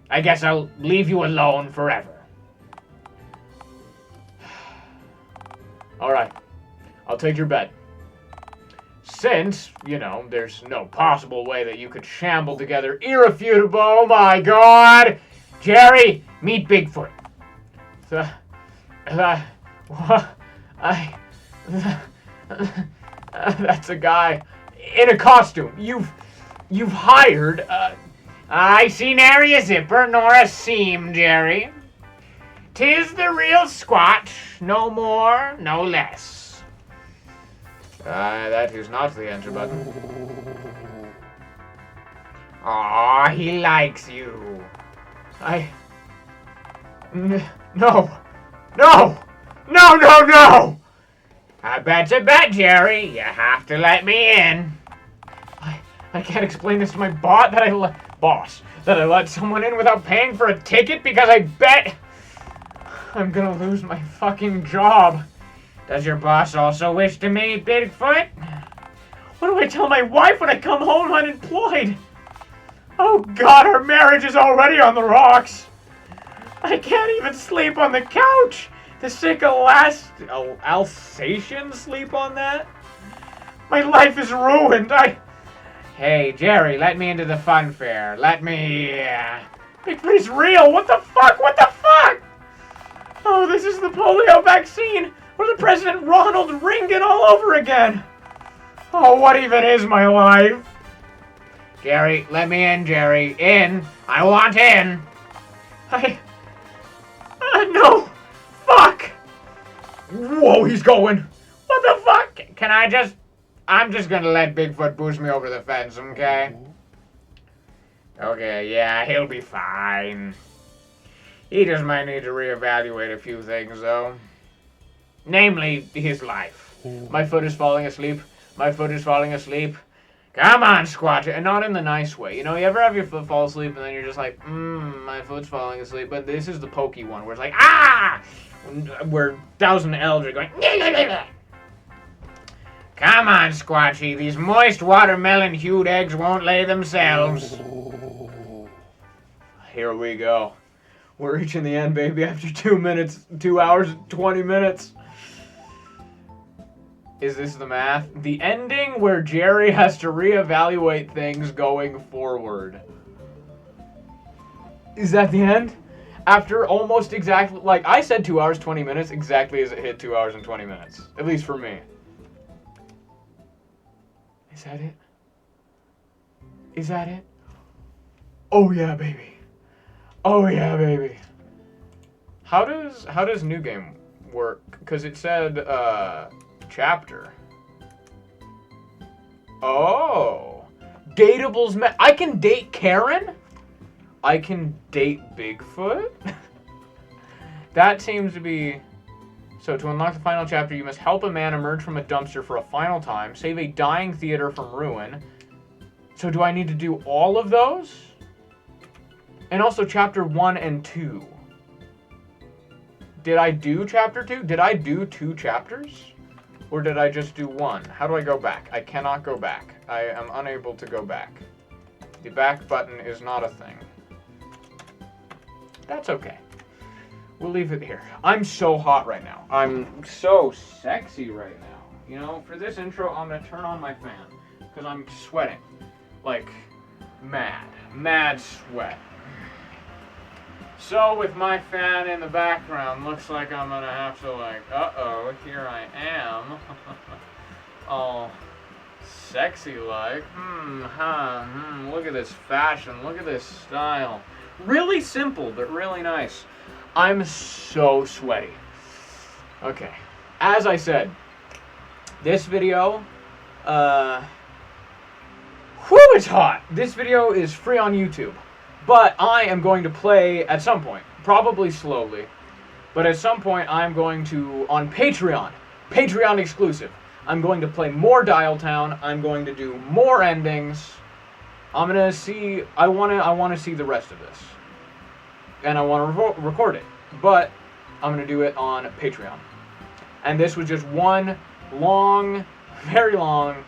I guess I'll leave you alone forever. All right, I'll take your bet. Since, there's no possible way that you could shamble together irrefutable... Oh my God! Jerry, meet Bigfoot. That's a guy in a costume. You've hired... I see nary a zipper nor a seam, Jerry. 'Tis the real squat, no more, no less. That is not the enter button. Aw, he likes you. No! I bet's a bet, Jerry. You have to let me in. I can't explain this to my boss that I let someone in without paying for a ticket because I bet I'm gonna lose my fucking job. Does your boss also wish to meet Bigfoot? What do I tell my wife when I come home unemployed? Oh God, our marriage is already on the rocks. I can't even sleep on the couch. The sick Alsatians sleep on that? My life is ruined. Hey, Jerry, let me into the fun fair. Let me... Bigfoot is real. What the fuck? Oh, this is the polio vaccine. Or the President Ronald Reagan all over again. Oh, what even is my life? Jerry, let me in, Jerry. In. I want in. No. Fuck. Whoa, he's going. What the fuck? I'm just gonna let Bigfoot boost me over the fence, okay? Okay, yeah, he'll be fine. He just might need to reevaluate a few things, though. Namely, his life. My foot is falling asleep. My foot is falling asleep. Come on, Squatch. And not in the nice way. You know, you ever have your foot fall asleep and then you're just like, my foot's falling asleep. But this is the pokey one where it's like, ah! Where Thousand Elves are going, come on, Squatchy. These moist watermelon-hued eggs won't lay themselves. Here we go. We're reaching the end, baby, after 2 minutes, 2 hours, 20 minutes. Is this the math? The ending where Jerry has to reevaluate things going forward. Is that the end? After almost exactly, like, I said 2 hours, 20 minutes, exactly as it hit 2 hours and 20 minutes. At least for me. Is that it? Is that it? Oh yeah, baby. Oh yeah, baby. How does New Game work? Because it said, chapter. Oh. Dateables I can date Karen? I can date Bigfoot? That seems to be... So, to unlock the final chapter, you must help a man emerge from a dumpster for a final time, save a dying theater from ruin. So, do I need to do all of those? And also chapter 1 and 2. Did I do chapter 2? Did I do 2 chapters? Or did I just do 1? How do I go back? I cannot go back. I am unable to go back. The back button is not a thing. That's okay. We'll leave it here. I'm so hot right now. I'm so sexy right now. You know, for this intro, I'm going to turn on my fan. Because I'm sweating. Like, mad. Mad sweat. So, with my fan in the background, looks like I'm gonna have to, like, uh-oh, here I am. All sexy-like. Look at this fashion, look at this style. Really simple, but really nice. I'm so sweaty. Okay, as I said, this video, it's hot. This video is free on YouTube. But I am going to play at some point, probably slowly, but at some point I'm going to, on Patreon exclusive, I'm going to play more Dialtown, I'm going to do more endings, I'm going to see, I want to see the rest of this, and I want to record it, but I'm going to do it on Patreon. And this was just one long, very long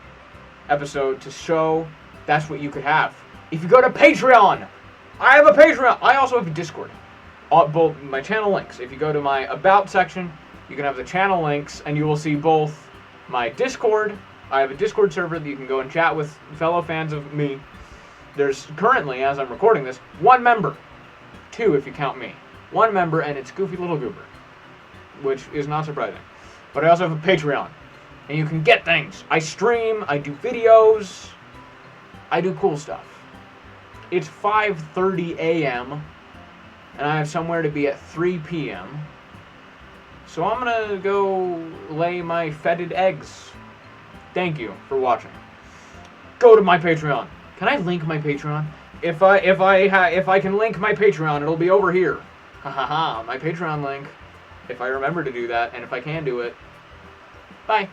episode to show that's what you could have. If you go to Patreon, I have a Patreon. I also have a Discord. Both my channel links. If you go to my About section, you can have the channel links, and you will see both my Discord. I have a Discord server that you can go and chat with fellow fans of me. There's currently, as I'm recording this, 1 member. 2 if you count me. 1 member, and it's Goofy Little Goober, which is not surprising. But I also have a Patreon, and you can get things. I stream, I do videos, I do cool stuff. It's 5:30 a.m. and I have somewhere to be at 3 p.m. So I'm gonna go lay my fetid eggs. Thank you for watching. Go to my Patreon. Can I link my Patreon? If I can link my Patreon, it'll be over here. Ha ha ha! My Patreon link. If I remember to do that, and if I can do it. Bye.